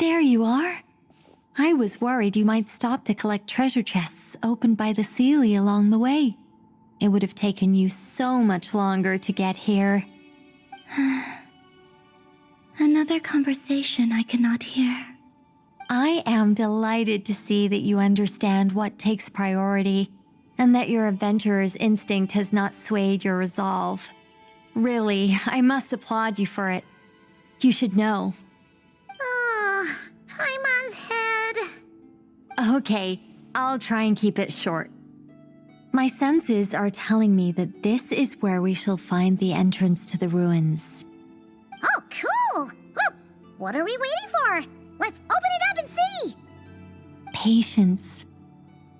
There you are. I was worried you might stop to collect treasure chests opened by the Seelie along the way. It would have taken you so much longer to get here. Another conversation I cannot hear. I am delighted to see that you understand what takes priority and that your adventurer's instinct has not swayed your resolve. Really, I must applaud you for it. You should know. Paimon's head. Okay, I'll try and keep it short. My senses are telling me that this is where we shall find the entrance to the ruins. Oh, cool! Well, what are we waiting for? Let's open it up and see! Patience.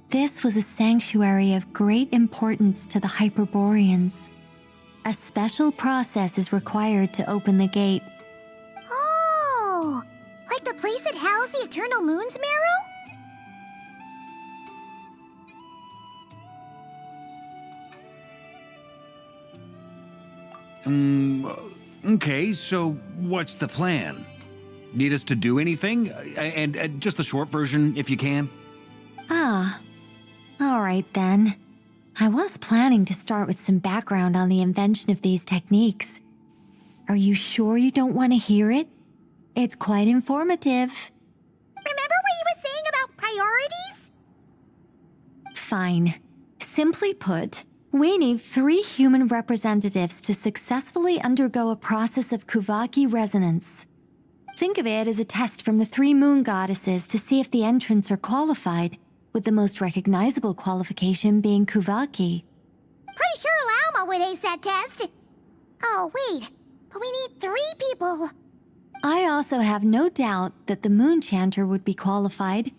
This was a sanctuary of great importance to the Hyperboreans. A special process is required to open the gate. Oh! Like the place that housed the Eternal Moon's Marrow? Okay, so what's the plan? Need us to do anything? And just the short version, if you can. All right then. I was planning to start with some background on the invention of these techniques. Are you sure you don't want to hear it? It's quite informative. Remember what you were saying about priorities? Fine. Simply put, we need 3 human representatives to successfully undergo a process of Kuvaki resonance. Think of it as a test from the 3 moon goddesses to see if the entrants are qualified, with the most recognizable qualification being Kuvaki. Pretty sure Lauma would ace that test. Oh, wait. But we need 3 people. I also have no doubt that the Moon Chanter would be qualified,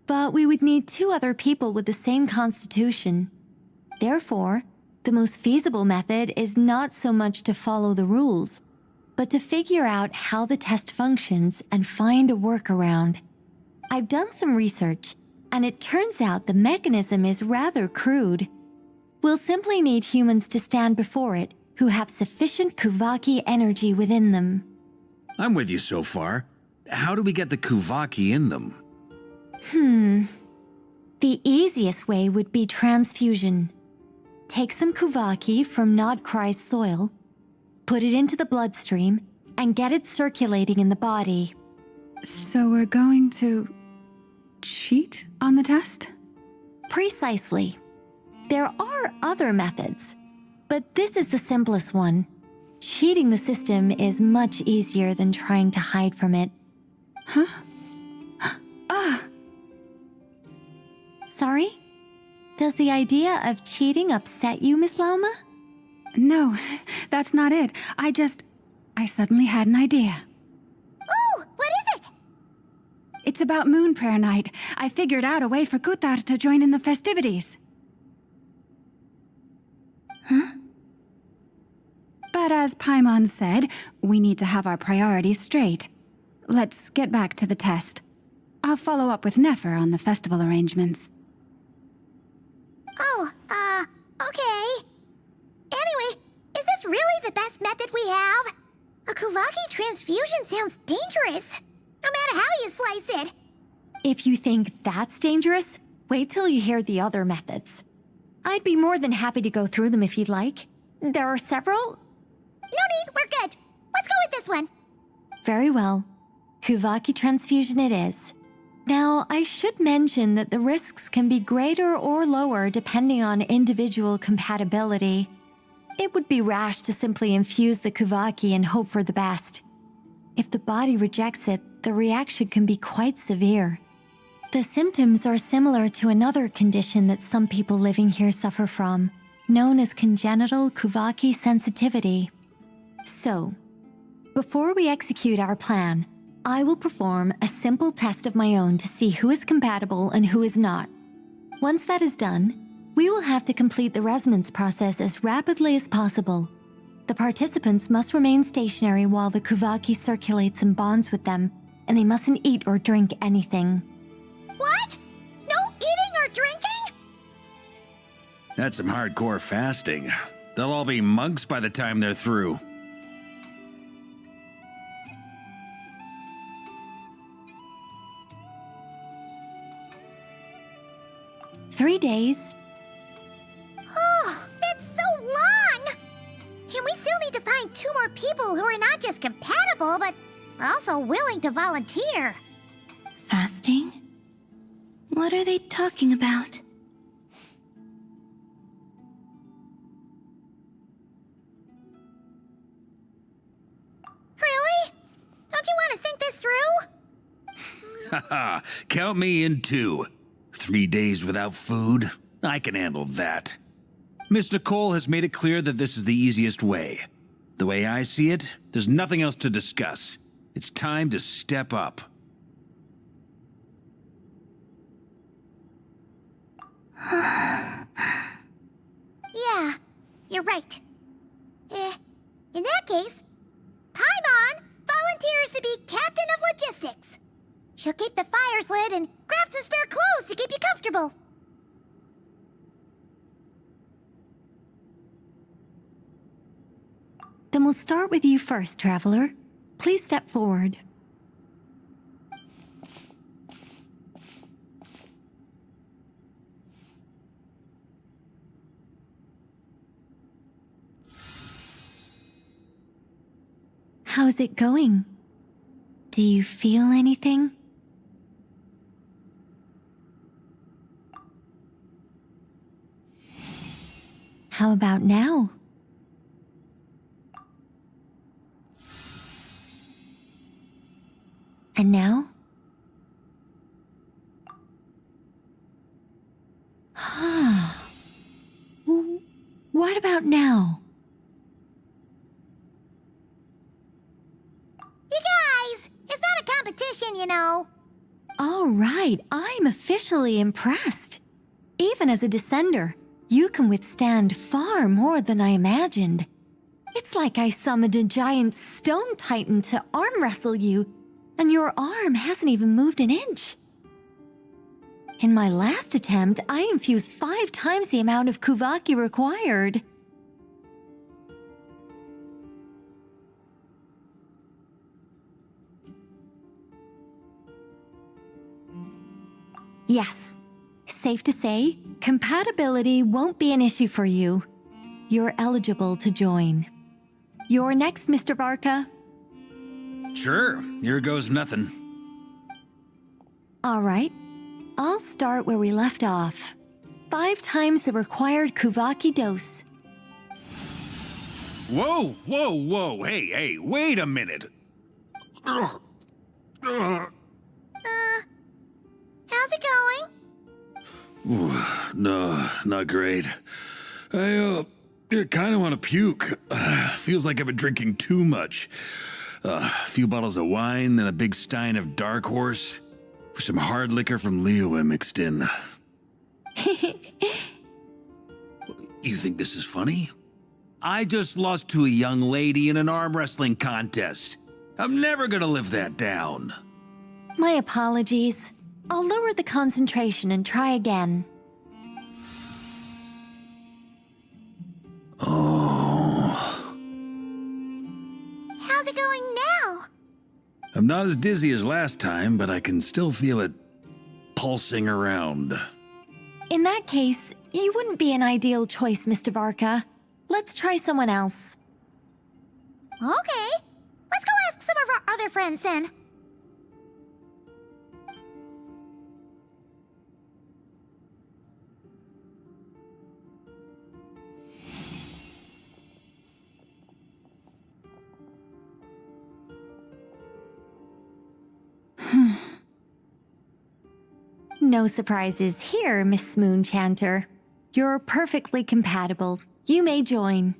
but we would need 2 other people with the same constitution. Therefore, the most feasible method is not so much to follow the rules, but to figure out how the test functions and find a workaround. I've done some research, and it turns out the mechanism is rather crude. We'll simply need humans to stand before it who have sufficient Kuvaki energy within them. I'm with you so far. How do we get the Kuvaki in them? The easiest way would be transfusion. Take some Kuvaki from Nodcry's soil, put it into the bloodstream, and get it circulating in the body. So we're going to cheat on the test? Precisely. There are other methods, but this is the simplest one. Cheating the system is much easier than trying to hide from it. Sorry? Does the idea of cheating upset you, Miss Lauma? No, that's not it. I suddenly had an idea. Oh, what is it? It's about Moon Prayer Night. I figured out a way for Kutar to join in the festivities. But as Paimon said, we need to have our priorities straight. Let's get back to the test. I'll follow up with Nefer on the festival arrangements. Oh, okay. Anyway, is this really the best method we have? A Kuvaki transfusion sounds dangerous, no matter how you slice it. If you think that's dangerous, wait till you hear the other methods. I'd be more than happy to go through them if you'd like. There are several. No need, we're good. Let's go with this one. Very well. Kuvaki transfusion it is. Now, I should mention that the risks can be greater or lower depending on individual compatibility. It would be rash to simply infuse the Kuvaki and hope for the best. If the body rejects it, the reaction can be quite severe. The symptoms are similar to another condition that some people living here suffer from, known as congenital Kuvaki sensitivity. So, before we execute our plan, I will perform a simple test of my own to see who is compatible and who is not. Once that is done, we will have to complete the resonance process as rapidly as possible. The participants must remain stationary while the Kuvaki circulates and bonds with them, and they mustn't eat or drink anything. What? No eating or drinking? That's some hardcore fasting. They'll all be monks by the time they're through. days. Oh, that's so long! And we still need to find 2 more people who are not just compatible, but also willing to volunteer. Fasting? What are they talking about? Really? Don't you want to think this through? Haha, count me in too. 3 days without food? I can handle that. Miss Nicole has made it clear that this is the easiest way. The way I see it, there's nothing else to discuss. It's time to step up. Yeah, you're right. In that case, Paimon volunteers to be Captain of Logistics. She'll keep the fires lit and grab some spare clothes to keep you comfortable. Then we'll start with you first, Traveler. Please step forward. How's it going? Do you feel anything? How about now? And now? What about now? You guys, it's not a competition, you know. All right, I'm officially impressed. Even as a descender, you can withstand far more than I imagined. It's like I summoned a giant stone titan to arm wrestle you, and your arm hasn't even moved an inch. In my last attempt, I infused 5 times the amount of Kuvaki required. Yes, safe to say, compatibility won't be an issue for you. You're eligible to join. You're next, Mr. Varka. Sure, here goes nothing. All right, I'll start where we left off. 5 times the required Kuvaki dose. Whoa, whoa, whoa, hey, wait a minute. How's it going? Ooh, no, not great. I kind of want to puke. Feels like I've been drinking too much. A few bottles of wine and a big stein of Dark Horse. With some hard liquor from Liyue mixed in. You think this is funny? I just lost to a young lady in an arm wrestling contest. I'm never gonna live that down. My apologies. I'll lower the concentration and try again. Oh. How's it going now? I'm not as dizzy as last time, but I can still feel it pulsing around. In that case, you wouldn't be an ideal choice, Mr. Varka. Let's try someone else. Okay, let's go ask some of our other friends then. No surprises here, Miss Moonchanter. You're perfectly compatible. You may join.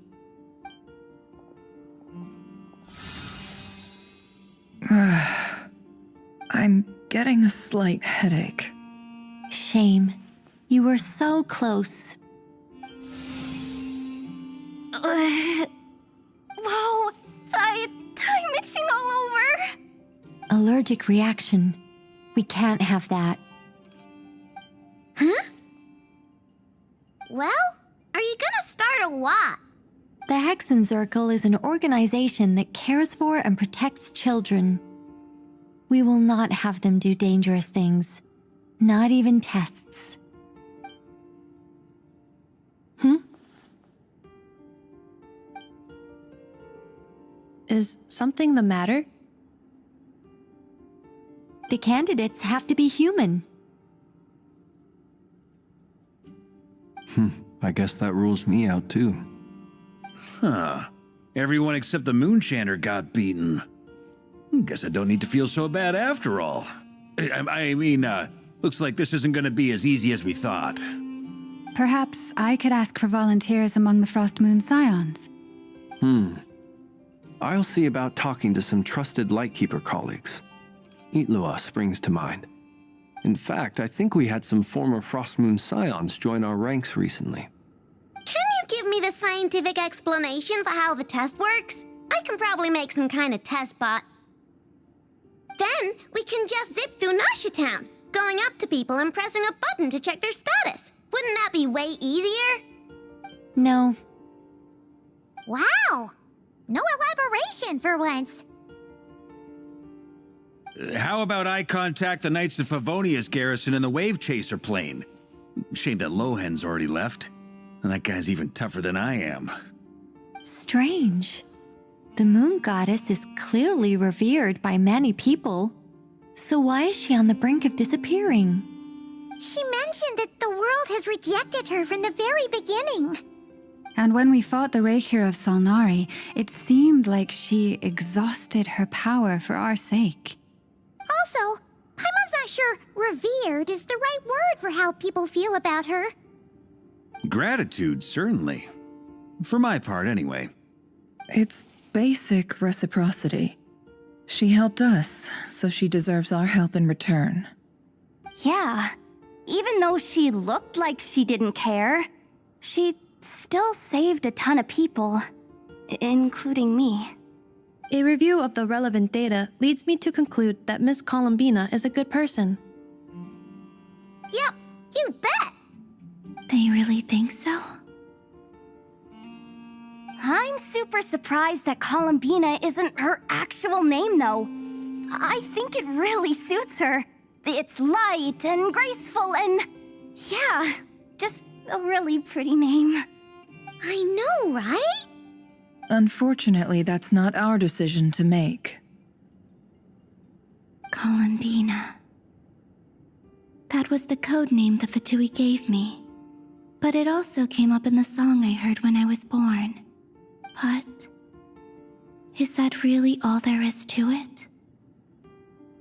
I'm getting a slight headache. Shame. You were so close. Whoa! I'm itching all over! Allergic reaction. We can't have that. Huh? Well, are you gonna start a what? The Hexenzirkel is an organization that cares for and protects children. We will not have them do dangerous things. Not even tests. Is something the matter? The candidates have to be human. I guess that rules me out too. Huh. Everyone except the Moonchanter got beaten. Guess I don't need to feel so bad after all. I mean, looks like this isn't gonna be as easy as we thought. Perhaps I could ask for volunteers among the Frost Moon Scions. I'll see about talking to some trusted Lightkeeper colleagues. Itlua springs to mind. In fact, I think we had some former Frost Moon Scions join our ranks recently. Can you give me the scientific explanation for how the test works? I can probably make some kind of test bot. Then we can just zip through Nasha Town, going up to people and pressing a button to check their status. Wouldn't that be way easier? No. Wow! No elaboration for once. How about I contact the Knights of Favonia's garrison in the Wave Chaser plane? Shame that Lohan's already left. And that guy's even tougher than I am. Strange. The moon goddess is clearly revered by many people. So why is she on the brink of disappearing? She mentioned that the world has rejected her from the very beginning. And when we fought the Reikir of Salnari, it seemed like she exhausted her power for our sake. Also, Paimon's not sure revered is the right word for how people feel about her. Gratitude, certainly. For my part, anyway. It's basic reciprocity. She helped us, so she deserves our help in return. Yeah. Even though she looked like she didn't care, she still saved a ton of people, including me. A review of the relevant data leads me to conclude that Miss Columbina is a good person. Yep, you bet! They really think so? I'm super surprised that Columbina isn't her actual name, though. I think it really suits her. It's light and graceful and... yeah, just a really pretty name. I know, right? Unfortunately, that's not our decision to make. Columbina. That was the code name the Fatui gave me. But it also came up in the song I heard when I was born. But... is that really all there is to it?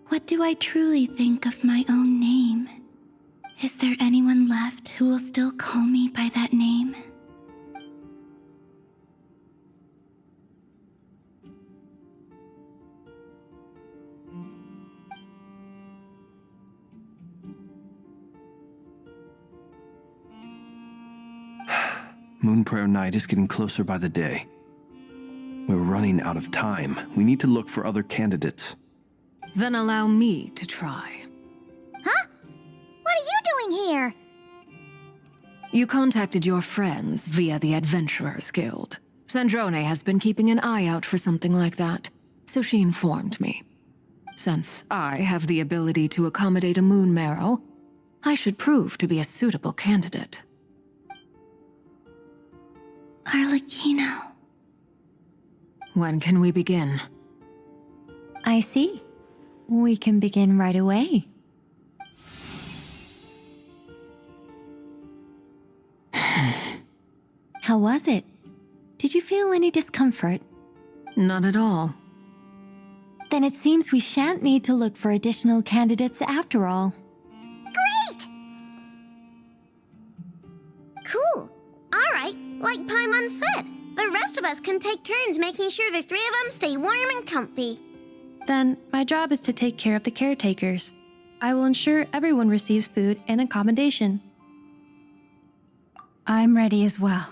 What do I truly think of my own name? Is there anyone left who will still call me by that name? Moon Prayer Night is getting closer by the day. We're running out of time. We need to look for other candidates. Then allow me to try. Huh? What are you doing here? You contacted your friends via the Adventurers Guild. Sandrone has been keeping an eye out for something like that, so she informed me. Since I have the ability to accommodate a moon marrow, I should prove to be a suitable candidate. Arlecchino. When can we begin? I see. We can begin right away. How was it? Did you feel any discomfort? Not at all. Then it seems we shan't need to look for additional candidates after all. Great! Cool. All right, like Paimon said, the rest of us can take turns making sure the three of them stay warm and comfy. Then, my job is to take care of the caretakers. I will ensure everyone receives food and accommodation. I'm ready as well.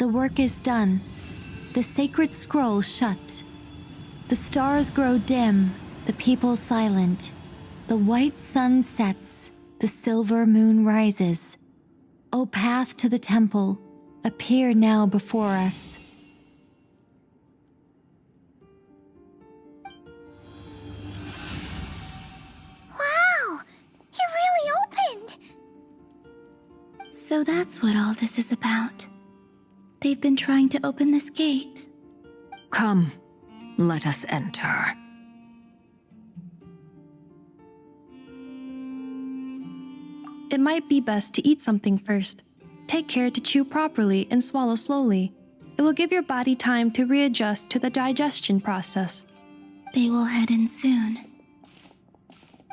The work is done. The sacred scroll shut. The stars grow dim, the people silent. The white sun sets, the silver moon rises. O path to the temple, appear now before us. Wow! It really opened! So that's what all this is about. They've been trying to open this gate. Come, let us enter. It might be best to eat something first. Take care to chew properly and swallow slowly. It will give your body time to readjust to the digestion process. They will head in soon.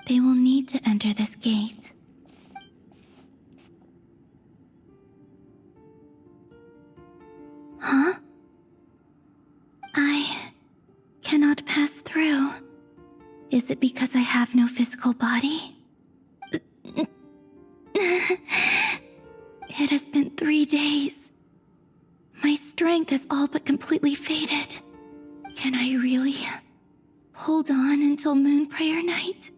They will need to enter this gate. Huh? I cannot pass through. Is it because I have no physical body? It has been 3 days. My strength has all but completely faded. Can I really hold on until moon prayer night?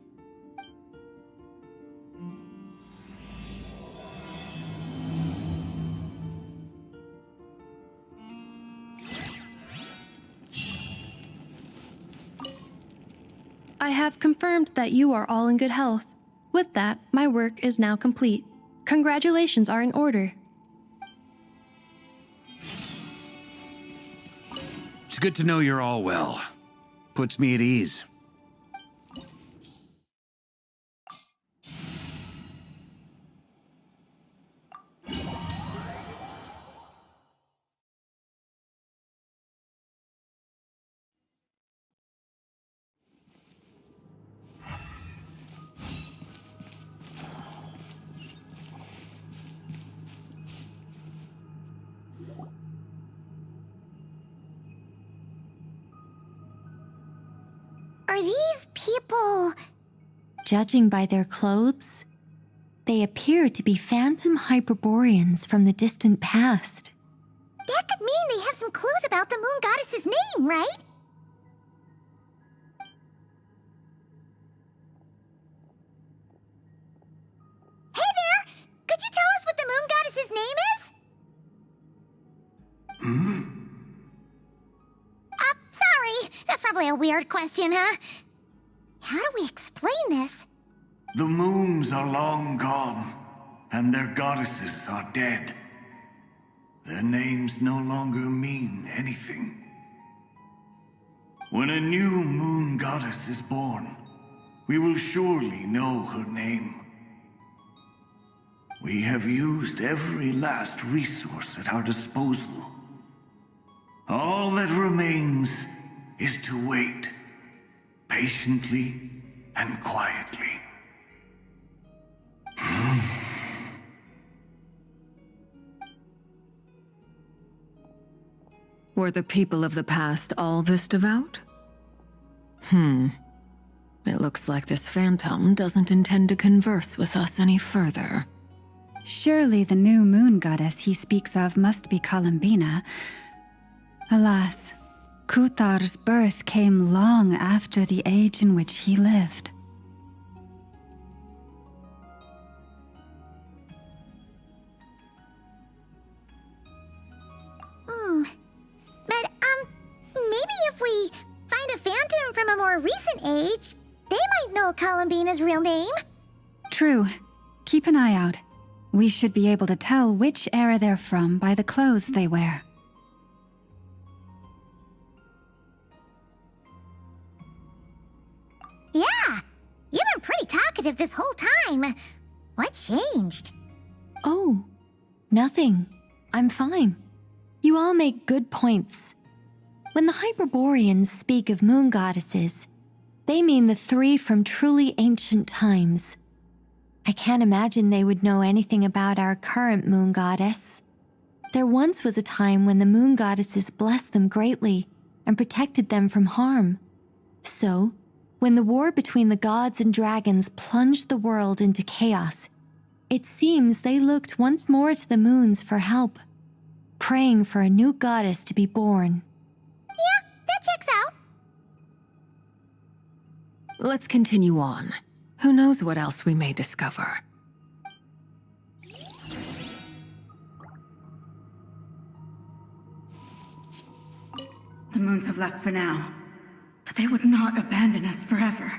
I have confirmed that you are all in good health. With that, my work is now complete. Congratulations are in order. It's good to know you're all well. Puts me at ease. Are these people... Judging by their clothes, they appear to be phantom Hyperboreans from the distant past. That could mean they have some clues about the moon goddess's name, right? Hey there! Could you tell us what the moon goddess's name is? Sorry. That's probably a weird question, huh? How do we explain this? The moons are long gone, and their goddesses are dead. Their names no longer mean anything. When a new moon goddess is born, we will surely know her name. We have used every last resource at our disposal. All that remains is to wait, patiently and quietly. Were the people of the past all this devout? It looks like this phantom doesn't intend to converse with us any further. Surely the new moon goddess he speaks of must be Columbina. Alas, Kuthar's birth came long after the age in which he lived. But, maybe if we find a phantom from a more recent age, they might know Columbina's real name. True. Keep an eye out. We should be able to tell which era they're from by the clothes they wear. Yeah, you've been pretty talkative this whole time. What changed? Oh, nothing. I'm fine. You all make good points. When the Hyperboreans speak of moon goddesses, they mean the three from truly ancient times. I can't imagine they would know anything about our current moon goddess. There once was a time when the moon goddesses blessed them greatly and protected them from harm. So, when the war between the gods and dragons plunged the world into chaos, it seems they looked once more to the moons for help. praying for a new goddess to be born. Yeah, that checks out. Let's continue on. Who knows what else we may discover? The moons have left for now, but they would not abandon us forever.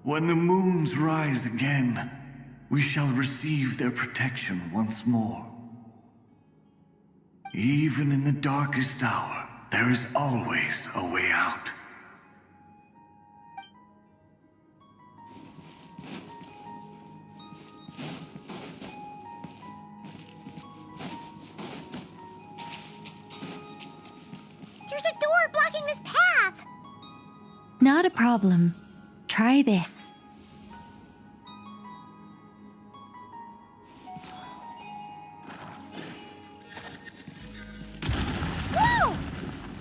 When the moons rise again, we shall receive their protection once more. Even in the darkest hour, there is always a way out. There's a door blocking this path! Not a problem. Try this. Whoa!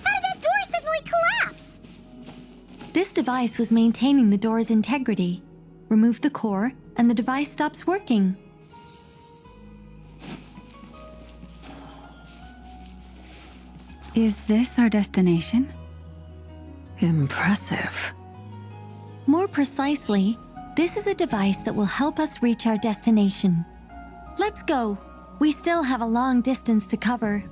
How did that door suddenly collapse? This device was maintaining the door's integrity. Remove the core, and the device stops working. Is this our destination? Impressive. More precisely, this is a device that will help us reach our destination. Let's go. We still have a long distance to cover.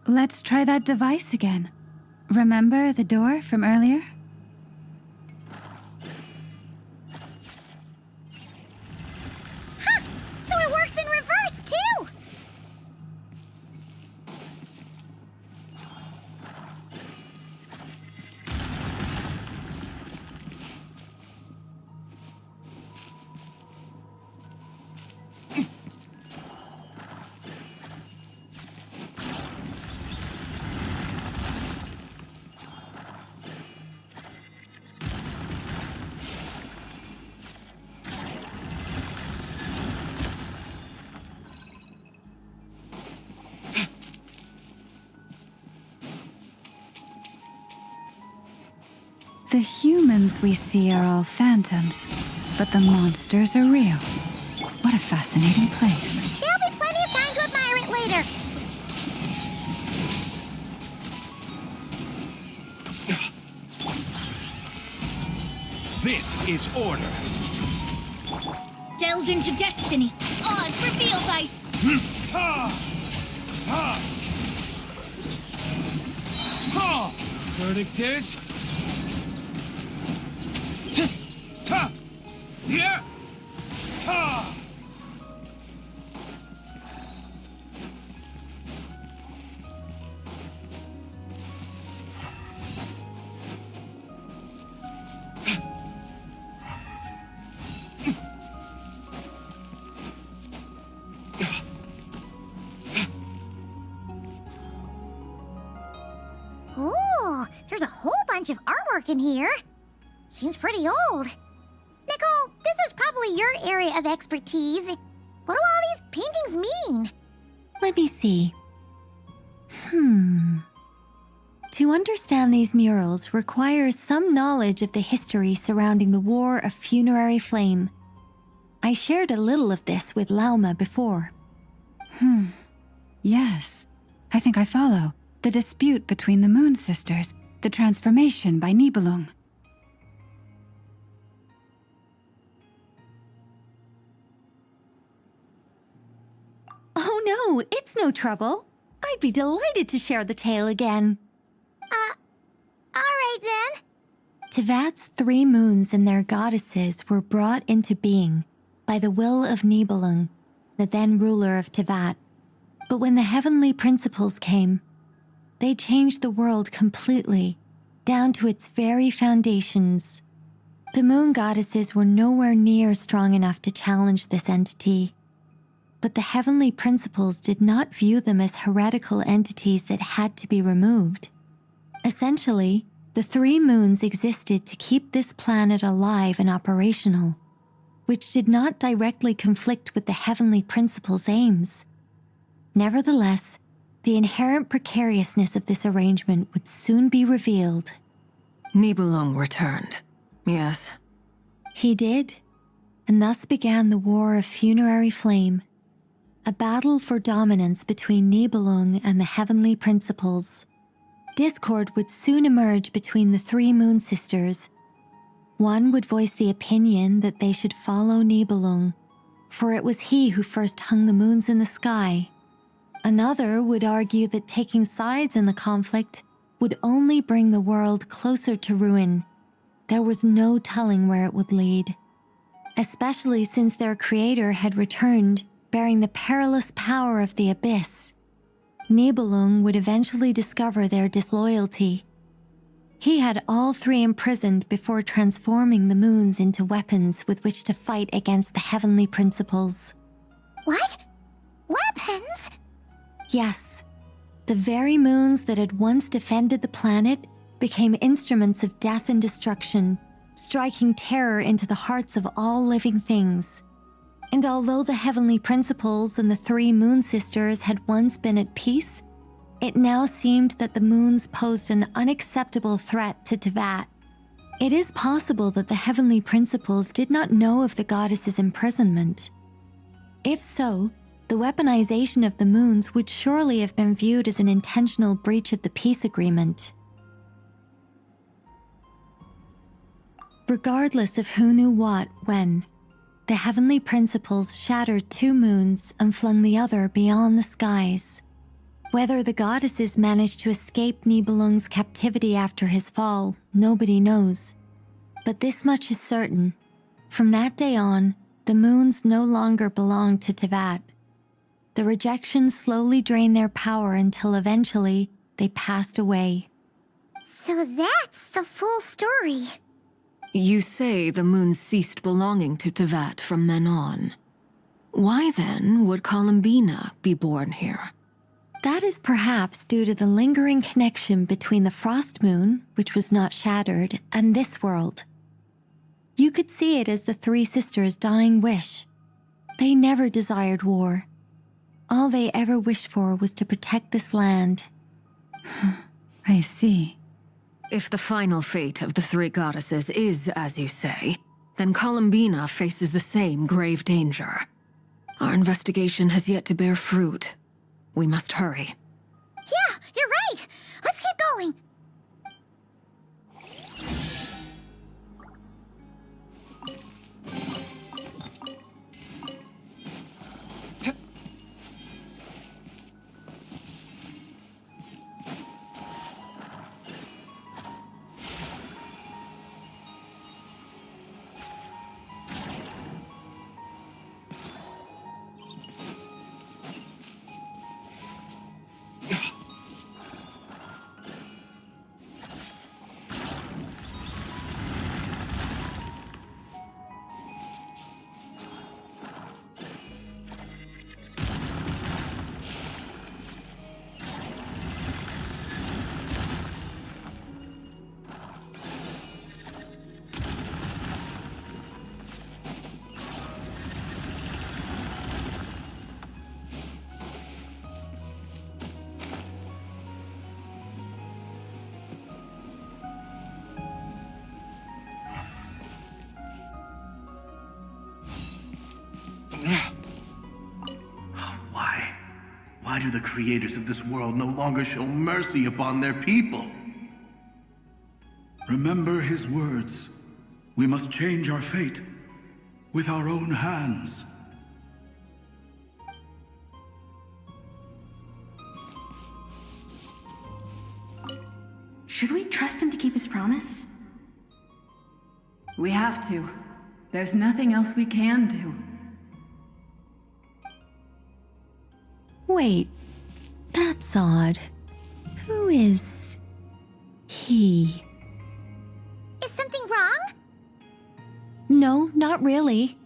Let's try that device again. Remember the door from earlier? Ha! So it works in reverse, too! The humans we see are all phantoms, but the monsters are real. What a fascinating place. There'll be plenty of time to admire it later. This is order. Delve into destiny. Oz revealed by... Ha! Ha! Ha! Verdict is... Ta! Yeah! Ha! Ooh, there's a whole bunch of artwork in here. Seems pretty old. Nicole, this is probably your area of expertise. What do all these paintings mean? Let me see. To understand these murals requires some knowledge of the history surrounding the War of Funerary Flame. I shared a little of this with Lauma before. Yes, I think I follow. The dispute between the Moon Sisters, the transformation by Nibelung. Oh, it's no trouble. I'd be delighted to share the tale again. Alright then. Tevat's 3 moons and their goddesses were brought into being by the will of Nibelung, the then ruler of Tevat. But when the heavenly principles came, they changed the world completely, down to its very foundations. The moon goddesses were nowhere near strong enough to challenge this entity. But the heavenly principles did not view them as heretical entities that had to be removed. Essentially, the 3 moons existed to keep this planet alive and operational, which did not directly conflict with the heavenly principles' aims. Nevertheless, the inherent precariousness of this arrangement would soon be revealed. Nibelung returned. Yes. He did, and thus began the War of Funerary Flame, a battle for dominance between Nibelung and the heavenly principles. Discord would soon emerge between the 3 moon sisters. One would voice the opinion that they should follow Nibelung, for it was he who first hung the moons in the sky. Another would argue that taking sides in the conflict would only bring the world closer to ruin. There was no telling where it would lead, especially since their creator had returned bearing the perilous power of the abyss. Nibelung would eventually discover their disloyalty. He had all 3 imprisoned before transforming the moons into weapons with which to fight against the heavenly principles. What? Weapons? Yes, the very moons that had once defended the planet became instruments of death and destruction, striking terror into the hearts of all living things. And although the heavenly principles and the 3 moon sisters had once been at peace, it now seemed that the moons posed an unacceptable threat to Tevat. It is possible that the heavenly principles did not know of the goddess's imprisonment. If so, the weaponization of the moons would surely have been viewed as an intentional breach of the peace agreement. Regardless of who knew what when, the heavenly principles shattered 2 moons and flung the other beyond the skies. Whether the goddesses managed to escape Nibelung's captivity after his fall, nobody knows. But this much is certain. From that day on, the moons no longer belonged to Tevat. The rejection slowly drained their power until eventually they passed away. So that's the full story. You say the moon ceased belonging to Tevat from then on. Why then would Columbina be born here? That is perhaps due to the lingering connection between the frost moon, which was not shattered, and this world. You could see it as the 3 sisters' dying wish. They never desired war. All they ever wished for was to protect this land. I see. If the final fate of the 3 goddesses is as you say, then Columbina faces the same grave danger. Our investigation has yet to bear fruit. We must hurry. Yeah, you're right. Let's keep going. Why do the creators of this world no longer show mercy upon their people? Remember his words. We must change our fate with our own hands. Should we trust him to keep his promise? We have to. There's nothing else we can do. Wait, that's odd. Who is he? Is something wrong? No, not really.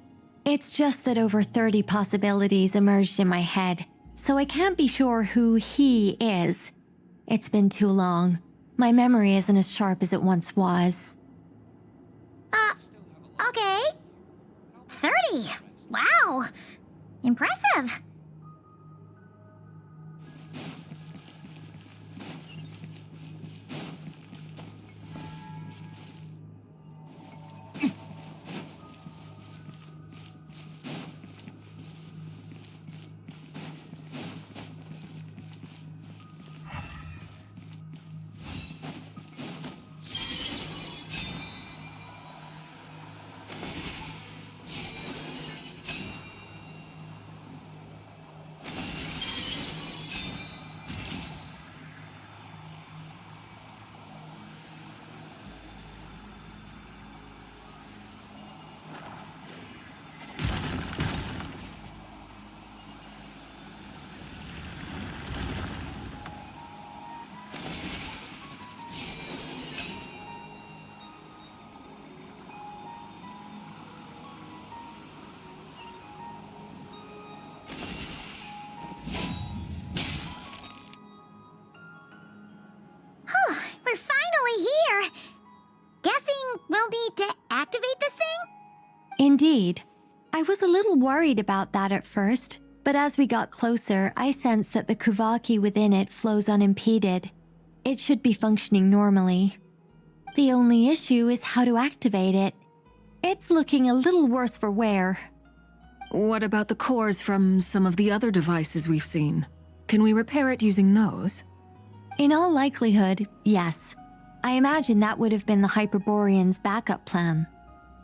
It's just that over 30 possibilities emerged in my head, so I can't be sure who he is. It's been too long. My memory isn't as sharp as it once was. Okay. 30. Wow. Impressive. We're finally here. Guessing we'll need to activate this thing? Indeed. I was a little worried about that at first, but as we got closer, I sensed that the Kuvaki within it flows unimpeded. It should be functioning normally. The only issue is how to activate it. It's looking a little worse for wear. What about the cores from some of the other devices we've seen? Can we repair it using those? In all likelihood, yes. I imagine that would have been the Hyperborean's backup plan.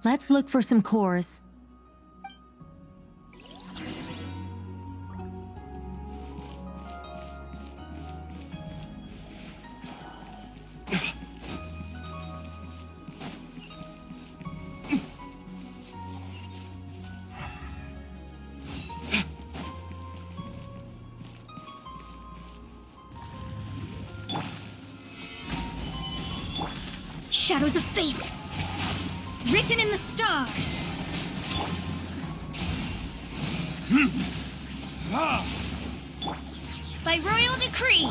Let's look for some cores. Shadows of fate! Written in the stars! By royal decree!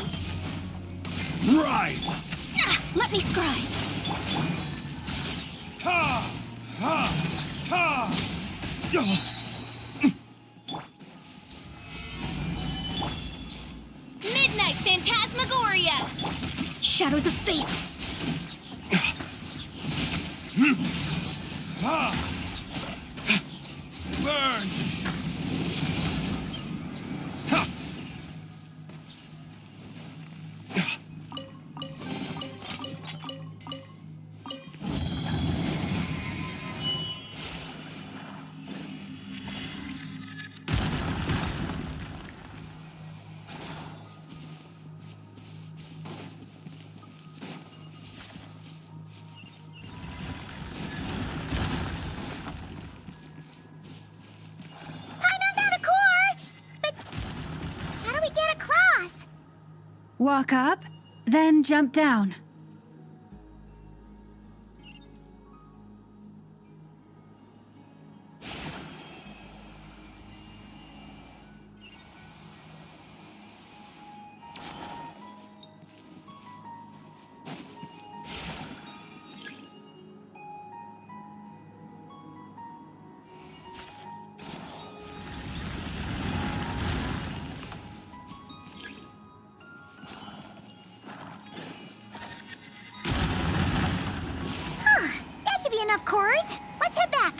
Rise! Let me scribe! Ha! Ha! Ha! Midnight Phantasmagoria! Shadows of fate! Ha! Burn! Ha! Walk up, then jump down. Enough cores. Let's head back.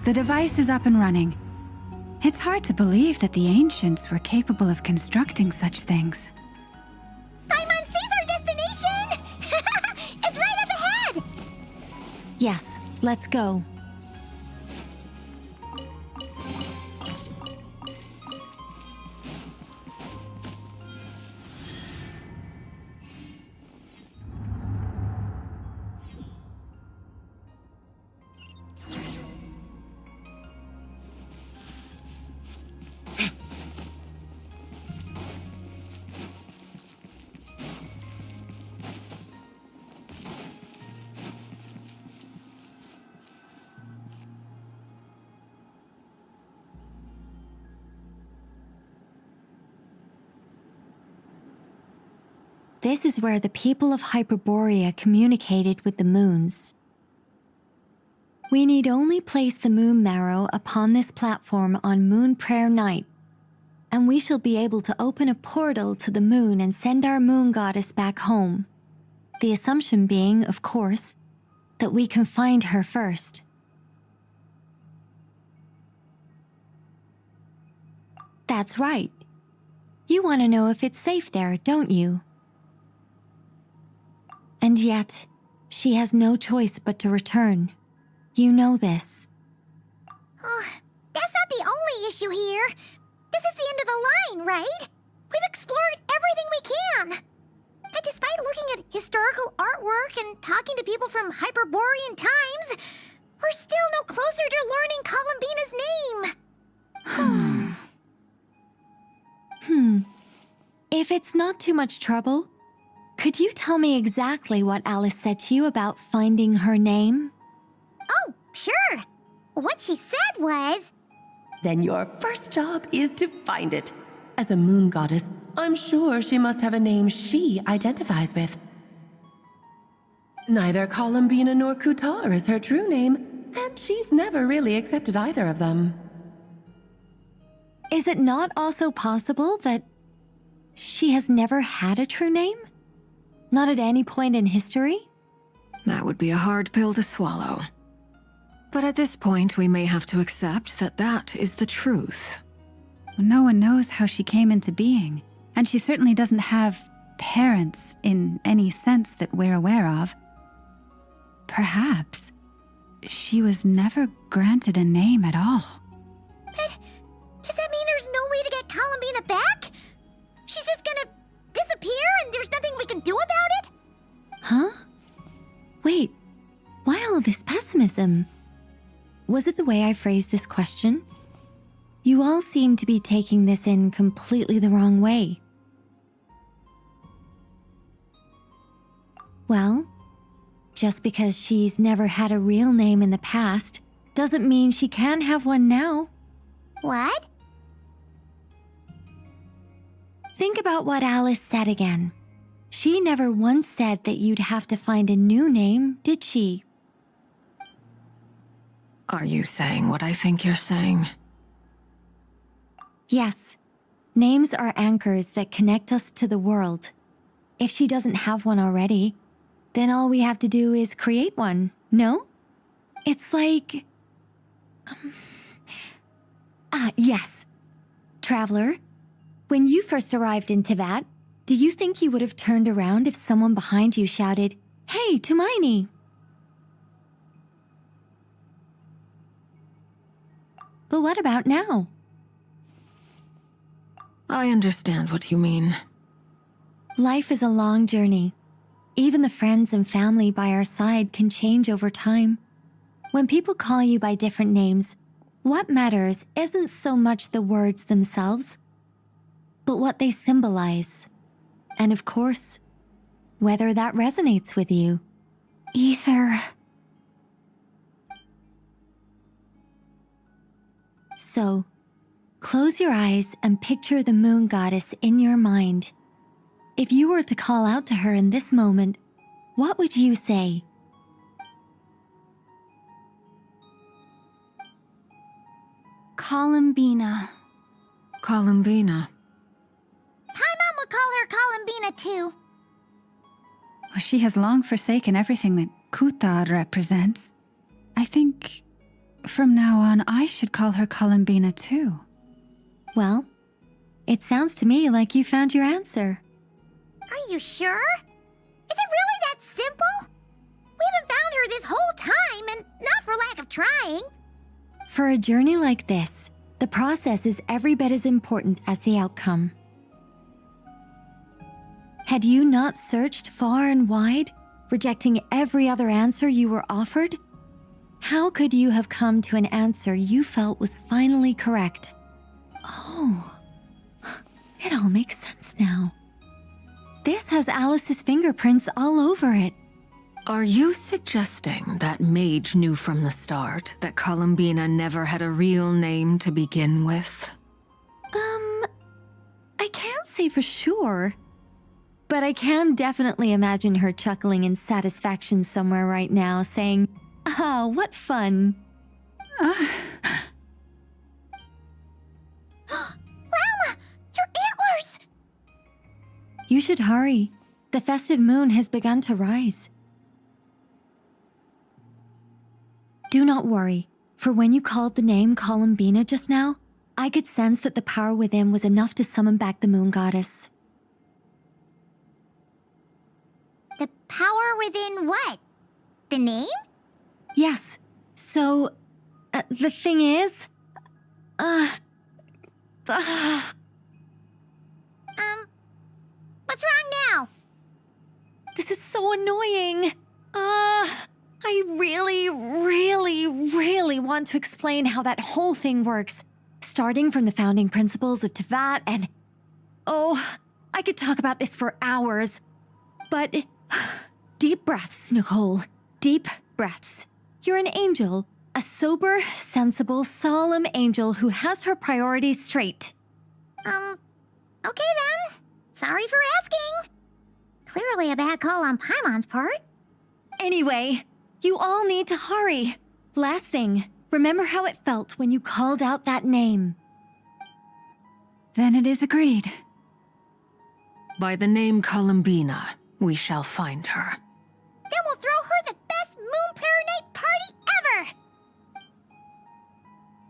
The device is up and running. It's hard to believe that the ancients were capable of constructing such things. Paimon sees our destination! It's right up ahead! Yes, let's go. This is where the people of Hyperborea communicated with the moons. We need only place the moon marrow upon this platform on Moon Prayer Night, and we shall be able to open a portal to the moon and send our moon goddess back home. The assumption being, of course, that we can find her first. That's right. You want to know if it's safe there, don't you? And yet, she has no choice but to return. You know this. Oh, that's not the only issue here. This is the end of the line, right? We've explored everything we can. And despite looking at historical artwork and talking to people from Hyperborean times, we're still no closer to learning Columbina's name. If it's not too much trouble, could you tell me exactly what Alice said to you about finding her name? Oh, sure. What she said was... Then your first job is to find it. As a moon goddess, I'm sure she must have a name she identifies with. Neither Columbina nor Kutar is her true name, and she's never really accepted either of them. Is it not also possible that she has never had a true name? Not at any point in history? That would be a hard pill to swallow. But at this point, we may have to accept that that is the truth. No one knows how she came into being, and she certainly doesn't have parents in any sense that we're aware of. Perhaps she was never granted a name at all. But does that mean there's no way to get Columbina back? She's just gonna disappear and there's nothing we can do about it? Huh? Wait, why all this pessimism? Was it the way I phrased this question? You all seem to be taking this in completely the wrong way. Well, just because she's never had a real name in the past doesn't mean she can't have one now. What? Think about what Alice said again. She never once said that you'd have to find a new name, did she? Are you saying what I think you're saying? Yes. Names are anchors that connect us to the world. If she doesn't have one already, then all we have to do is create one, no? It's like... yes. Traveler, when you first arrived in Teyvat, do you think you would have turned around if someone behind you shouted, "Hey, Tumaini"? But what about now? I understand what you mean. Life is a long journey. Even the friends and family by our side can change over time. When people call you by different names, what matters isn't so much the words themselves, but what they symbolize. And of course, whether that resonates with you. Ether. So, close your eyes and picture the moon goddess in your mind. If you were to call out to her in this moment, what would you say? Columbina. Columbina. Paimon would call her Columbina too. Well, she has long forsaken everything that Kutar represents. I think from now on, I should call her Columbina too. Well, it sounds to me like you found your answer. Are you sure? Is it really that simple? We haven't found her this whole time, and not for lack of trying. For a journey like this, the process is every bit as important as the outcome. Had you not searched far and wide, rejecting every other answer you were offered? How could you have come to an answer you felt was finally correct? Oh, it all makes sense now. This has Alice's fingerprints all over it. Are you suggesting that Mage knew from the start that Columbina never had a real name to begin with? I can't say for sure. But I can definitely imagine her chuckling in satisfaction somewhere right now, saying, "Ah, what fun." Llama! Your antlers! You should hurry. The festive moon has begun to rise. Do not worry, for when you called the name Columbina just now, I could sense that the power within was enough to summon back the moon goddess. The power within what? The name? Yes, so, the thing is, What's wrong now? This is so annoying. I really want to explain how that whole thing works, starting from the founding principles of Tevat and... Oh, I could talk about this for hours. But deep breaths, Nicole. Deep breaths. You're an angel. A sober, sensible, solemn angel who has her priorities straight. Okay then. Sorry for asking. Clearly a bad call on Paimon's part. Anyway, you all need to hurry. Last thing, remember how it felt when you called out that name. Then it is agreed. By the name Columbina, we shall find her. Then we'll throw her the best Moon Paranite party ever!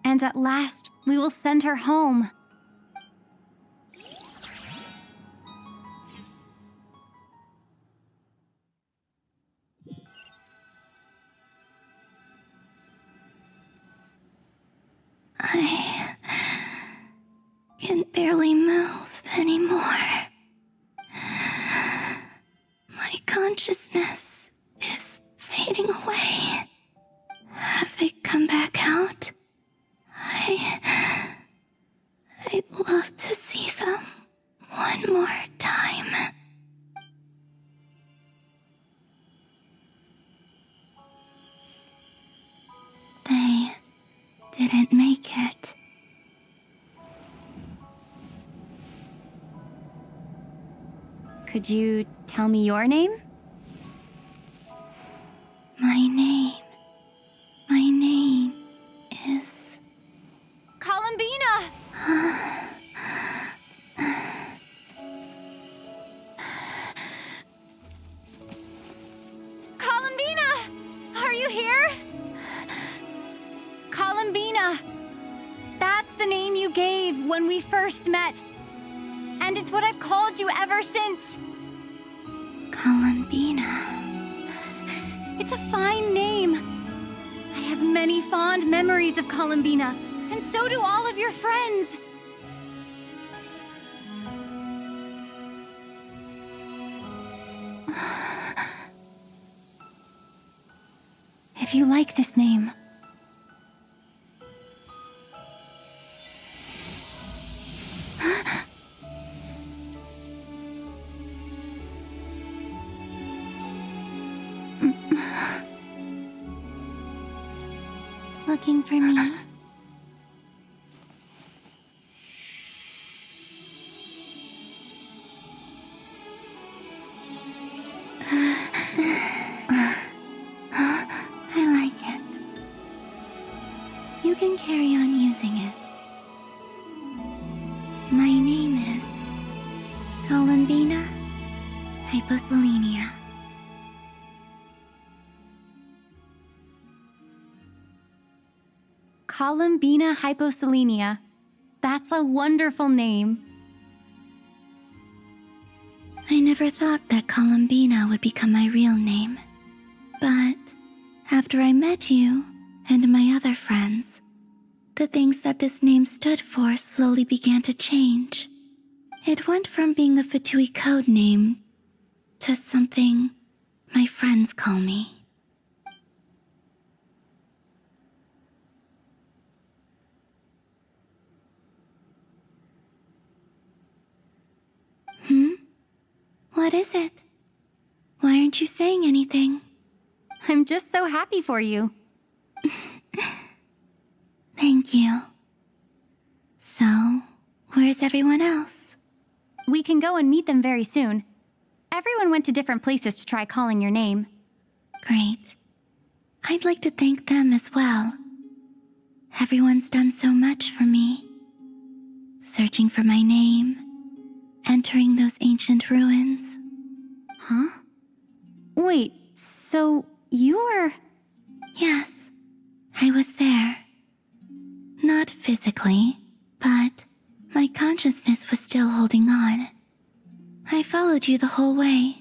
And at last, we will send her home. I can barely move anymore. My consciousness is fading away. Have they come back out? I'd love to see them one more time. They didn't make it. Could you tell me your name? My name is... Columbina! Columbina! Are you here? Columbina! That's the name you gave when we first met. And it's what I've called you ever since. Columbina. It's a fine name. I have many fond memories of Columbina, and so do all of your friends. If you like this name, Looking for me? I like it. You can carry on using it. My name is Columbina Hyposelenia. Columbina hyposelenia. That's a wonderful name. I never thought that Columbina would become my real name. But after I met you and my other friends, the things that this name stood for slowly began to change. It went from being a Fatui code name to something my friends call me. What is it? Why aren't you saying anything? I'm just so happy for you. Thank you. So, where's everyone else? We can go and meet them very soon. Everyone went to different places to try calling your name. Great. I'd like to thank them as well. Everyone's done so much for me. Searching for my name, entering those ancient ruins. Huh? Wait, so you were... Yes, I was there. Not physically, but my consciousness was still holding on. I followed you the whole way.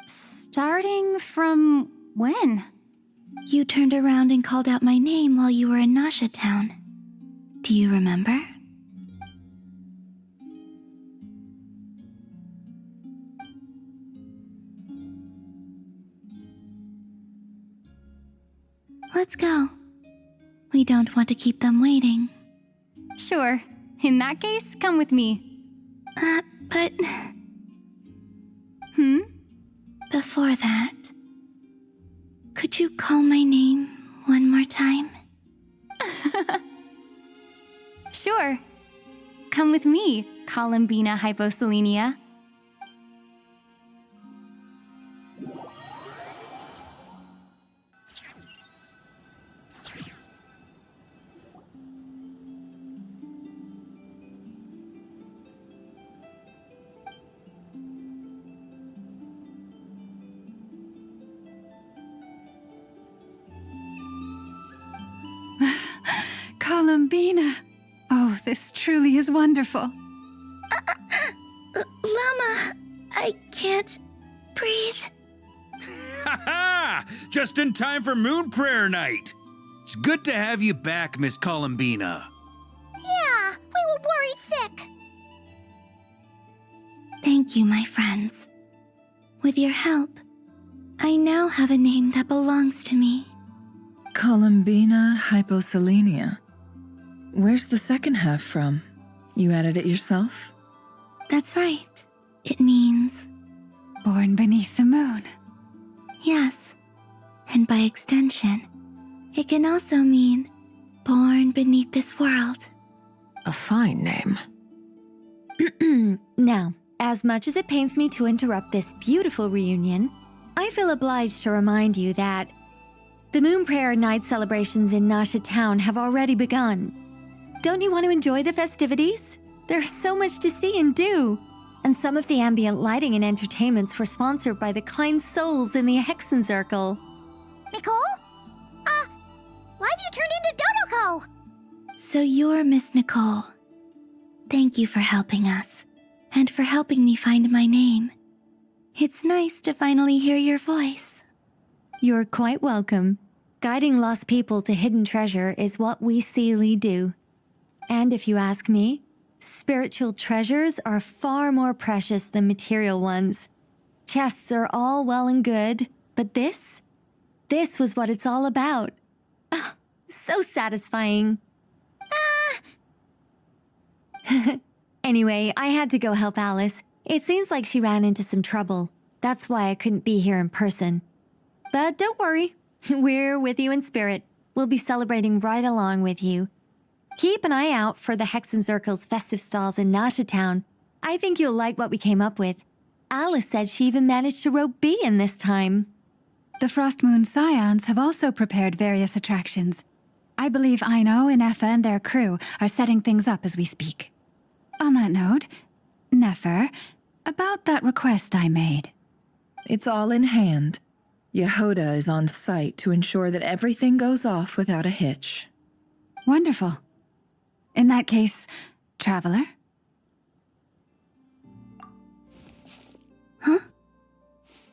Starting from when? You turned around and called out my name while you were in Nasha Town. Do you remember? Let's go. We don't want to keep them waiting. Sure. In that case, come with me. But... Hmm? Before that, could you call my name one more time? Sure. Come with me, Columbina hyposelenia. Columbina! Oh, this truly is wonderful. Llama, I can't breathe. Ha ha! Just in time for Moon Prayer Night. It's good to have you back, Miss Columbina. Yeah, we were worried sick. Thank you, my friends. With your help, I now have a name that belongs to me. Columbina hyposelenia. Where's the second half from? You added it yourself? That's right. It means... Born beneath the moon. Yes. And by extension, it can also mean born beneath this world. A fine name. Now, as much as it pains me to interrupt this beautiful reunion, I feel obliged to remind you that the Moon Prayer Night celebrations in Nasha Town have already begun. Don't you want to enjoy the festivities? There's so much to see and do. And some of the ambient lighting and entertainments were sponsored by the kind souls in the Hexen Circle. Nicole? Why have you turned into Dodoko? So you're Miss Nicole. Thank you for helping us, and for helping me find my name. It's nice to finally hear your voice. You're quite welcome. Guiding lost people to hidden treasure is what we Seelie do. And if you ask me, spiritual treasures are far more precious than material ones. Chests are all well and good, but this was what it's all about. Ah, so satisfying. Anyway, I had to go help Alice. It seems like she ran into some trouble. That's why I couldn't be here in person. But don't worry, we're with you in spirit. We'll be celebrating right along with you. Keep an eye out for the Hexen Circle's festive stalls in Nasha Town. I think you'll like what we came up with. Alice said she even managed to rope B in this time. The Frost Moon Scions have also prepared various attractions. I believe Aino, Ineffa, and their crew are setting things up as we speak. On that note, Nefer, about that request I made. It's all in hand. Yehoda is on site to ensure that everything goes off without a hitch. Wonderful. In that case, traveler?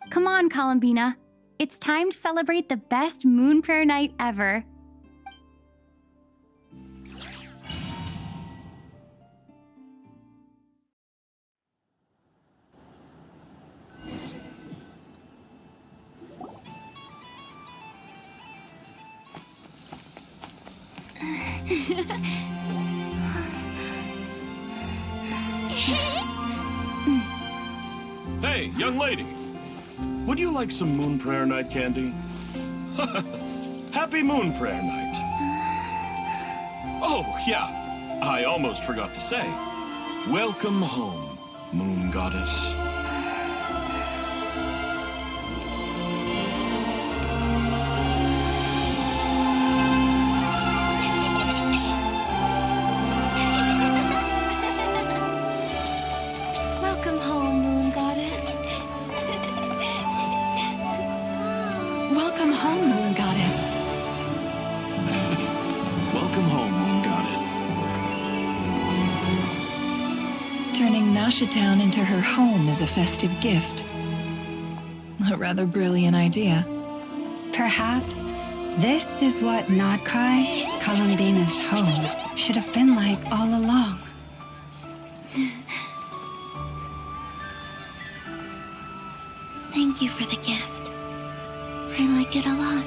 Come on, Columbina. It's time to celebrate the best moon prayer night ever. Hey, young lady. Would you like some Moon Prayer Night candy? Happy Moon Prayer Night. Oh, yeah. I almost forgot to say. Welcome home, Moon Goddess. Welcome home, Moon Goddess. Welcome home, Moon Goddess. Welcome home, Moon Goddess. Turning Nashatown into her home is a festive gift. A rather brilliant idea. Perhaps this is what Notcry, Columbina's home, should have been like all along. Thank you for the gift. I like it a lot.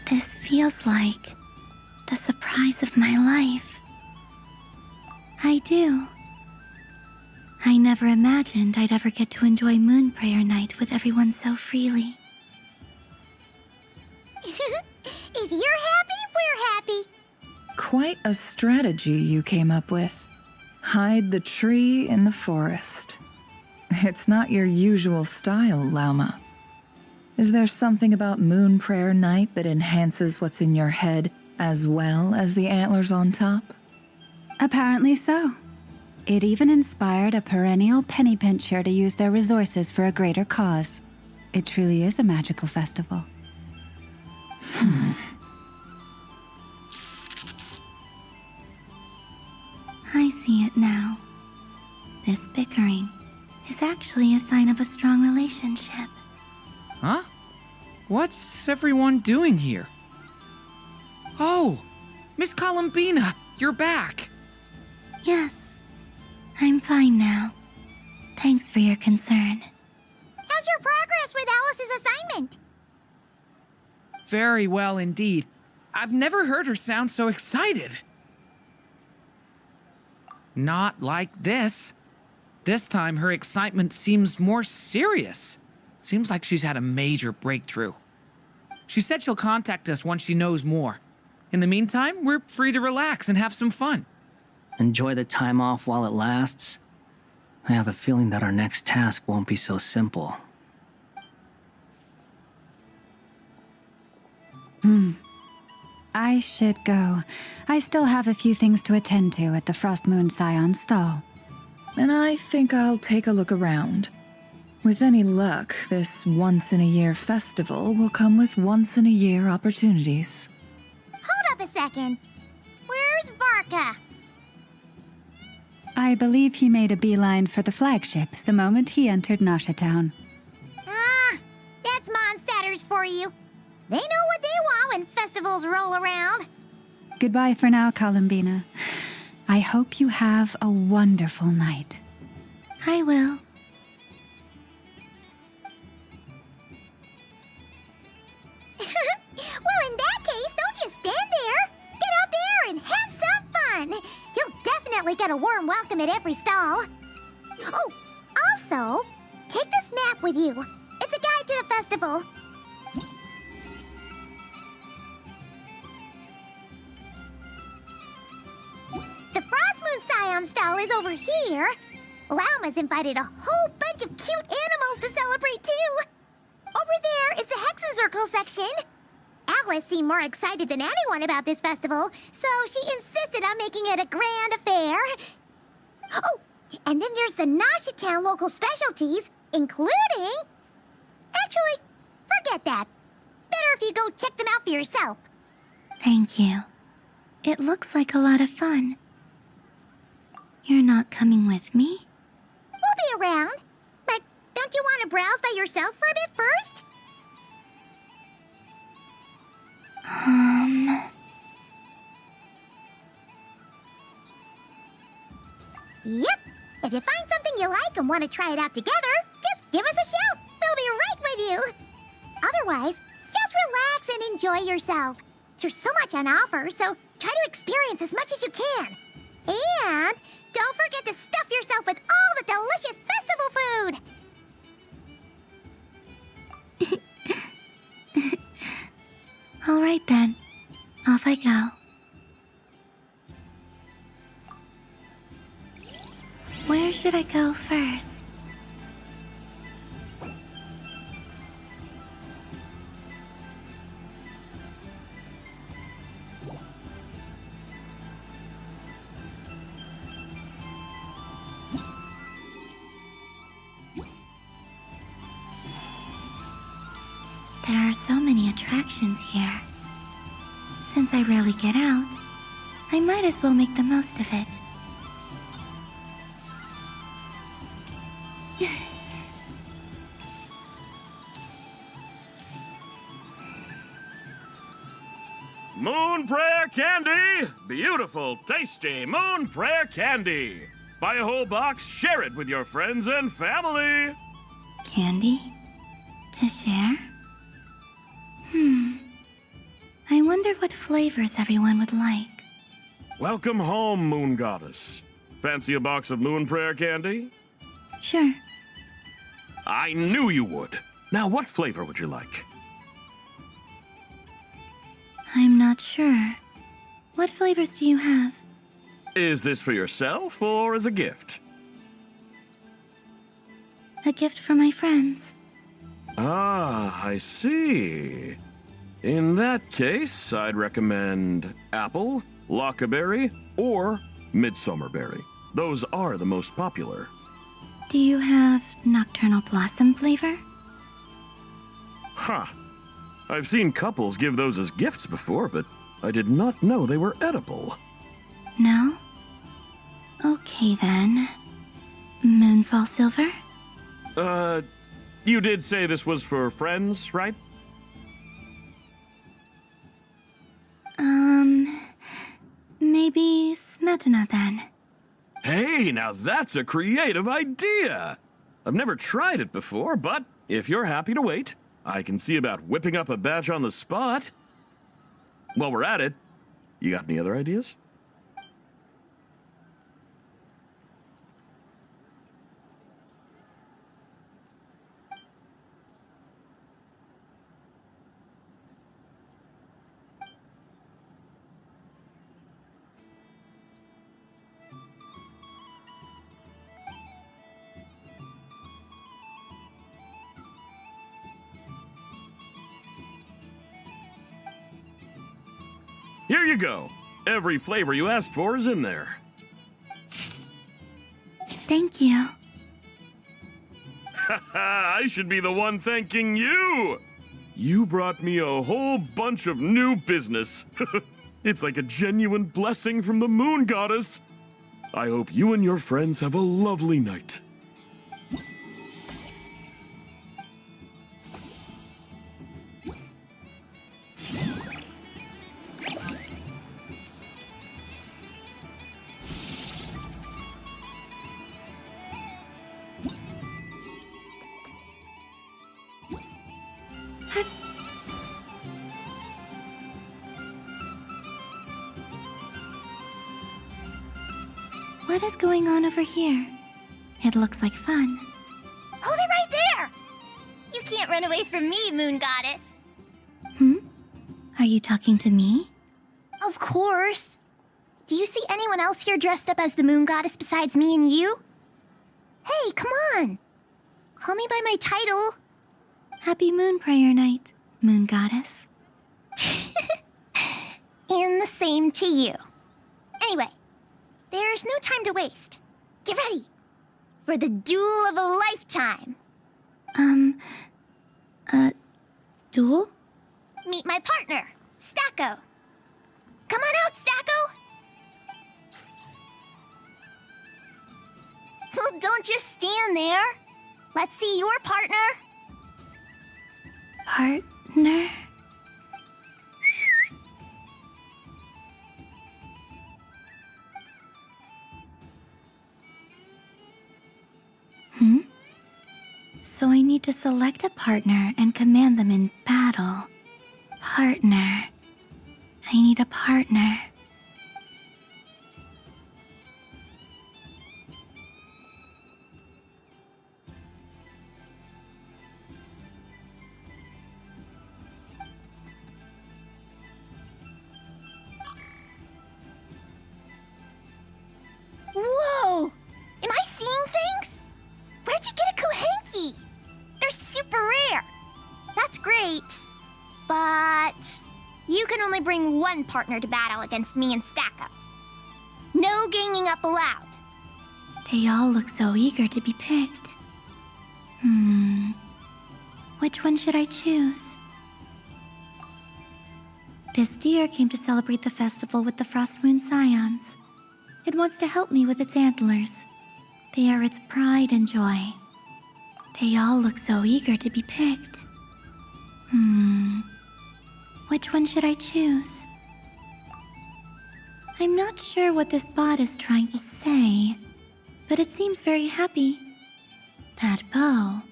This feels like the surprise of my life. I do. I never imagined I'd ever get to enjoy Moon Prayer Night with everyone so freely. If you're happy, we're happy. Quite a strategy you came up with. Hide the tree in the forest. It's not your usual style, Lauma. Is there something about Moon Prayer Night that enhances what's in your head as well as the antlers on top? Apparently so. It even inspired a perennial penny pincher to use their resources for a greater cause. It truly is a magical festival. I see it now. This bickering is actually a sign of a strong relationship. Huh? What's everyone doing here? Oh, Miss Columbina, you're back. Yes, I'm fine now. Thanks for your concern. How's your progress with Alice's assignment? Very well indeed. I've never heard her sound so excited. Not like this. This time her excitement seems more serious. Seems like she's had a major breakthrough. She said she'll contact us once she knows more. In the meantime, we're free to relax and have some fun. Enjoy the time off while it lasts. I have a feeling that our next task won't be so simple. I should go. I still have a few things to attend to at the Frost Moon Scion stall. And I think I'll take a look around. With any luck, this once-in-a-year festival will come with once-in-a-year opportunities. Hold up a second. Where's Varka? I believe he made a beeline for the flagship the moment he entered Nashatown. Ah, that's Mondstadters for you. They know what they want when festivals roll around. Goodbye for now, Columbina. I hope you have a wonderful night. I will. Well, in that case, don't just stand there. Get out there and have some fun. You'll definitely get a warm welcome at every stall. Oh, also, take this map with you. It's a guide to the festival. The Frost Moon Scion stall is over here. Lauma's invited a whole bunch of cute animals to celebrate too. Over there is the Hexacircle section. Alice seemed more excited than anyone about this festival, so she insisted on making it a grand affair. Oh, and then there's the Nashatown local specialties, including go check them out for yourself. Thank you. It looks like a lot of fun. You're not coming with me? We'll be around. But don't you want to browse by yourself for a bit first? Yep. If you find something you like and want to try it out together, just give us a shout. We'll be right with you. Otherwise, just relax and enjoy yourself. There's so much on offer, so try to experience as much as you can. And don't forget to stuff yourself with all the delicious festival food. All right then. Off I go. Where should I go first? There are so many attractions here. Since I rarely get out, I might as well make the most of it. Moon Prayer Candy! Beautiful, tasty Moon Prayer Candy! Buy a whole box, share it with your friends and family! Candy? To share? I wonder what flavors everyone would like. Welcome home, Moon Goddess. Fancy a box of Moon Prayer Candy? Sure. I knew you would. Now, what flavor would you like? I'm not sure. What flavors do you have? Is this for yourself or as a gift? A gift for my friends. Ah, I see. In that case, I'd recommend apple, lockaberry, or midsummerberry. Those are the most popular. Do you have nocturnal blossom flavor? Huh. I've seen couples give those as gifts before, but I did not know they were edible. No? Okay then. Moonfall silver? You did say this was for friends, right? Maybe smetana then. Hey, now that's a creative idea! I've never tried it before, but if you're happy to wait, I can see about whipping up a batch on the spot. While we're at it, you got any other ideas? Here you go. Every flavor you asked for is in there. Thank you. I should be the one thanking you. You brought me a whole bunch of new business. It's like a genuine blessing from the Moon Goddess. I hope you and your friends have a lovely night. What is going on over here? It looks like fun. Hold it right there! You can't run away from me, Moon Goddess. Are you talking to me? Of course. Do you see anyone else here dressed up as the Moon Goddess besides me and you? Hey, come on. Call me by my title. Happy Moon Prayer Night, Moon Goddess. And the same to you. Anyway, there's no time to waste. Get ready for the duel of a lifetime. Duel? Meet my partner, Stacko. Come on out, Stacko! Well, don't just stand there. Let's see your partner. Partner? So I need to select a partner and command them in battle. Partner. I need a partner. Whoa! Am I seeing things? Where'd you get a Kuhenki? They're super rare. That's great. But you can only bring one partner to battle against me and Stacko. No ganging up allowed. They all look so eager to be picked. Which one should I choose? This deer came to celebrate the festival with the Frost Moon Scions. It wants to help me with its antlers. They are its pride and joy. They all look so eager to be picked. Which one should I choose? I'm not sure what this bot is trying to say, but it seems very happy. That bow.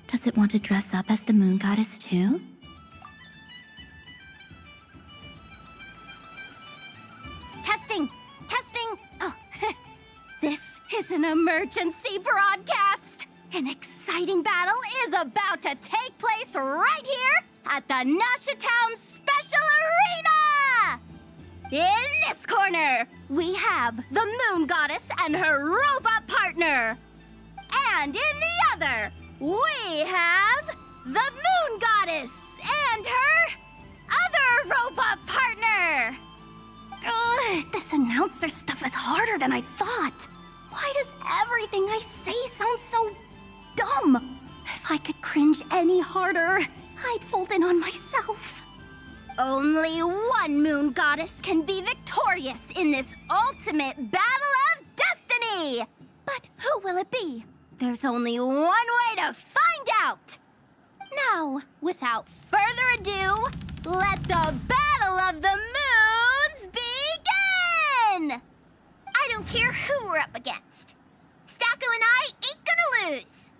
Does it want to dress up as the moon goddess too? Testing! Oh, this is an emergency broadcast! An exciting battle is about to take place right here at the Nashatown Special Arena! In this corner, we have the Moon Goddess and her robot partner. And in the other, we have the Moon Goddess and her other robot partner. This announcer stuff is harder than I thought. Why does everything I say sound so dumb? If I could cringe any harder, I'd fold in on myself. Only one Moon Goddess can be victorious in this ultimate battle of destiny! But who will it be? There's only one way to find out! Now, without further ado, let the Battle of the Moons begin! I don't care who we're up against. Stacko and I ain't gonna lose.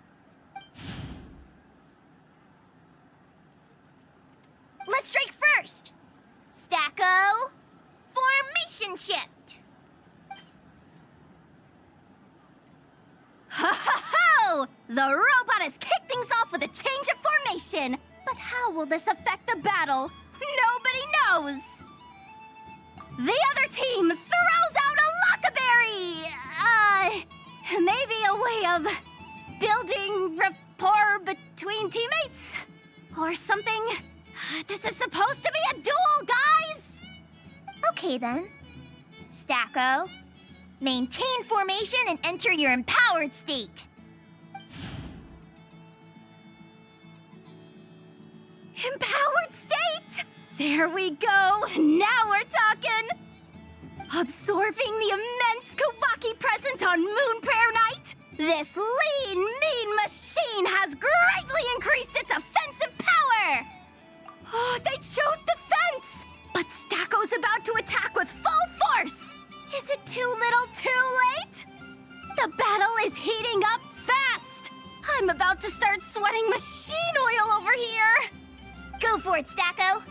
Let's strike first. Stacko, formation shift. Ho ho ho! The robot has kicked things off with a change of formation. But how will this affect the battle? Nobody knows. The other team throws out a lockaberry. Maybe a way of building rapport between teammates or something. This is supposed to be a duel, guys. Okay then. Stacko, maintain formation and enter your empowered state. Empowered state! There we go! Now we're talking! Absorbing the immense Kuvaki present on Moon Prayer Night, this lean, mean machine has greatly increased its offensive power! Oh, they chose defense! But Stacko's about to attack with full force! Is it too little too late? The battle is heating up fast! I'm about to start sweating machine oil over here! Go for it, Stacko.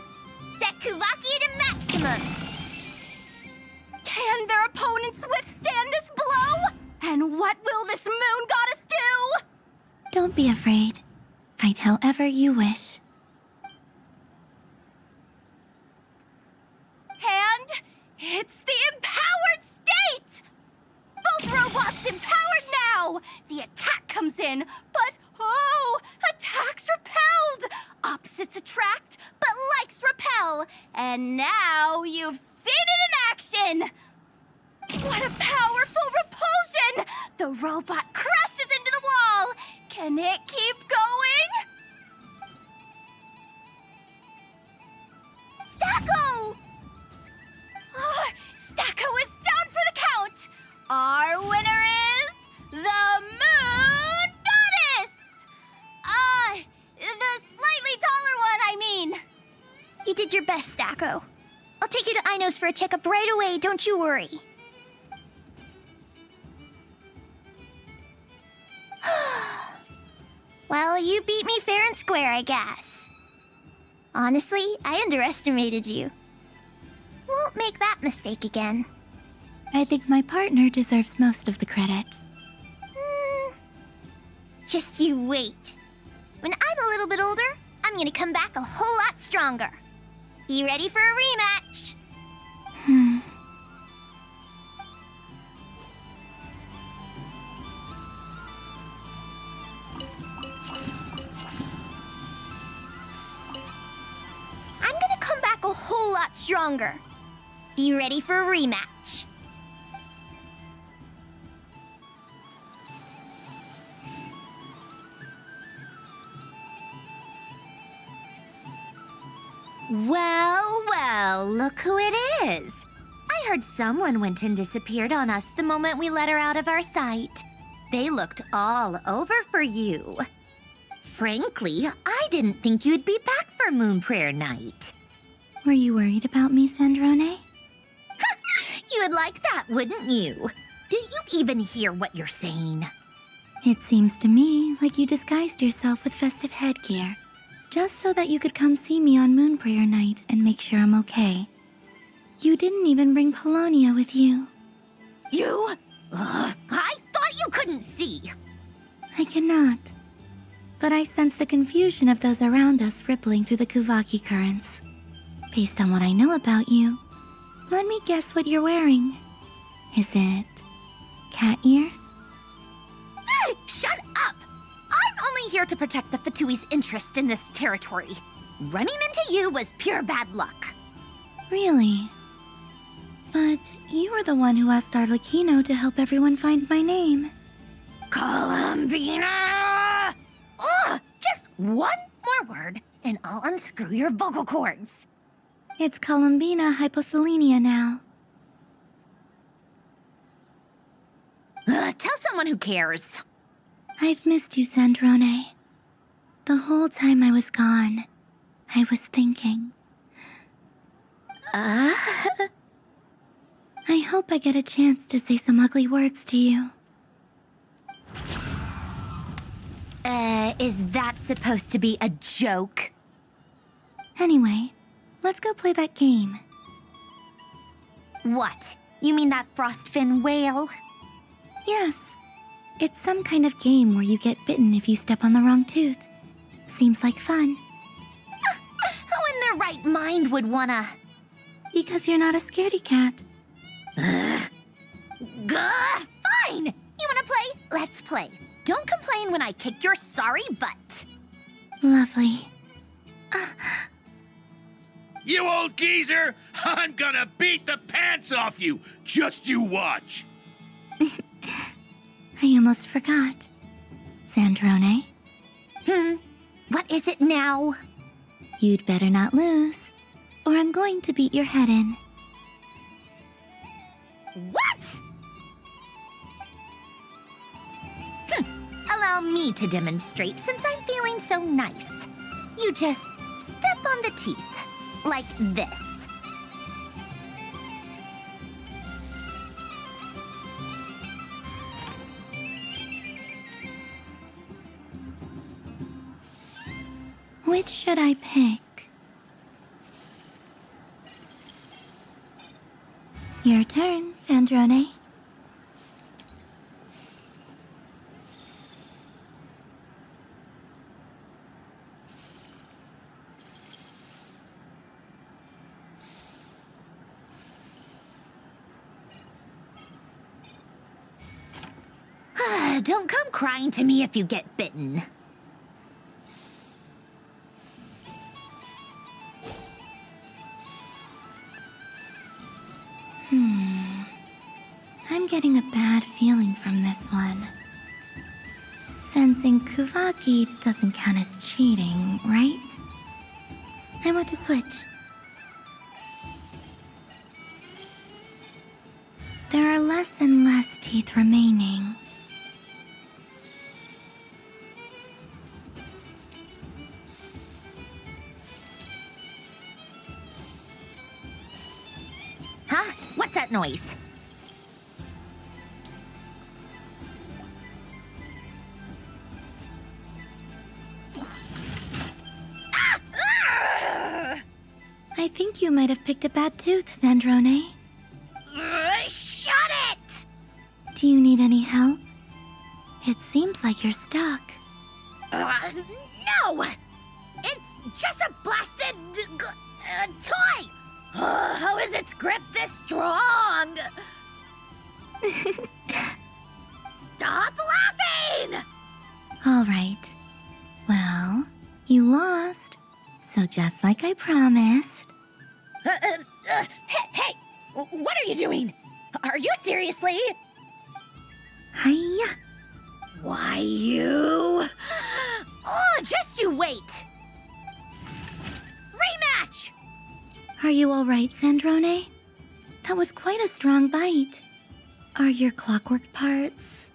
Set Kuvaki to maximum. Can their opponents withstand this blow? And what will this moon goddess do? Don't be afraid. Fight however you wish. And it's the empowered state! Both robots empowered now! The attack comes in, but oh, attacks repelled! Opposites attract, but likes repel. And now you've seen it in action! What a powerful repulsion! The robot crashes into the wall! Can it keep going? did your best, Stacko. I'll take you to Ainos for a checkup right away, don't you worry. Well, you beat me fair and square, I guess. Honestly, I underestimated you. Won't make that mistake again. I think my partner deserves most of the credit. Just you wait. When I'm a little bit older, I'm gonna come back a whole lot stronger. Be ready for a rematch. I'm gonna come back a whole lot stronger. Be ready for a rematch. Well, well, look who it is. I heard someone went and disappeared on us the moment we let her out of our sight. They looked all over for you. Frankly, I didn't think you'd be back for Moon Prayer Night. Were you worried about me, Sandrone? You would like that, wouldn't you? Do you even hear what you're saying? It seems to me like you disguised yourself with festive headgear, just so that you could come see me on Moon Prayer Night and make sure I'm okay. You didn't even bring Polonia with you. You? I thought you couldn't see. I cannot. But I sense the confusion of those around us rippling through the Kuvaki currents. Based on what I know about you, let me guess what you're wearing. Is it cat ears? Hey, shut up! I'm only here to protect the Fatui's interest in this territory. Running into you was pure bad luck. Really? But you were the one who asked Arlecchino to help everyone find my name. Columbina! Ugh! Just one more word, and I'll unscrew your vocal cords. It's Columbina hyposelenia now. Tell someone who cares. I've missed you, Sandrone. The whole time I was gone, I was thinking. I hope I get a chance to say some ugly words to you. Is that supposed to be a joke? Anyway, let's go play that game. What? You mean that frostfin whale? Yes. It's some kind of game where you get bitten if you step on the wrong tooth. Seems like fun. Who in their right mind would wanna... Because you're not a scaredy cat. Fine! You wanna play? Let's play. Don't complain when I kick your sorry butt. Lovely. You old geezer! I'm gonna beat the pants off you! Just you watch! I almost forgot. Sandrone? What is it now? You'd better not lose, or I'm going to beat your head in. What? Allow me to demonstrate since I'm feeling so nice. You just step on the teeth, like this. Which should I pick? Your turn, Sandrone. Don't come crying to me if you get bitten. I'm getting a bad feeling from this one. Sensing Kuvaki doesn't count as cheating, right? I want to switch. There are less and less teeth remaining. that noise? I think you might have picked a bad tooth, Sandrone. Shut it! Do you need any help? It seems like you're stuck. No! It's just a blasted toy! How is its grip this strong? Stop laughing! All right. Well, you lost. So just like I promised. Hey! What are you doing? Are you seriously? Hiya. Why, you... Oh, just you wait! Rematch! Are you all right, Sandrone? That was quite a strong bite. Are your clockwork parts?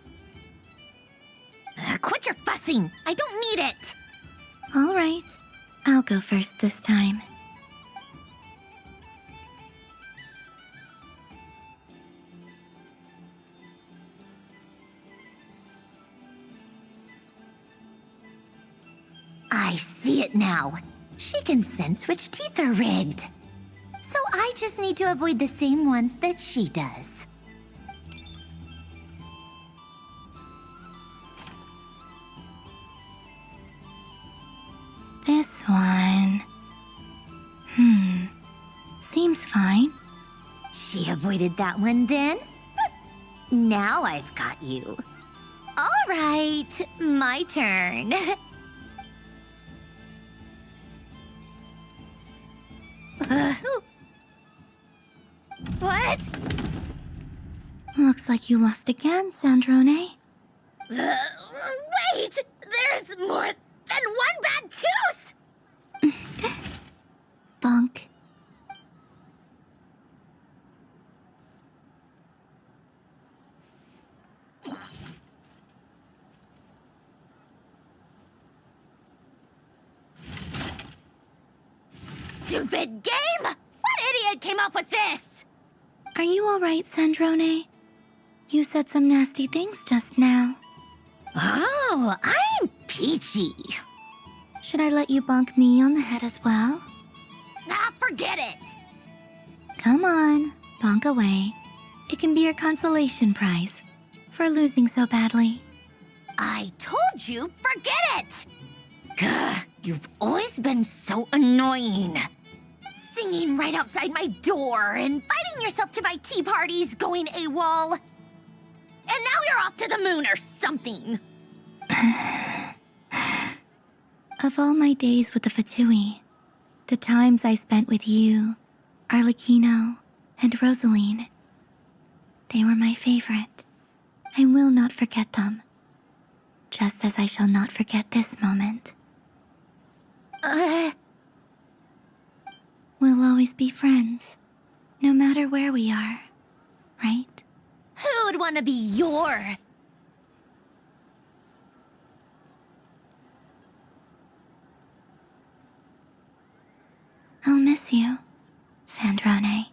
Quit your fussing! I don't need it! All right. I'll go first this time. I see it now. She can sense which teeth are rigged. So I just need to avoid the same ones that she does. This one. Seems fine. She avoided that one then? Now I've got you. All right, my turn. What? Looks like you lost again, Sandrone. Wait! There's more than one bad tooth! Bonk. Stupid game! What idiot came up with this? Are you all right, Sandrone? You said some nasty things just now. Oh, I'm peachy. Should I let you bonk me on the head as well? Ah, forget it. Come on, bonk away. It can be your consolation prize for losing so badly. I told you, forget it! Gah, you've always been so annoying. Singing right outside my door, inviting yourself to my tea parties, going AWOL. And now you're off to the moon or something. Of all my days with the Fatui, the times I spent with you, Arlecchino, and Rosaline, they were my favorite. I will not forget them. Just as I shall not forget this moment. We'll always be friends, no matter where we are, right? Who would want to be your... I'll miss you, Sandrone.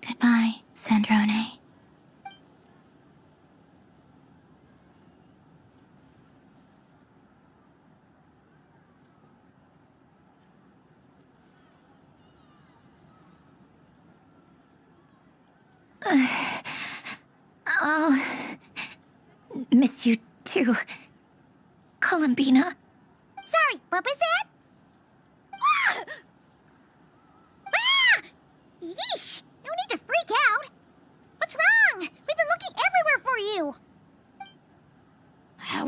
Goodbye, Sandrone. I'll miss you too, Columbina. Sorry, what was that? Ah! Ah! Yeesh! No need to freak out. What's wrong? We've been looking everywhere for you.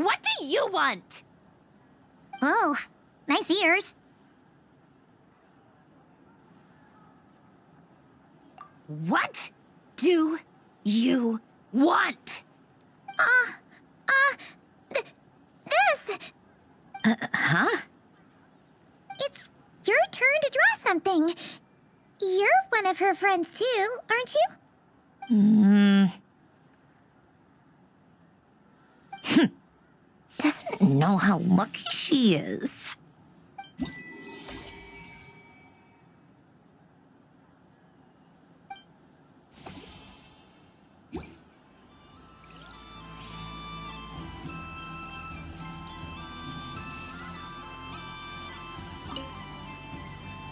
What do you want? Oh, nice ears. What do you want? This. Huh? It's your turn to draw something. You're one of her friends too, aren't you? doesn't know how lucky she is.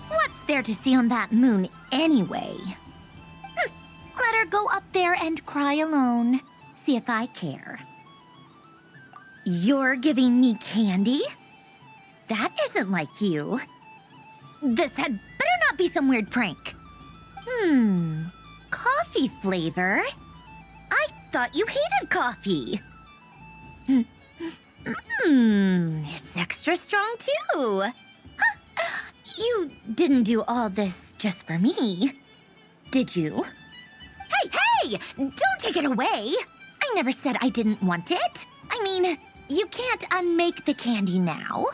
What's there to see on that moon anyway? Let her go up there and cry alone. See if I care. You're giving me candy? That isn't like you. This had better not be some weird prank. Coffee flavor? I thought you hated coffee. It's extra strong too. You didn't do all this just for me, did you? Hey! Don't take it away! I never said I didn't want it. I mean, you can't unmake the candy now.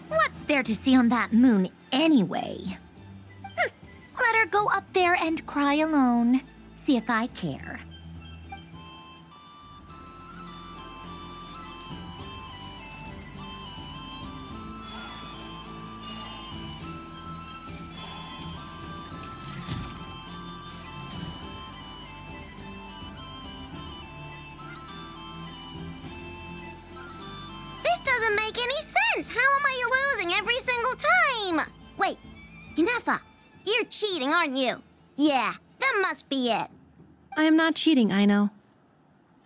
What's there to see on that moon anyway? Let her go up there and cry alone. See if I care. Doesn't make any sense. How am I losing every single time? Wait, Inefa, you're cheating, aren't you? Yeah, that must be it. I am not cheating, I know.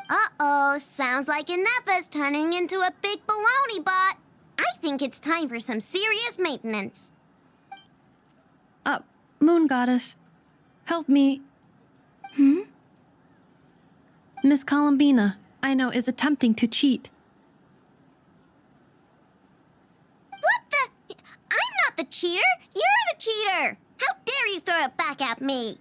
Uh-oh, sounds like Inefa's turning into a big baloney bot. I think it's time for some serious maintenance. Moon Goddess, help me. Miss Columbina, I know, is attempting to cheat. I'm not the cheater. You're the cheater. How dare you throw it back at me?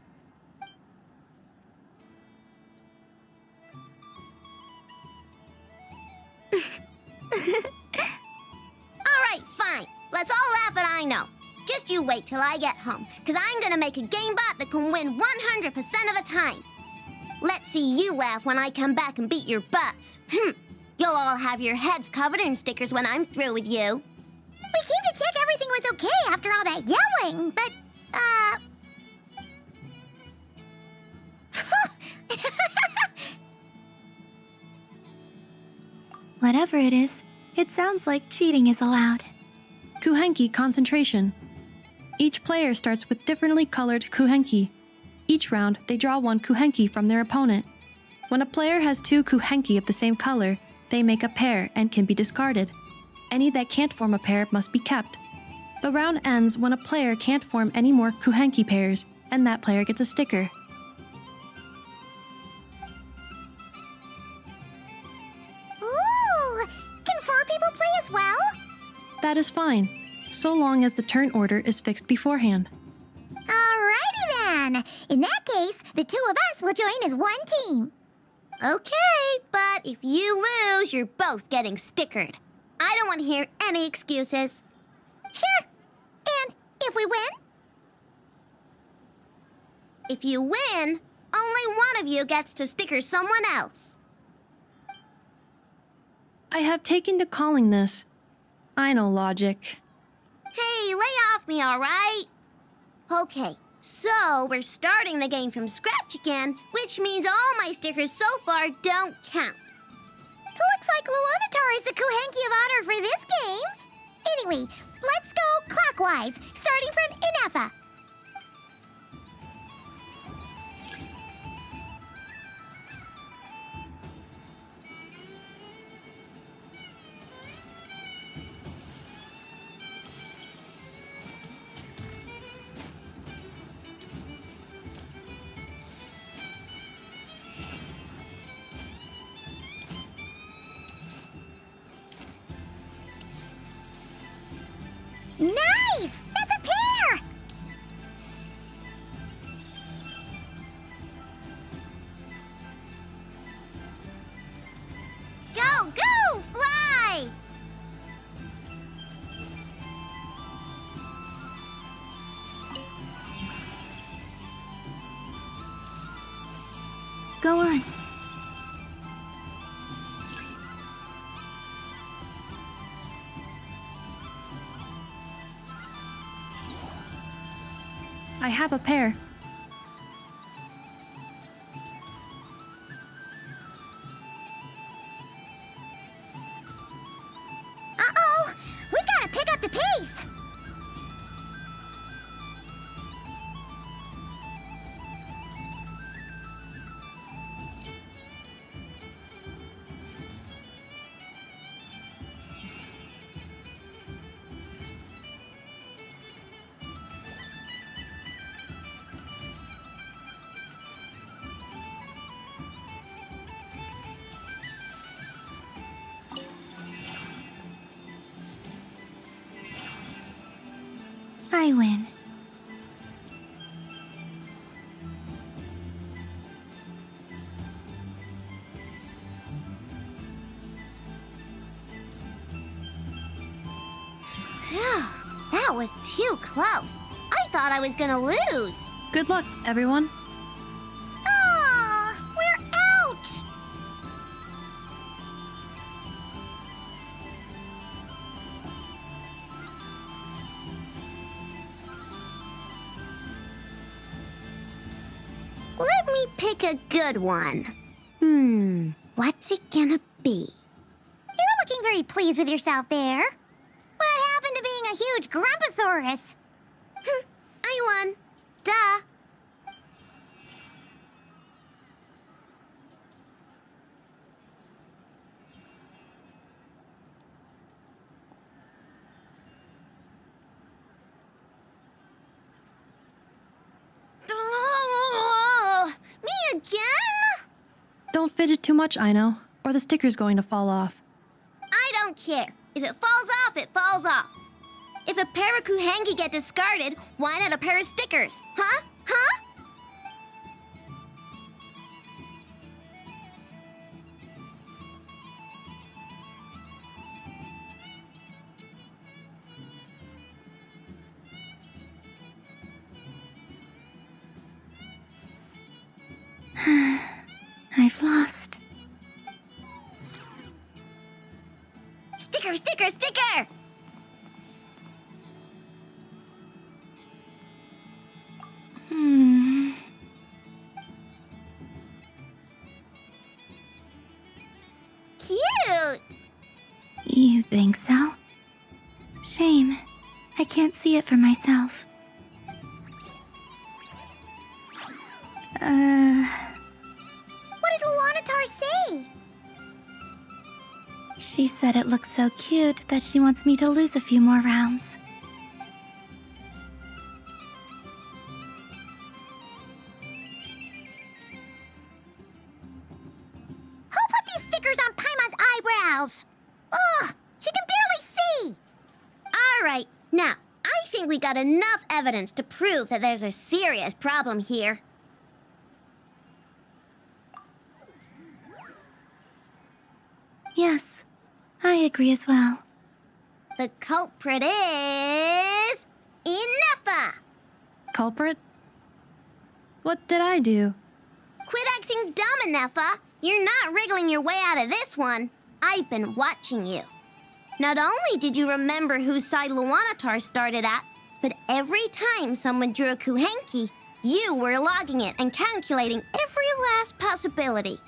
All right, fine. Let's all laugh at I know. Just you wait till I get home, because I'm going to make a game bot that can win 100% of the time. Let's see you laugh when I come back and beat your butts. You'll all have your heads covered in stickers when I'm through with you. We came to check everything was okay after all that yelling, but, Whatever it is, it sounds like cheating is allowed. Kuhenki concentration. Each player starts with differently colored kuhenki. Each round, they draw one kuhenki from their opponent. When a player has two kuhenki of the same color, they make a pair and can be discarded. Any that can't form a pair must be kept. The round ends when a player can't form any more kuhenki pairs, and that player gets a sticker. Ooh! Can 4 people play as well? That is fine, so long as the turn order is fixed beforehand. Alrighty then. In that case, the 2 of us will join as one team. Okay, but if you lose, you're both getting stickered. I don't want to hear any excuses. Sure. And if we win? If you win, only one of you gets to sticker someone else. I have taken to calling this. I know logic. Hey, lay off me, all right? Okay, so we're starting the game from scratch again, which means all my stickers so far don't count. Looks like Luonatar is the Kuhenki of honor for this game. Anyway, let's go clockwise, starting from Inefa. Nice! That's a pair! Go on. I have a pair. Uh-oh! We've got to pick up the pace! I win. Phew, that was too close. I thought I was gonna lose. Good luck, everyone. Ah, we're out! Let me pick a good one. What's it gonna be? You're looking very pleased with yourself there. What happened to being a huge Grumposaurus? I won. Duh. Oh, me again? Don't fidget too much, Ino, or the sticker's going to fall off. I don't care. If it falls off, it falls off. If a pair of Kuhengi get discarded, why not a pair of stickers? Huh? Huh? I've lost. Sticker, sticker, sticker! Cute! You think so? Shame. I can't see it for myself. What did Luanatar say? She said it looks so cute that she wants me to lose a few more rounds. Who put these stickers on Paimon's eyebrows? Ugh, she can barely see! Alright, now, I think we got enough evidence to prove that there's a serious problem here. Yes, I agree as well. The culprit is... Inefa! Culprit? What did I do? Quit acting dumb, Inefa! You're not wriggling your way out of this one. I've been watching you. Not only did you remember whose side Luanatar started at, but every time someone drew a Kuhenki, you were logging it and calculating every last possibility.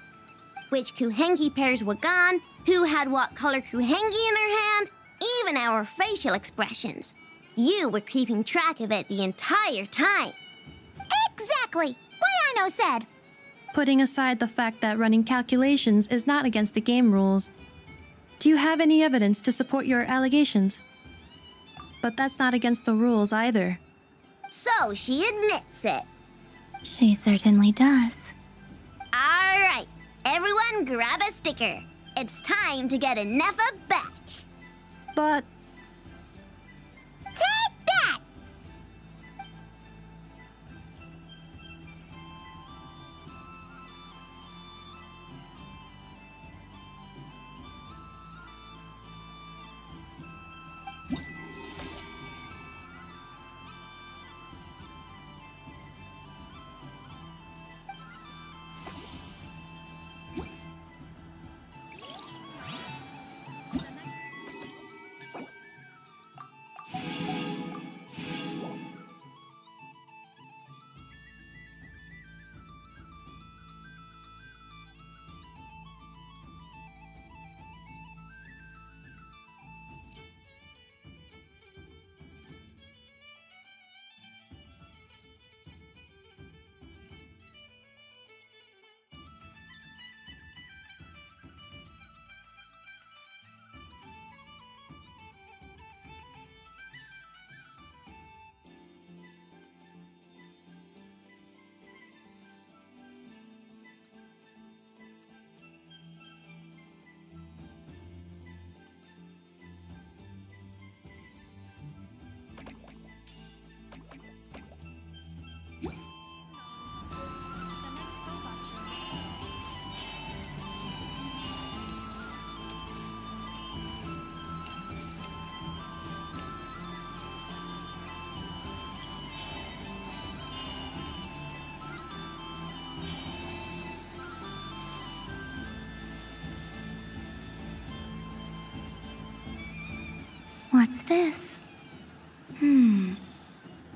Which Kuhenki pairs were gone, who had what color Kuhenki in their hand, even our facial expressions. You were keeping track of it the entire time. Exactly! What Ino said! Putting aside the fact that running calculations is not against the game rules, do you have any evidence to support your allegations? But that's not against the rules either. So she admits it. She certainly does. Alright, everyone grab a sticker. It's time to get Inefa back. But... Take that! What's this?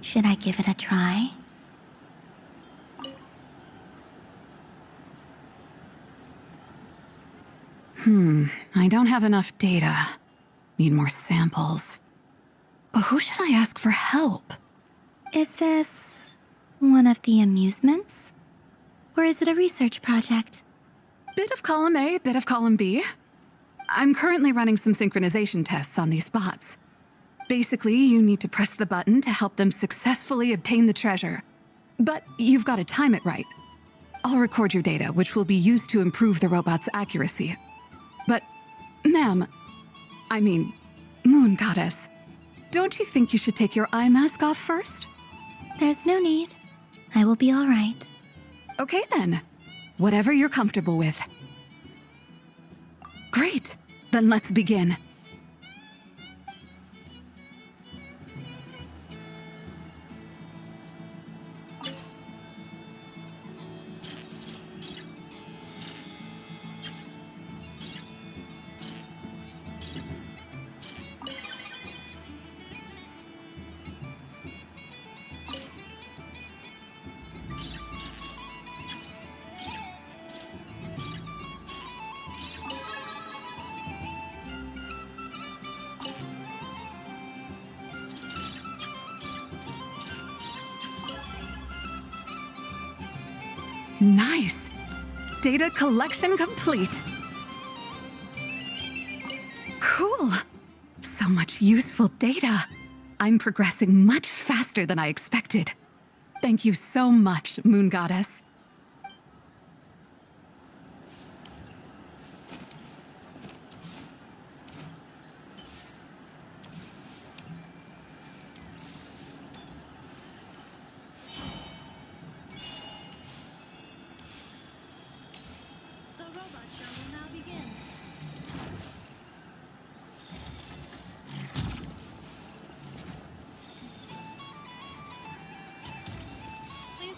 Should I give it a try? I don't have enough data. Need more samples. But who should I ask for help? Is this one of the amusements? Or is it a research project? Bit of column A, bit of column B. I'm currently running some synchronization tests on these spots. Basically, you need to press the button to help them successfully obtain the treasure. But you've got to time it right. I'll record your data, which will be used to improve the robot's accuracy. But, ma'am, I mean, Moon Goddess, don't you think you should take your eye mask off first? There's no need. I will be all right. Okay then. Whatever you're comfortable with. Great. Then let's begin. Nice. Data collection complete. Cool. So much useful data. I'm progressing much faster than I expected. Thank you so much, Moon Goddess.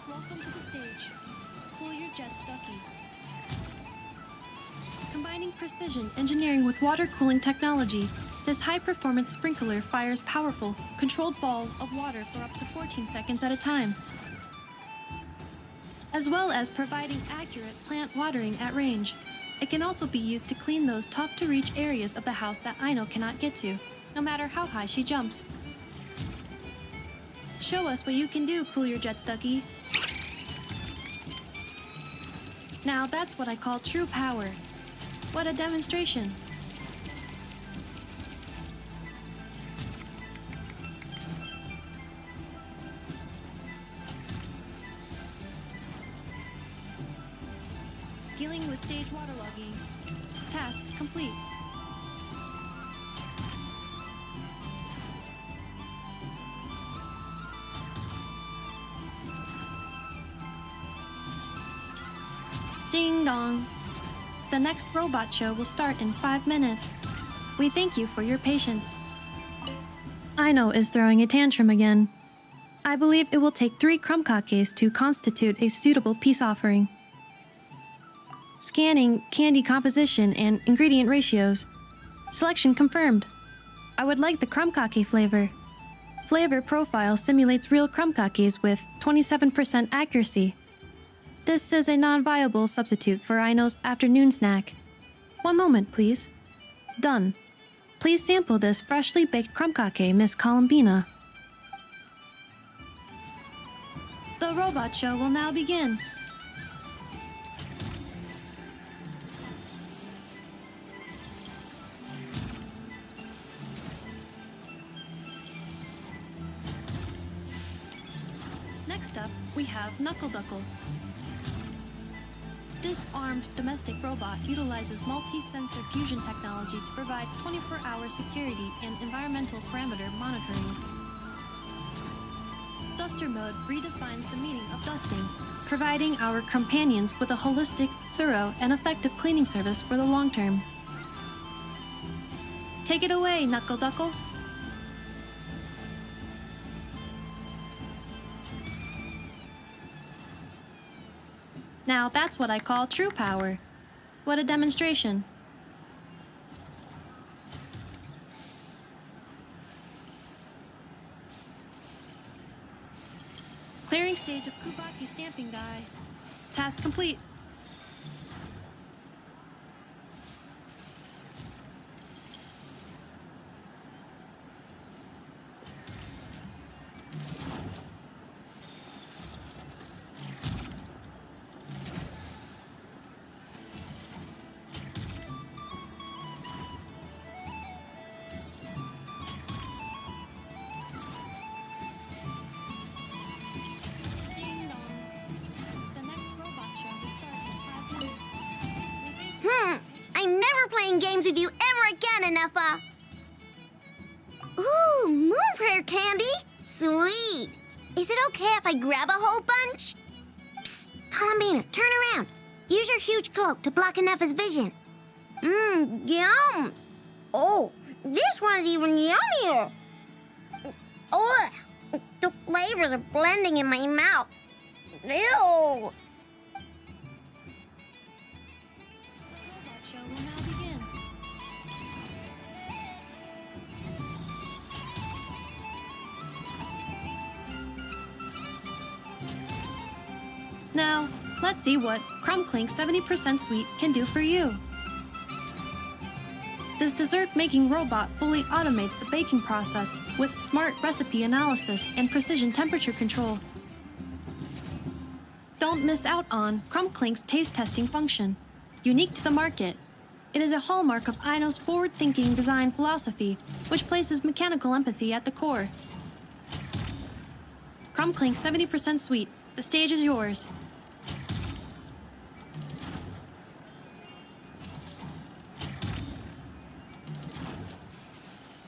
Welcome to the stage. Cool your jets, Ducky. Combining precision engineering with water cooling technology, this high-performance sprinkler fires powerful, controlled balls of water for up to 14 seconds at a time, as well as providing accurate plant watering at range. It can also be used to clean those tough-to-reach areas of the house that Aino cannot get to, no matter how high she jumps. Show us what you can do, Cool Your Jets, Ducky. Now that's what I call true power. What a demonstration. Dealing with stage waterlogging. Task complete. Ding dong. The next robot show will start in 5 minutes. We thank you for your patience. Aino is throwing a tantrum again. I believe it will take 3 crumb-kakes to constitute a suitable peace offering. Scanning candy composition and ingredient ratios. Selection confirmed. I would like the crumb-kake flavor. Flavor profile simulates real crumb-kakes with 27% accuracy. This is a non-viable substitute for Aino's afternoon snack. One moment, please. Done. Please sample this freshly baked crumb-kake, Miss Columbina. The robot show will now begin. Next up, we have Knuckle Duckle. This armed domestic robot utilizes multi-sensor fusion technology to provide 24-hour security and environmental parameter monitoring. Duster mode redefines the meaning of dusting, providing our companions with a holistic, thorough, and effective cleaning service for the long term. Take it away, Knuckle Duckle. Now that's what I call true power. What a demonstration. stage of Kubaki stamping die. Task complete. I'm never playing games with you ever again, Anefa. Ooh, moon prayer candy? Sweet. Is it okay if I grab a whole bunch? Psst, Columbina, turn around. Use your huge cloak to block Anefa's vision. Yum. Oh, this one's even yummier. Ugh, the flavors are blending in my mouth. Ew. Show will now begin. Now, let's see what Crumb Clink 70% Sweet can do for you. This dessert-making robot fully automates the baking process with smart recipe analysis and precision temperature control. Don't miss out on Crumb Clink's taste testing function. Unique to the market, it is a hallmark of Aino's forward-thinking design philosophy, which places mechanical empathy at the core. Crumb Clink 70% Sweet, the stage is yours.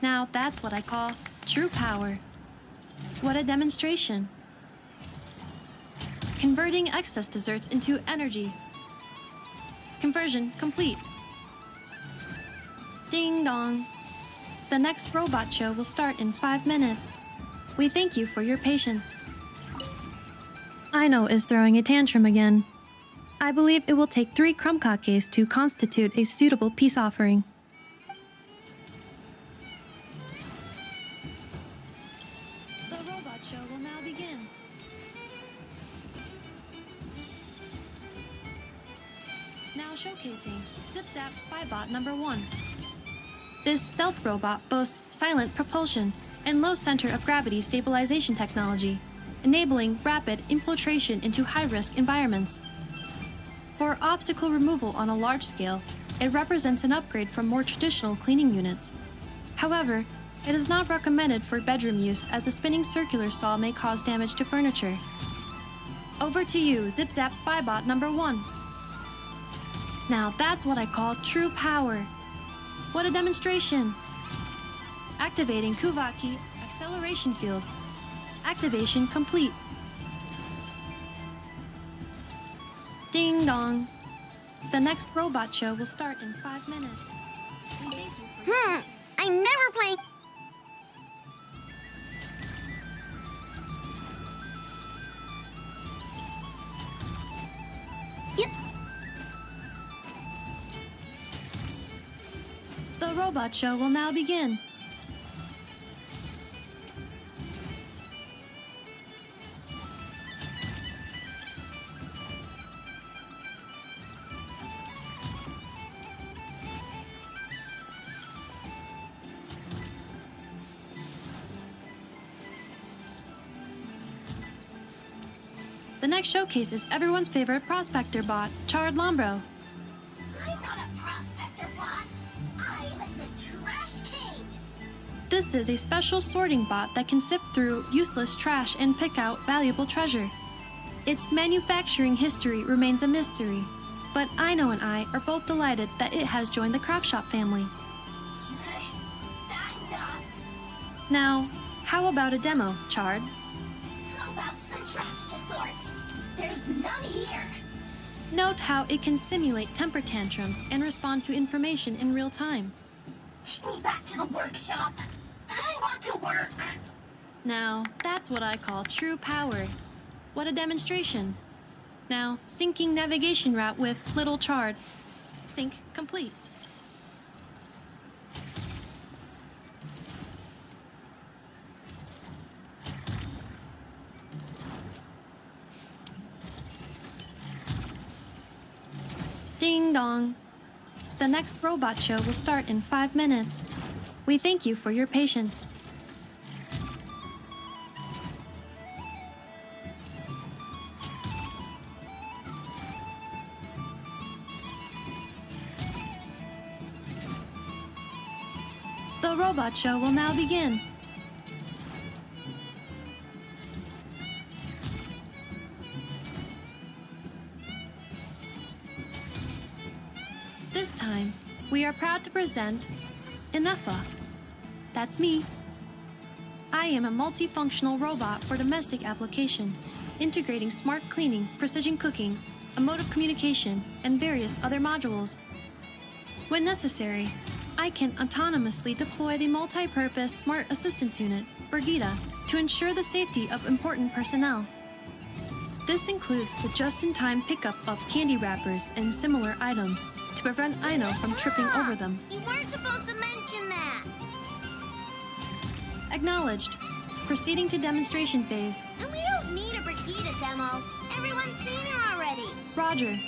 Now that's what I call true power. What a demonstration. Converting excess desserts into energy. Conversion complete. Ding dong. The next robot show will start in 5 minutes. We thank you for your patience. Aino is throwing a tantrum again. I believe it will take 3 crumb kakes to constitute a suitable peace offering. The robot show will now begin. Now showcasing Zip Zap Spybot number 1. This stealth robot boasts silent propulsion and low center of gravity stabilization technology, enabling rapid infiltration into high-risk environments. For obstacle removal on a large scale, it represents an upgrade from more traditional cleaning units. However, it is not recommended for bedroom use as the spinning circular saw may cause damage to furniture. Over to you, Zip Zap Spybot number 1. Now that's what I call true power. What a demonstration! Activating Kuvaki acceleration field. Activation complete. Ding dong. The next robot show will start in 5 minutes. We thank you for I'm never playing. The robot show will now begin. The next showcase is everyone's favorite prospector bot, Charred Lombro. I'm not a prospector bot. I'm the Trash King. This is a special sorting bot that can sift through useless trash and pick out valuable treasure. Its manufacturing history remains a mystery, but Aino and I are both delighted that it has joined the Craft Shop family. I'm not. Now, how about a demo, Charred? How about some trash to sort? There's none here. Note how it can simulate temper tantrums and respond to information in real time. Take me back to the workshop. I want to work. Now, that's what I call true power. What a demonstration. Now, syncing navigation route with Little Charred. Sync complete. Ding dong. The next robot show will start in 5 minutes. We thank you for your patience. The robot show will now begin. This time, we are proud to present Inefa. That's me. I am a multifunctional robot for domestic application, integrating smart cleaning, precision cooking, emotive communication, and various other modules. When necessary, I can autonomously deploy the multi-purpose Smart Assistance Unit, Brigida, to ensure the safety of important personnel. This includes the just-in-time pickup of candy wrappers and similar items to prevent Aino from tripping over them. You weren't supposed to mention that. Acknowledged. Proceeding to demonstration phase. And we don't need a Brigida demo. Everyone's seen her already. Roger.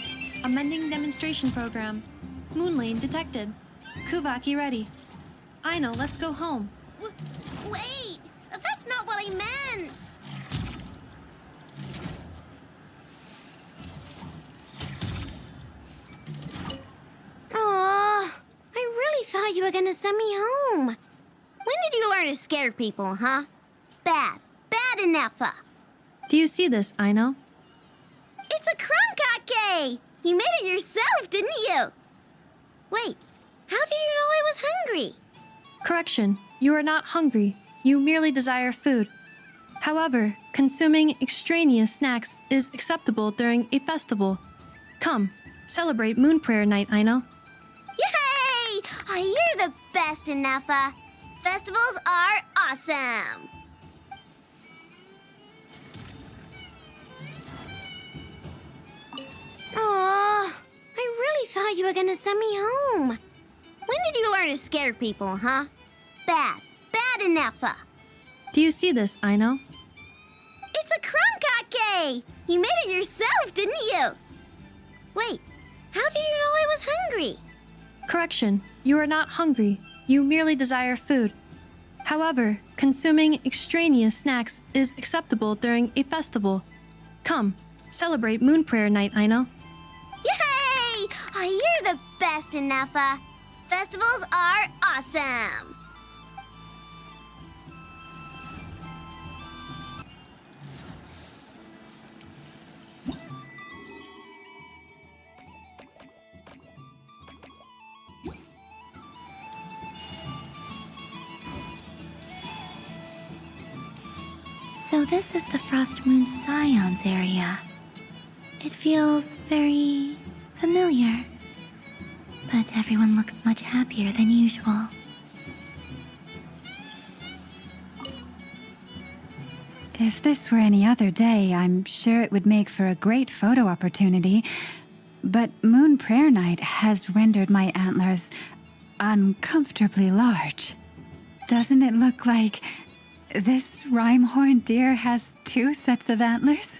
Amending demonstration program. Moonlight detected. Kuvaki ready. Aino, let's go home. Wait! That's not what I meant! Aw, I really thought you were gonna send me home. When did you learn to scare people, huh? Bad. Bad enough. Do you see this, Aino? It's a crunkake! You made it yourself, didn't you? Wait, how do you know I was hungry? Correction. You are not hungry. You merely desire food. However, consuming extraneous snacks is acceptable during a festival. Come, celebrate Moon Prayer Night, Aino. Yay! You're the best, Inefa. Festivals are awesome. Aw, I really thought you were gonna send me home. When did you learn to scare people, huh? Bad. Bad enough. Do you see this, Aino? It's a crunkake! You made it yourself, didn't you? Wait, how do you know I was hungry? Correction. You are not hungry. You merely desire food. However, consuming extraneous snacks is acceptable during a festival. Come, celebrate Moon Prayer Night, Aino. Yay! You're the best, Inefa. Festivals are awesome. So this is the Frost Moon Scions area. It feels very familiar. But everyone looks much happier than usual. If this were any other day, I'm sure it would make for a great photo opportunity. But Moon Prayer Night has rendered my antlers uncomfortably large. Doesn't it look like this rhyme-horned deer has 2 sets of antlers?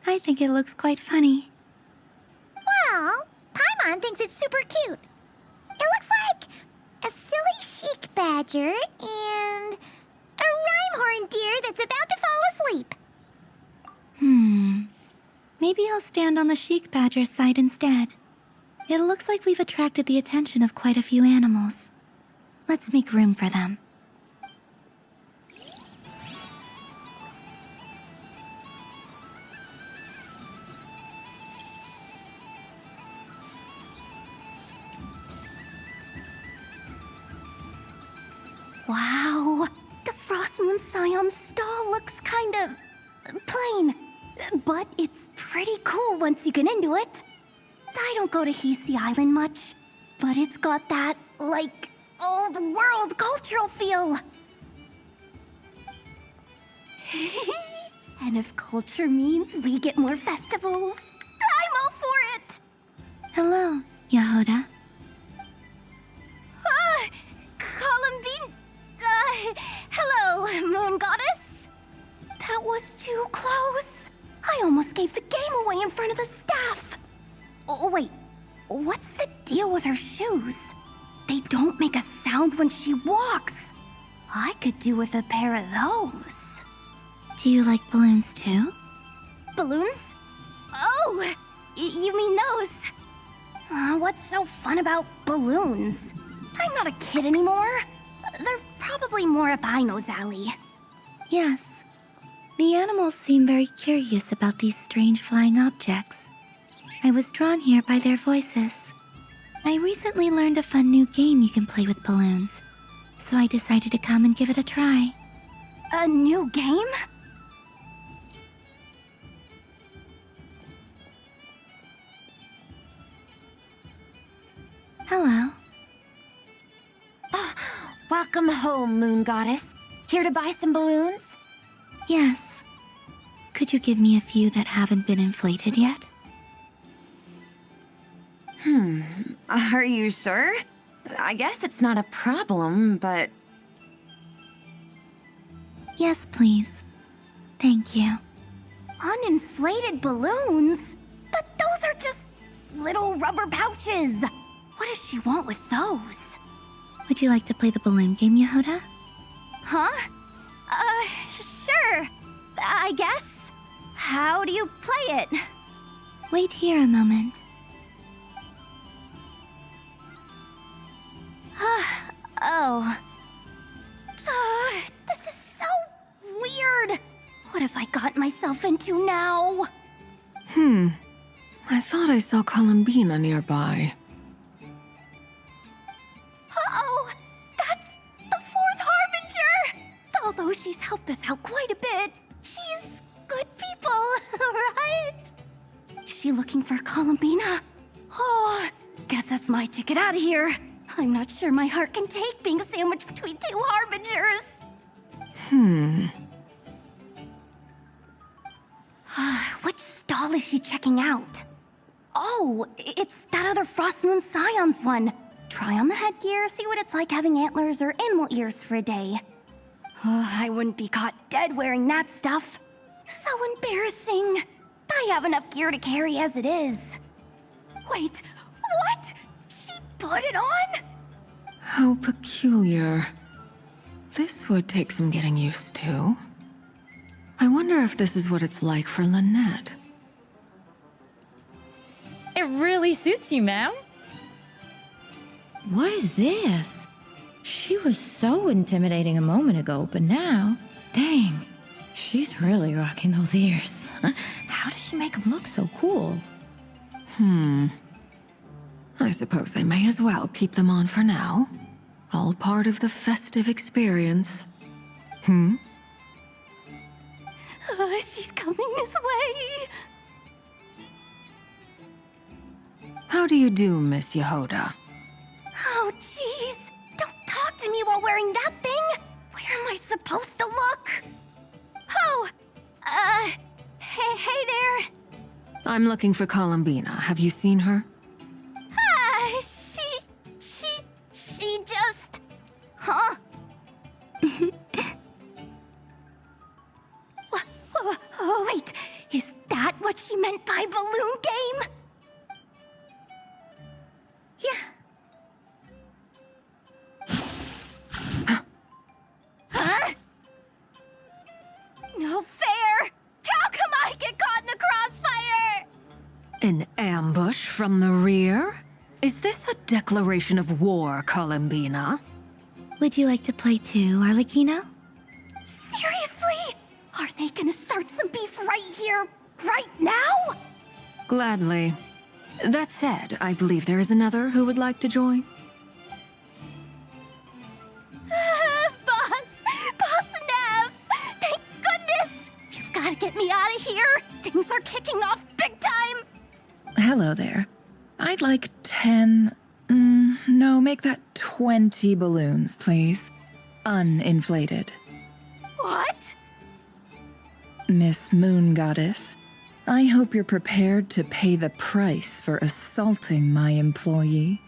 I think it looks quite funny. Well, Paimon thinks it's super cute. It looks like a silly chic badger and a rhyme-horned deer that's about to fall asleep. Maybe I'll stand on the chic badger's side instead. It looks like we've attracted the attention of quite a few animals. Let's make room for them. Wow, the Frost Moon Scion stall looks kind of plain, but it's pretty cool once you get into it. I don't go to Hisi Island much, but it's got that, like, old world cultural feel. And if culture means we get more festivals, I'm all for it! Hello, Yehoda. Columbine... hello, Moon Goddess. That was too close. I almost gave the game away in front of the staff. Oh, wait. What's the deal with her shoes? They don't make a sound when she walks. I could do with a pair of those. Do you like balloons too? Balloons? Oh, you mean those? What's so fun about balloons? I'm not a kid anymore. They're probably more up Aino's alley. Yes. The animals seem very curious about these strange flying objects. I was drawn here by their voices. I recently learned a fun new game you can play with balloons, so I decided to come and give it a try. A new game? Hello. Welcome home, Moon Goddess. Here to buy some balloons? Yes. Could you give me a few that haven't been inflated yet? Are you sure? I guess it's not a problem, but... Yes, please. Thank you. Uninflated balloons? But those are just little rubber pouches. What does she want with those? Would you like to play the balloon game, Yehoda? Huh? Sure. I guess. How do you play it? Wait here a moment. Oh. This is so weird. What have I got myself into now? I thought I saw Columbina nearby. Uh-oh! That's the fourth Harbinger! Although she's helped us out quite a bit, she's good people, right? Is she looking for Columbina? Oh, guess that's my ticket out of here. I'm not sure my heart can take being sandwiched between two Harbingers. Which stall is she checking out? Oh, it's that other Frost Moon Scion's one. Try on the headgear, see what it's like having antlers or animal ears for a day. Oh, I wouldn't be caught dead wearing that stuff. So embarrassing. I have enough gear to carry as it is. Wait, what? She put it on? How peculiar. This would take some getting used to. I wonder if this is what it's like for Lynette. It really suits you, ma'am. What is this? She was so intimidating a moment ago, but now, dang, she's really rocking those ears. How does she make them look so cool? I suppose I may as well keep them on for now. All part of the festive experience. She's coming this way. How do you do, Miss Yehoda? Oh, jeez. Don't talk to me while wearing that thing. Where am I supposed to look? Oh, hey there. I'm looking for Columbina. Have you seen her? She just... Huh? Wait, is that what she meant by balloon game? Huh? No fair! How come I get caught in the crossfire? An ambush from the rear? Is this a declaration of war, Columbina? Would you like to play too, Arlecchino? Seriously? Are they gonna start some beef right here, right now? Gladly. That said, I believe there is another who would like to join. Boss Neff! Thank goodness! You've gotta get me out of here! Things are kicking off big time! Hello there. like 10... no, make that 20 balloons, please. Uninflated. What? Miss Moon Goddess, I hope you're prepared to pay the price for assaulting my employee.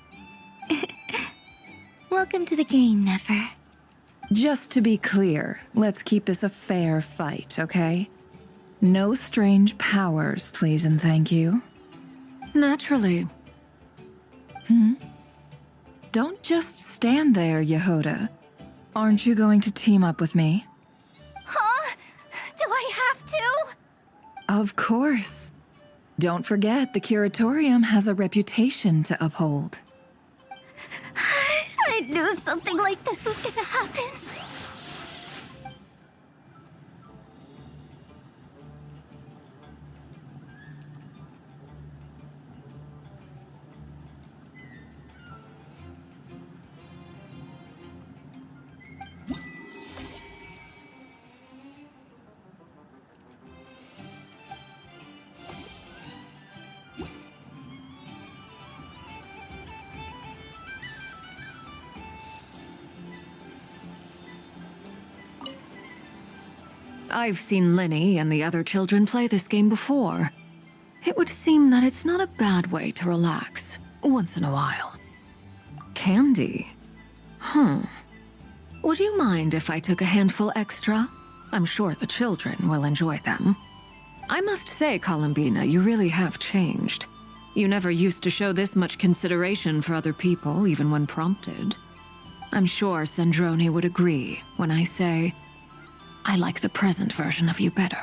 Welcome to the game, Nefer. Just to be clear, let's keep this a fair fight, okay? No strange powers, please and thank you. Naturally. Don't just stand there, Yehoda. Aren't you going to team up with me? Huh? Do I have to? Of course. Don't forget, the Curatorium has a reputation to uphold. I knew something like this was gonna happen. I've seen Linny and the other children play this game before. It would seem that it's not a bad way to relax, once in a while. Candy? Would you mind if I took a handful extra? I'm sure the children will enjoy them. I must say, Columbina, you really have changed. You never used to show this much consideration for other people, even when prompted. I'm sure Sandrone would agree when I say, I like the present version of you better.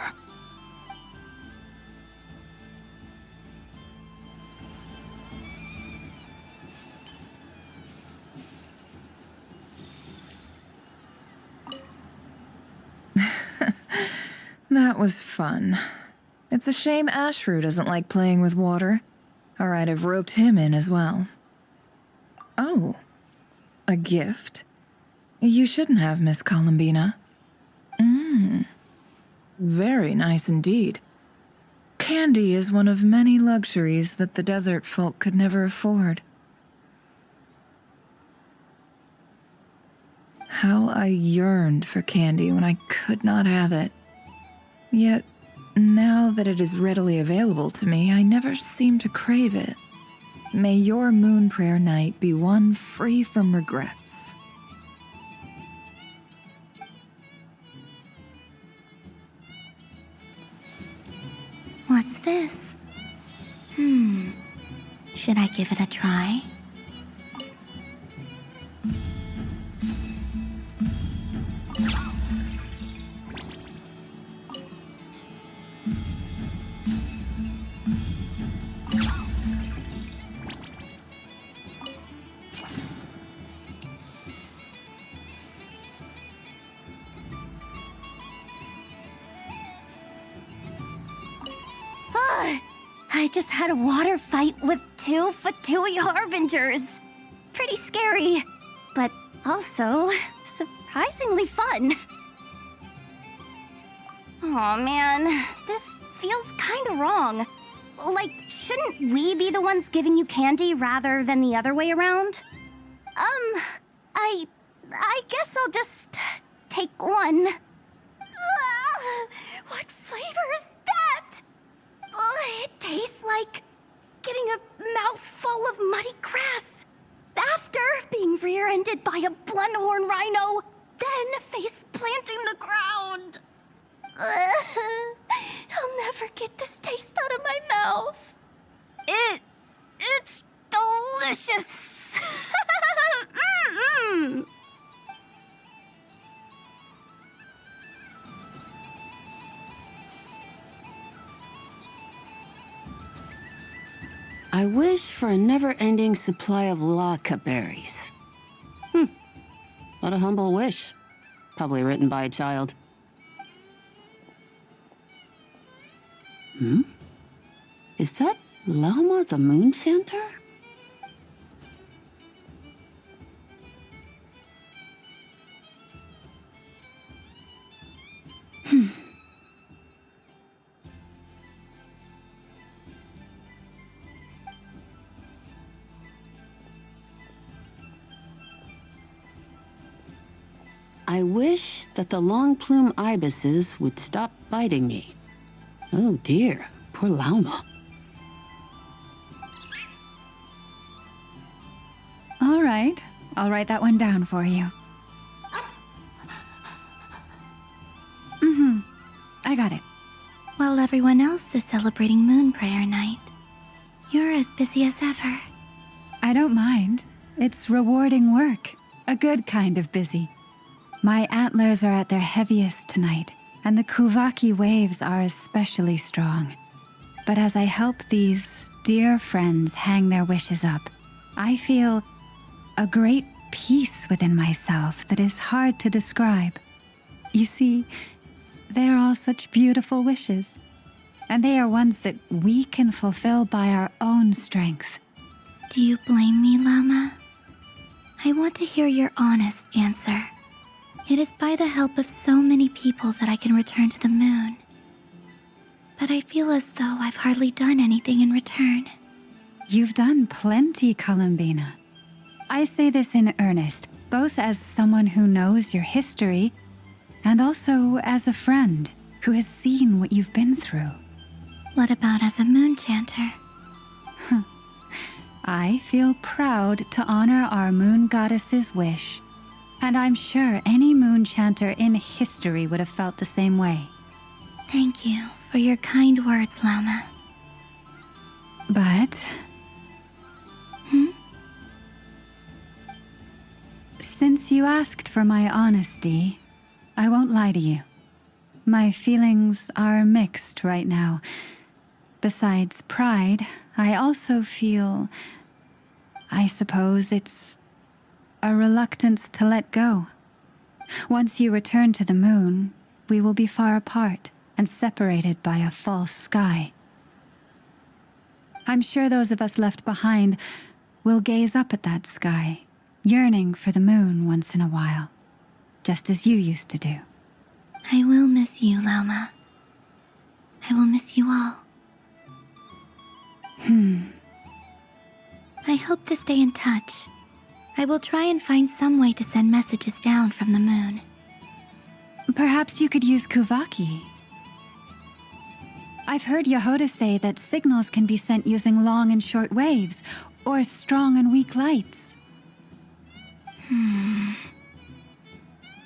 That was fun. It's a shame Ashru doesn't like playing with water, or I'd have roped him in as well. Oh, a gift? You shouldn't have, Miss Columbina. Very nice indeed. Candy is one of many luxuries that the desert folk could never afford. How I yearned for candy when I could not have it. Yet, now that it is readily available to me, I never seem to crave it. May your moon prayer night be one free from regrets. What's this? Should I give it a try? I just had a water fight with 2 Fatui Harbingers. Pretty scary, but also surprisingly fun. Aw, man, this feels kinda wrong. Like, shouldn't we be the ones giving you candy rather than the other way around? I guess I'll just take one. What flavor is that? It tastes like getting a mouthful of muddy grass. After being rear-ended by a blunt-horn rhino, then face-planting the ground. I'll never get this taste out of my mouth. It's delicious. I wish for a never-ending supply of laka berries. What a humble wish. Probably written by a child. Is that Llama the Moon Chanter? I wish that the long plume ibises would stop biting me. Oh dear, poor Lauma. All right, I'll write that one down for you. I got it. While everyone else is celebrating Moon Prayer Night, you're as busy as ever. I don't mind. It's rewarding work. A good kind of busy. My antlers are at their heaviest tonight, and the Kuvaki waves are especially strong. But as I help these dear friends hang their wishes up, I feel a great peace within myself that is hard to describe. You see, they are all such beautiful wishes, and they are ones that we can fulfill by our own strength. Do you blame me, Llama? I want to hear your honest answer. It is by the help of so many people that I can return to the moon. But I feel as though I've hardly done anything in return. You've done plenty, Columbina. I say this in earnest, both as someone who knows your history and also as a friend who has seen what you've been through. What about as a moon chanter? I feel proud to honor our moon goddess's wish, and I'm sure any moon chanter in history would have felt the same way. Thank you for your kind words, Llama. But... Since you asked for my honesty, I won't lie to you. My feelings are mixed right now. Besides pride, I also feel... I suppose it's a reluctance to let go. Once you return to the moon, we will be far apart and separated by a false sky. I'm sure those of us left behind will gaze up at that sky, yearning for the moon once in a while, just as you used to do. I will miss you, Llama. I will miss you all. I hope to stay in touch. I will try and find some way to send messages down from the moon. Perhaps you could use Kuvaki. I've heard Yehoda say that signals can be sent using long and short waves, or strong and weak lights.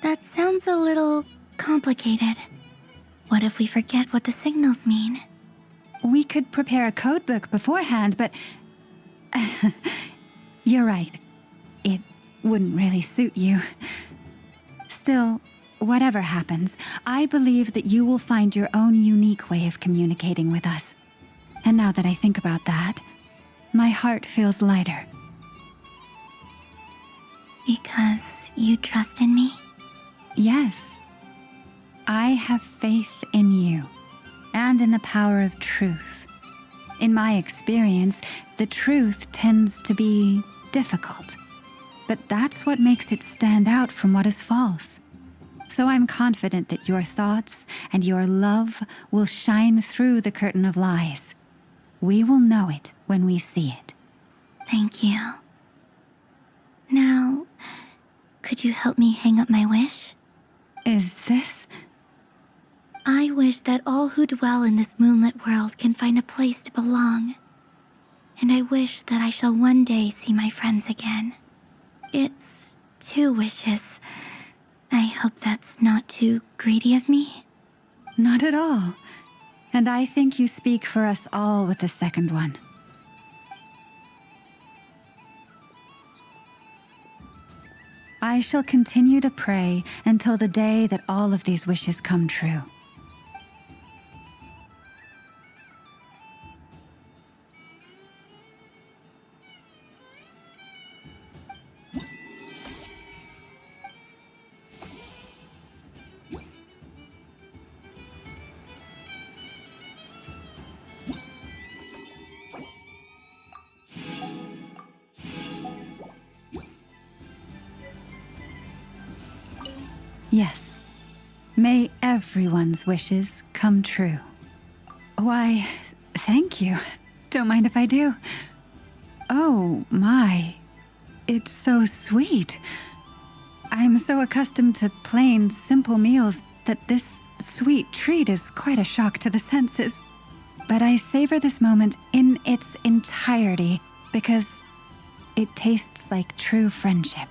That sounds a little complicated. What if we forget what the signals mean? We could prepare a codebook beforehand, but... You're right. It wouldn't really suit you. Still, whatever happens, I believe that you will find your own unique way of communicating with us. And now that I think about that, my heart feels lighter. Because you trust in me? Yes. I have faith in you, and in the power of truth. In my experience, the truth tends to be difficult. But that's what makes it stand out from what is false. So I'm confident that your thoughts and your love will shine through the curtain of lies. We will know it when we see it. Thank you. Now, could you help me hang up my wish? Is this? I wish that all who dwell in this moonlit world can find a place to belong. And I wish that I shall one day see my friends again. It's 2 wishes. I hope that's not too greedy of me. Not at all. And I think you speak for us all with the second one. I shall continue to pray until the day that all of these wishes come true. Yes. May everyone's wishes come true. Why, thank you. Don't mind if I do. Oh, my. It's so sweet. I'm so accustomed to plain, simple meals that this sweet treat is quite a shock to the senses. But I savor this moment in its entirety because it tastes like true friendship.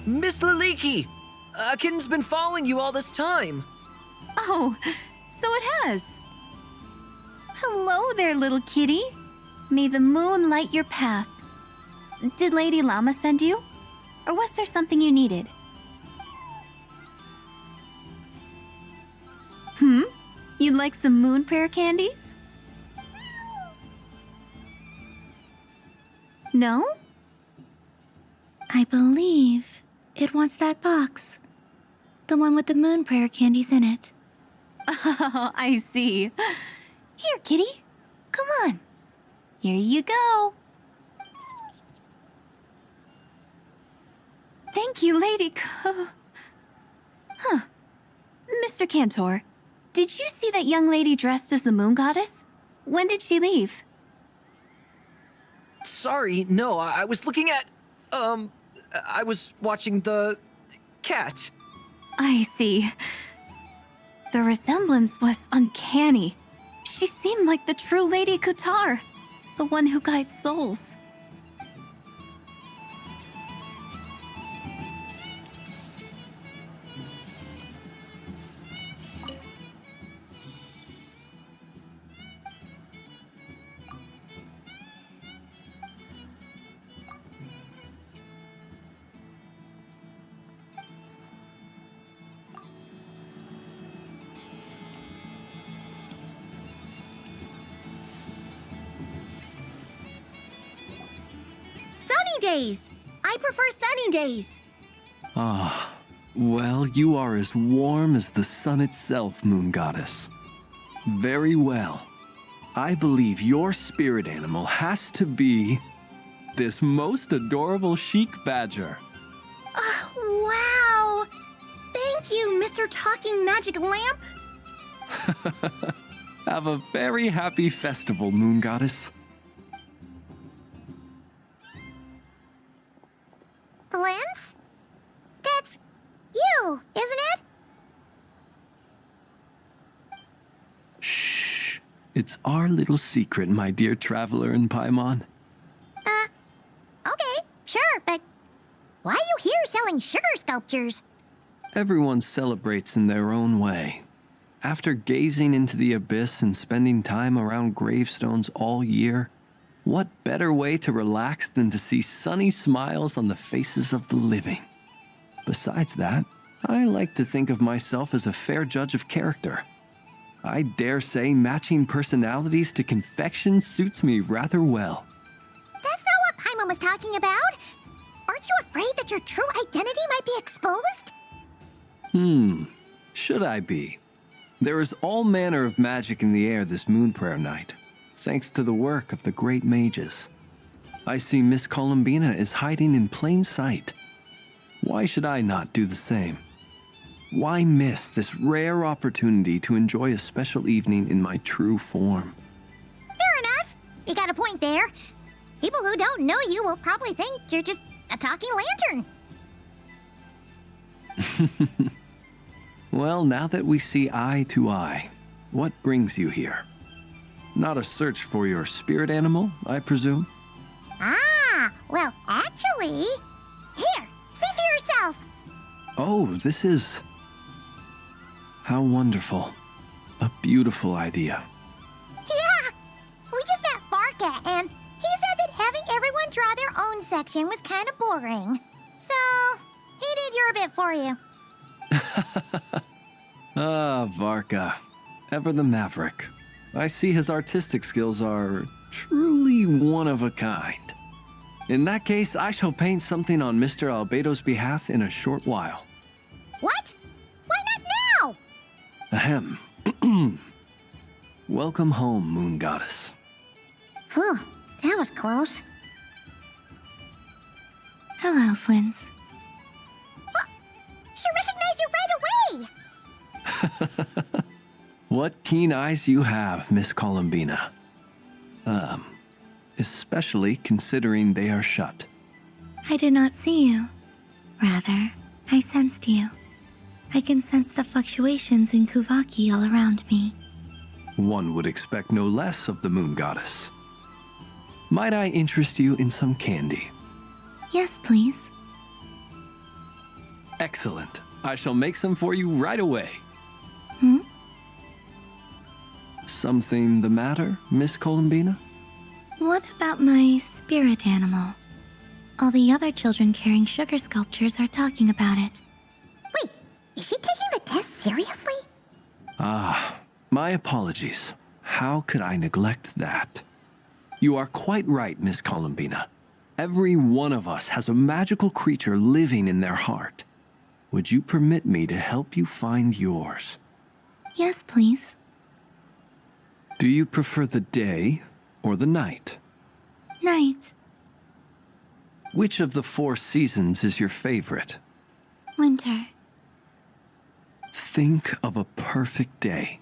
Miss Liliki! A kitten's been following you all this time. Oh, so it has. Hello there, little kitty. May the moon light your path. Did Lady Llama send you? Or was there something you needed? You'd like some moon prayer candies? No? I believe it wants that box. The one with the moon prayer candies in it. Oh, I see. Here, kitty. Come on. Here you go. Thank you, Lady Mr. Cantor, did you see that young lady dressed as the moon goddess? When did she leave? Sorry, no, I was looking at... I was watching the... cat. I see. The resemblance was uncanny. She seemed like the true Lady Kutar, the one who guides souls. Days. I prefer sunny days. Ah, well, you are as warm as the sun itself, Moon Goddess. Very well. I believe your spirit animal has to be this most adorable chic badger. Wow! Thank you, Mr. Talking Magic Lamp. Have a very happy festival, Moon Goddess. Lance? That's you, isn't it? Shh. It's our little secret, my dear traveler in Paimon. Okay, sure, but why are you here selling sugar sculptures? Everyone celebrates in their own way. After gazing into the abyss and spending time around gravestones all year, what better way to relax than to see sunny smiles on the faces of the living? Besides that, I like to think of myself as a fair judge of character. I dare say matching personalities to confection suits me rather well. That's not what Paimon was talking about. Aren't you afraid that your true identity might be exposed? Should I be? There is all manner of magic in the air this moon prayer night, thanks to the work of the great mages. I see Miss Columbina is hiding in plain sight. Why should I not do the same? Why miss this rare opportunity to enjoy a special evening in my true form? Fair enough. You got a point there. People who don't know you will probably think you're just a talking lantern. Well, now that we see eye to eye, what brings you here? Not a search for your spirit animal, I presume? Well, actually... Here, see for yourself. Oh, this is... How wonderful. A beautiful idea. Yeah! We just met Varka, and he said that having everyone draw their own section was kind of boring. So, he did your bit for you. Ah, Varka. Ever the maverick. I see his artistic skills are truly one of a kind. In that case, I shall paint something on Mr. Albedo's behalf in a short while. What? Why not now? Ahem. Welcome home, Moon Goddess. Phew, that was close. Hello, Flins. She recognized you right away! What keen eyes you have, Miss Columbina. Especially considering they are shut. I did not see you. Rather, I sensed you. I can sense the fluctuations in Kuvaki all around me. One would expect no less of the Moon Goddess. Might I interest you in some candy? Yes, please. Excellent. I shall make some for you right away. Something the matter, Miss Columbina? What about my spirit animal? All the other children carrying sugar sculptures are talking about it. Wait, is she taking the test seriously? Ah, my apologies. How could I neglect that? You are quite right, Miss Columbina. Every one of us has a magical creature living in their heart. Would you permit me to help you find yours? Yes, please. Do you prefer the day or the night? Night. Which of the 4 seasons is your favorite? Winter. Think of a perfect day.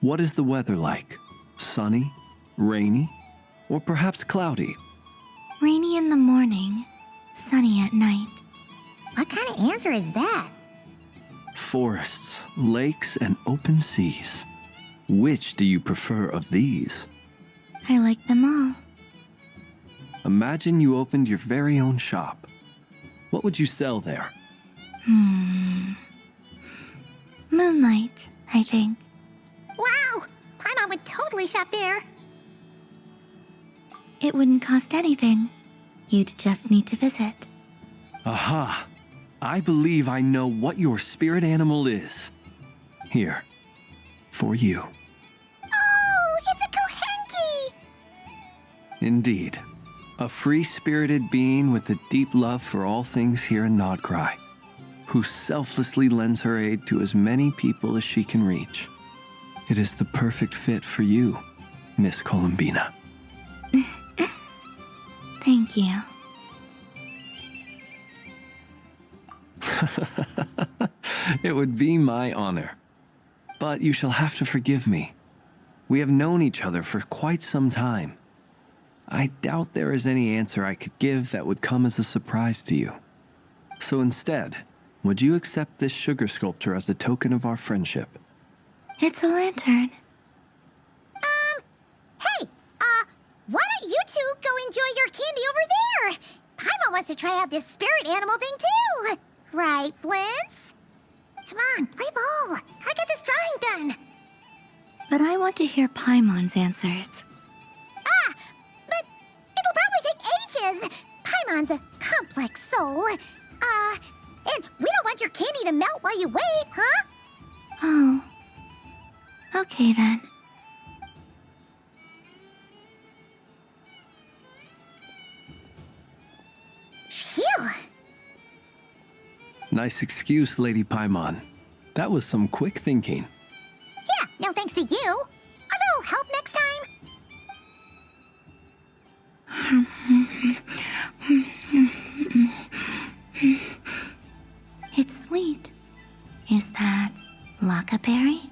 What is the weather like? Sunny, rainy, or perhaps cloudy? Rainy in the morning, sunny at night. What kind of answer is that? Forests, lakes, and open seas. Which do you prefer of these? I like them all. Imagine you opened your very own shop. What would you sell there? Moonlight, I think. Wow! Paimon would totally shop there. It wouldn't cost anything. You'd just need to visit. Aha! I believe I know what your spirit animal is. Here, for you. Oh, it's a Kohenki! Indeed. A free-spirited being with a deep love for all things here in Nodcry, who selflessly lends her aid to as many people as she can reach. It is the perfect fit for you, Miss Columbina. Thank you. It would be my honor. But you shall have to forgive me. We have known each other for quite some time. I doubt there is any answer I could give that would come as a surprise to you. So instead, would you accept this sugar sculpture as a token of our friendship? It's a lantern. Hey, why don't you two go enjoy your candy over there? Paimon wants to try out this spirit animal thing too. Right, Flint's? Come on, play ball. I got this drawing done. But I want to hear Paimon's answers. But it'll probably take ages. Paimon's a complex soul. And we don't want your candy to melt while you wait, huh? Oh. Okay then. Phew. Nice excuse, Lady Paimon. That was some quick thinking. Yeah, no thanks to you. A little help next time. It's sweet. Is that Lockaberry?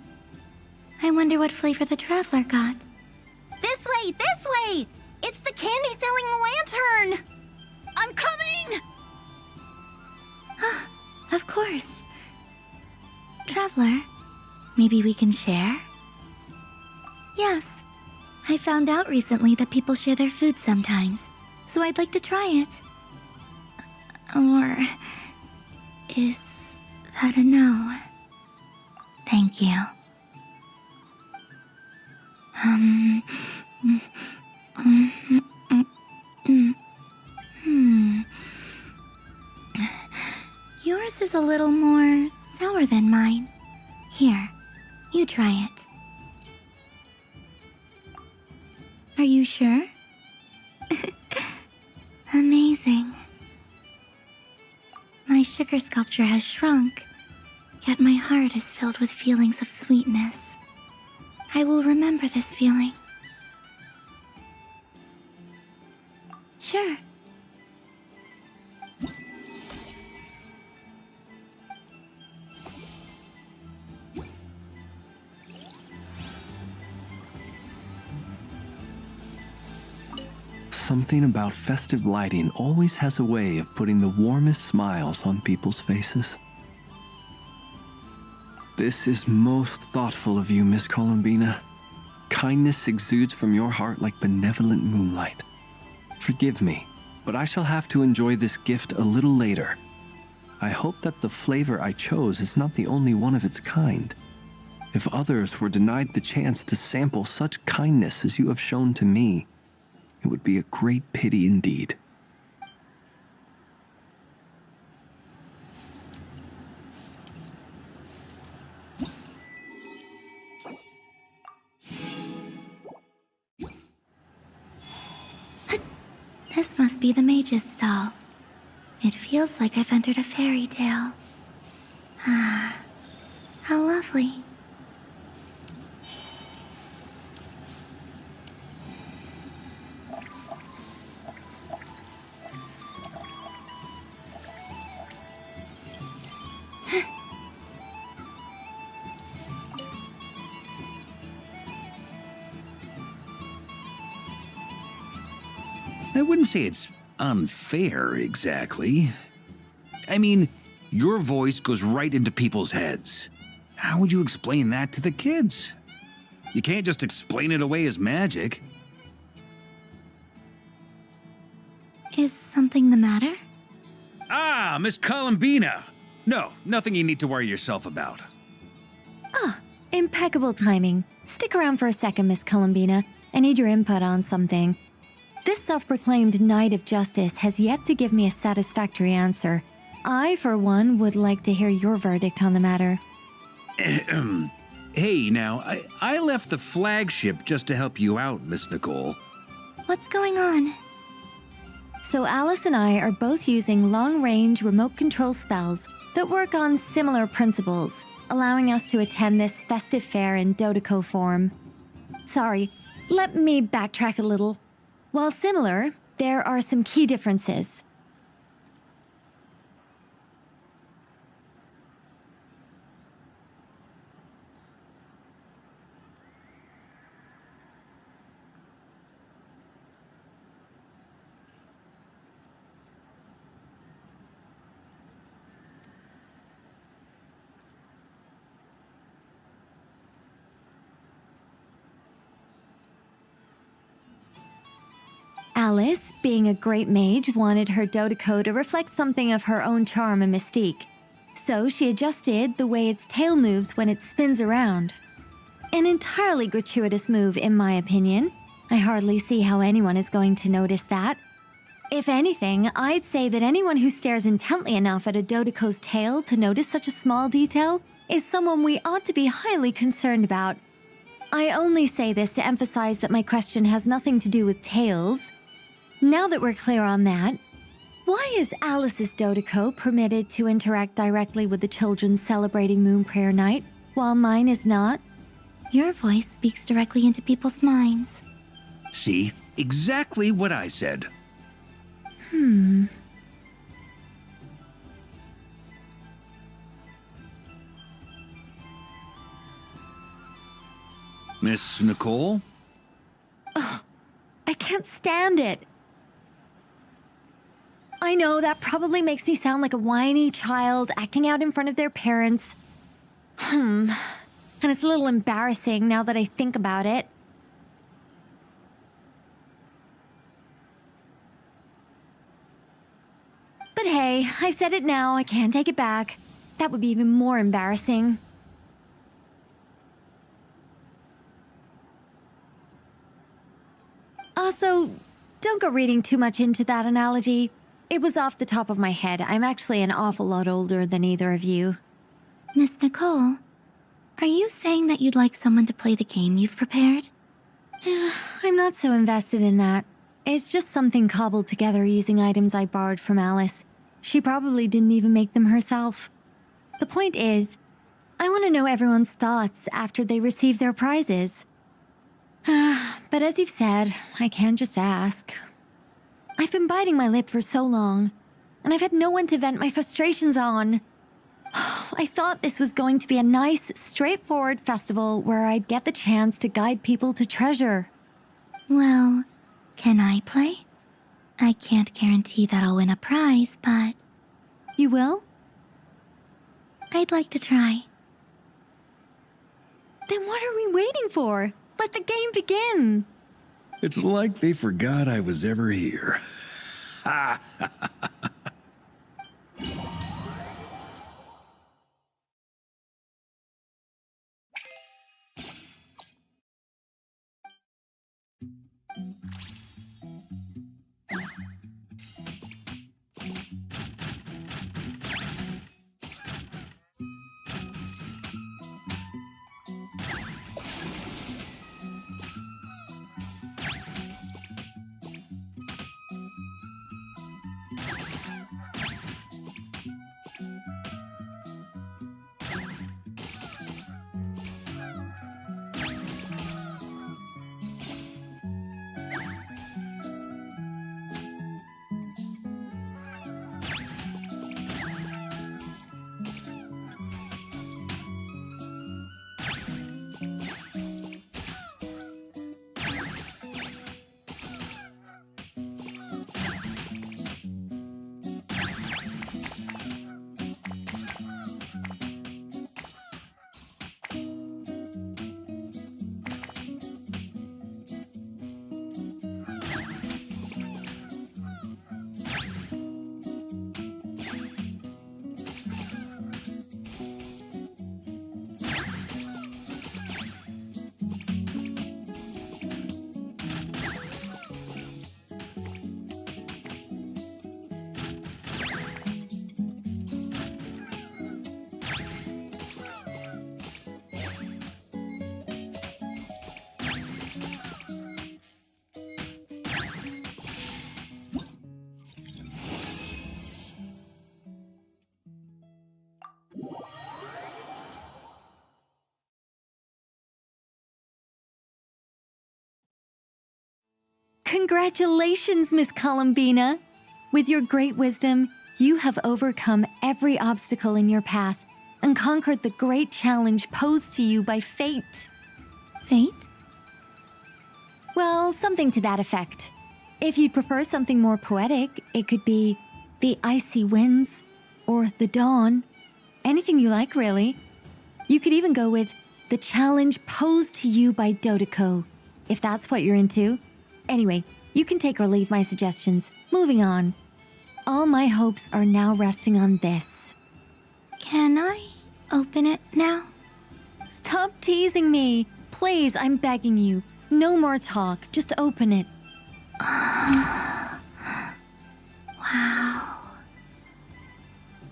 I wonder what flavor the traveler got. This way, this way! It's the candy-selling lantern! I'm coming! Of course. Traveler, maybe we can share? Yes. I found out recently that people share their food sometimes, so I'd like to try it. Or is that a no? Thank you. Yours is a little more sour than mine. Here, you try it. Are you sure? Amazing. My sugar sculpture has shrunk, yet my heart is filled with feelings of sweetness. I will remember this feeling. Sure. Something about festive lighting always has a way of putting the warmest smiles on people's faces. This is most thoughtful of you, Miss Columbina. Kindness exudes from your heart like benevolent moonlight. Forgive me, but I shall have to enjoy this gift a little later. I hope that the flavor I chose is not the only one of its kind. If others were denied the chance to sample such kindness as you have shown to me, it would be a great pity indeed. This must be the mage's stall. It feels like I've entered a fairy tale. Ah, how lovely. I wouldn't say it's unfair, exactly. I mean, your voice goes right into people's heads. How would you explain that to the kids? You can't just explain it away as magic. Is something the matter? Ah, Miss Columbina! No, nothing you need to worry yourself about. Ah, impeccable timing. Stick around for a second, Miss Columbina. I need your input on something. This self-proclaimed Knight of Justice has yet to give me a satisfactory answer. I, for one, would like to hear your verdict on the matter. Hey, now, I left the flagship just to help you out, Miss Nicole. What's going on? So Alice and I are both using long-range remote control spells that work on similar principles, allowing us to attend this festive fair in Dodeco form. Sorry, let me backtrack a little. While similar, there are some key differences. Alice, being a great mage, wanted her Dodeco to reflect something of her own charm and mystique. So she adjusted the way its tail moves when it spins around. An entirely gratuitous move, in my opinion. I hardly see how anyone is going to notice that. If anything, I'd say that anyone who stares intently enough at a Dodeco's tail to notice such a small detail is someone we ought to be highly concerned about. I only say this to emphasize that my question has nothing to do with tails. Now that we're clear on that, why is Alice's Dodeco permitted to interact directly with the children celebrating Moon Prayer Night, while mine is not? Your voice speaks directly into people's minds. See? Exactly what I said. Miss Nicole? Ugh, I can't stand it. I know that probably makes me sound like a whiny child acting out in front of their parents. And it's a little embarrassing now that I think about it. But hey, I've said it now, I can't take it back. That would be even more embarrassing. Also, don't go reading too much into that analogy. It was off the top of my head. I'm actually an awful lot older than either of you. Miss Nicole, are you saying that you'd like someone to play the game you've prepared? I'm not so invested in that. It's just something cobbled together using items I borrowed from Alice. She probably didn't even make them herself. The point is, I want to know everyone's thoughts after they receive their prizes. But as you've said, I can't just ask. I've been biting my lip for so long, and I've had no one to vent my frustrations on. I thought this was going to be a nice, straightforward festival where I'd get the chance to guide people to treasure. Well, can I play? I can't guarantee that I'll win a prize, but... You will? I'd like to try. Then what are we waiting for? Let the game begin! It's like they forgot I was ever here. Ha! Congratulations, Miss Columbina! With your great wisdom, you have overcome every obstacle in your path and conquered the great challenge posed to you by fate. Fate? Well, something to that effect. If you'd prefer something more poetic, it could be the icy winds or the dawn. Anything you like, really. You could even go with the challenge posed to you by Dodeko, if that's what you're into. Anyway, you can take or leave my suggestions. Moving on. All my hopes are now resting on this. Can I open it now? Stop teasing me. Please, I'm begging you. No more talk. Just open it. Wow.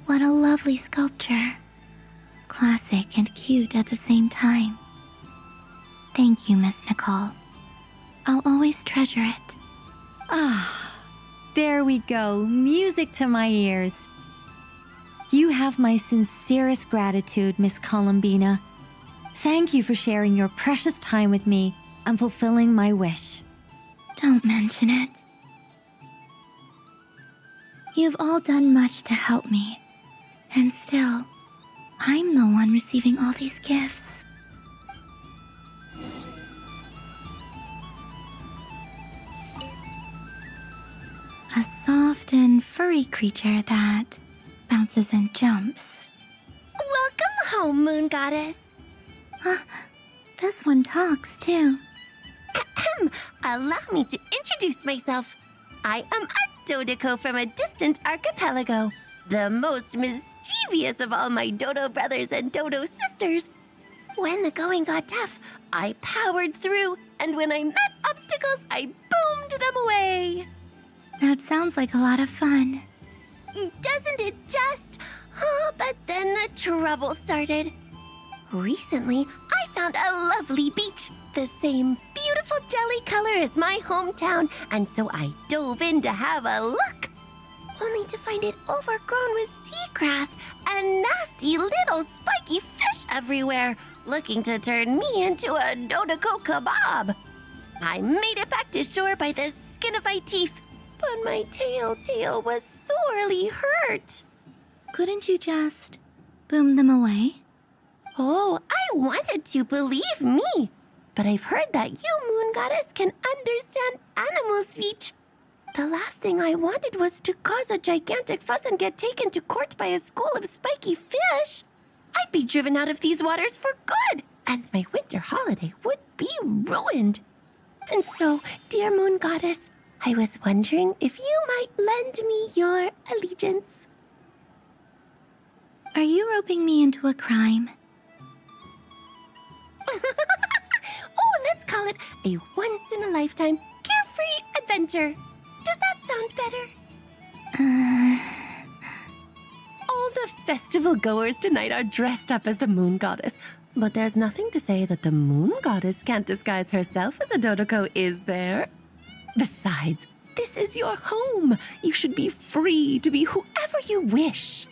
What a lovely sculpture. Classic and cute at the same time. Thank you, Miss Nicole. I'll always treasure it. Ah, there we go. Music to my ears. You have my sincerest gratitude, Miss Columbina. Thank you for sharing your precious time with me and fulfilling my wish. Don't mention it. You've all done much to help me, and still, I'm the one receiving all these gifts. A soft and furry creature that bounces and jumps. Welcome home, Moon Goddess. This one talks too. Allow me to introduce myself. I am a Dodeko from a distant archipelago, the most mischievous of all my Dodo brothers and Dodo sisters. When the going got tough, I powered through and when I met obstacles, I boomed them away. That sounds like a lot of fun. Doesn't it just? Oh, but then the trouble started. Recently, I found a lovely beach, the same beautiful jelly color as my hometown, and so I dove in to have a look. Only to find it overgrown with seagrass and nasty little spiky fish everywhere, looking to turn me into a Dodoko kebab. I made it back to shore by the skin of my teeth, but my tail was sorely hurt. Couldn't you just boom them away? Oh, I wanted to, believe me. But I've heard that you, Moon Goddess, can understand animal speech. The last thing I wanted was to cause a gigantic fuss and get taken to court by a school of spiky fish. I'd be driven out of these waters for good, and my winter holiday would be ruined. And so, dear Moon Goddess, I was wondering if you might lend me your allegiance. Are you roping me into a crime? Oh, let's call it a once-in-a-lifetime carefree adventure. Does that sound better? All the festival goers tonight are dressed up as the Moon Goddess, but there's nothing to say that the Moon Goddess can't disguise herself as a Dodoko, is there? Besides, this is your home. You should be free to be whoever you wish.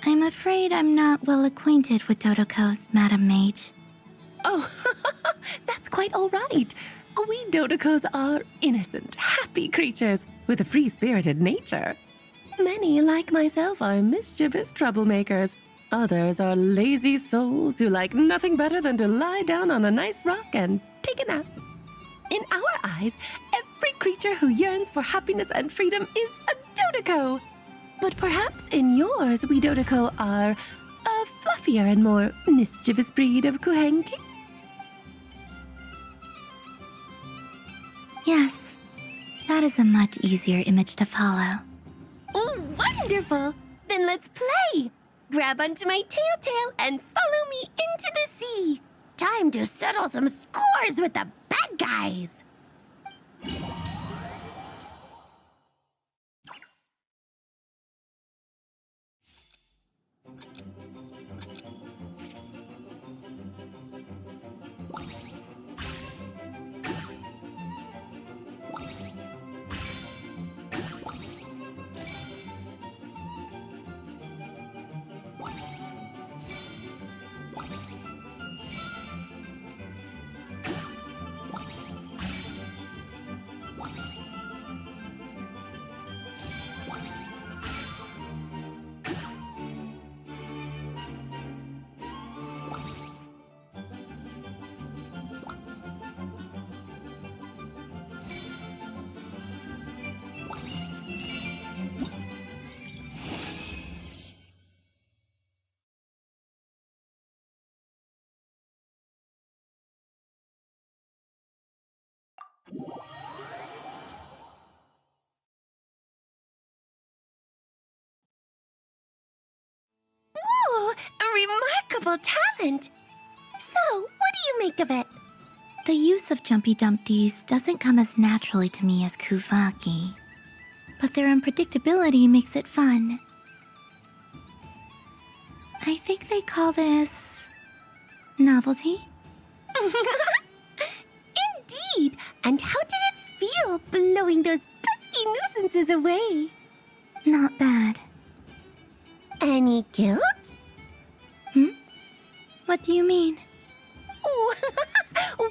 I'm afraid I'm not well acquainted with Dodokos, Madam Mage. Oh, that's quite all right. We Dodokos are innocent, happy creatures with a free-spirited nature. Many, like myself, are mischievous troublemakers. Others are lazy souls who like nothing better than to lie down on a nice rock and take a nap. In our eyes, every creature who yearns for happiness and freedom is a Dodoko. But perhaps in yours, we Dodoko are a fluffier and more mischievous breed of Kuhenki. Yes, that is a much easier image to follow. Oh, wonderful! Then let's play! Grab onto my tail and follow me into the sea! Time to settle some scores with the bad guys! Ooh, a remarkable talent! So, what do you make of it? The use of jumpy dumpties doesn't come as naturally to me as Kuvaki, but their unpredictability makes it fun. I think they call this novelty. Indeed! And how did it feel blowing those pesky nuisances away? Not bad. Any guilt? What do you mean? Oh,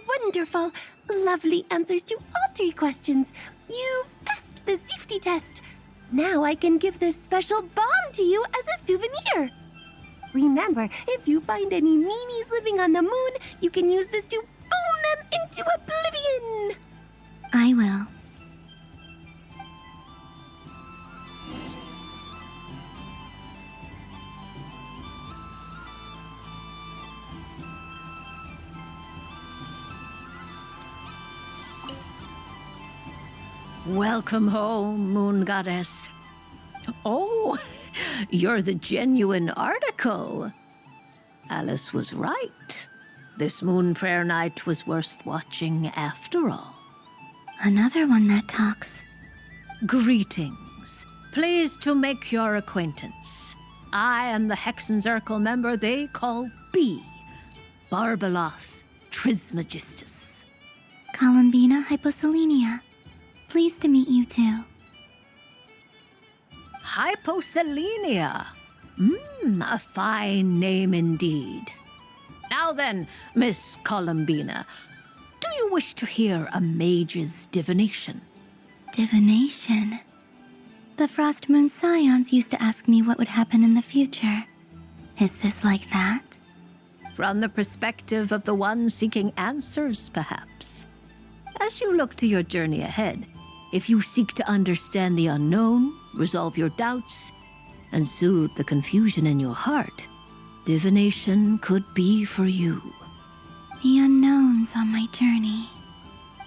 wonderful! Lovely answers to all three questions. You've passed the safety test. Now I can give this special bomb to you as a souvenir. Remember, if you find any meanies living on the moon, you can use this to boom them into oblivion. I will. Welcome home, Moon Goddess. Oh, you're the genuine article. Alice was right. This moon prayer night was worth watching after all. Another one that talks. Greetings. Pleased to make your acquaintance. I am the Hexenzirkel member they call B. Barbeloth Trismegistus. Columbina Hyposelenia. Pleased to meet you too. Hyposelenia. A fine name indeed. Now then, Miss Columbina, do you wish to hear a mage's divination? Divination? The Frost Moon Scions used to ask me what would happen in the future. Is this like that? From the perspective of the one seeking answers, perhaps. As you look to your journey ahead, if you seek to understand the unknown, resolve your doubts, and soothe the confusion in your heart, divination could be for you. The unknowns on my journey.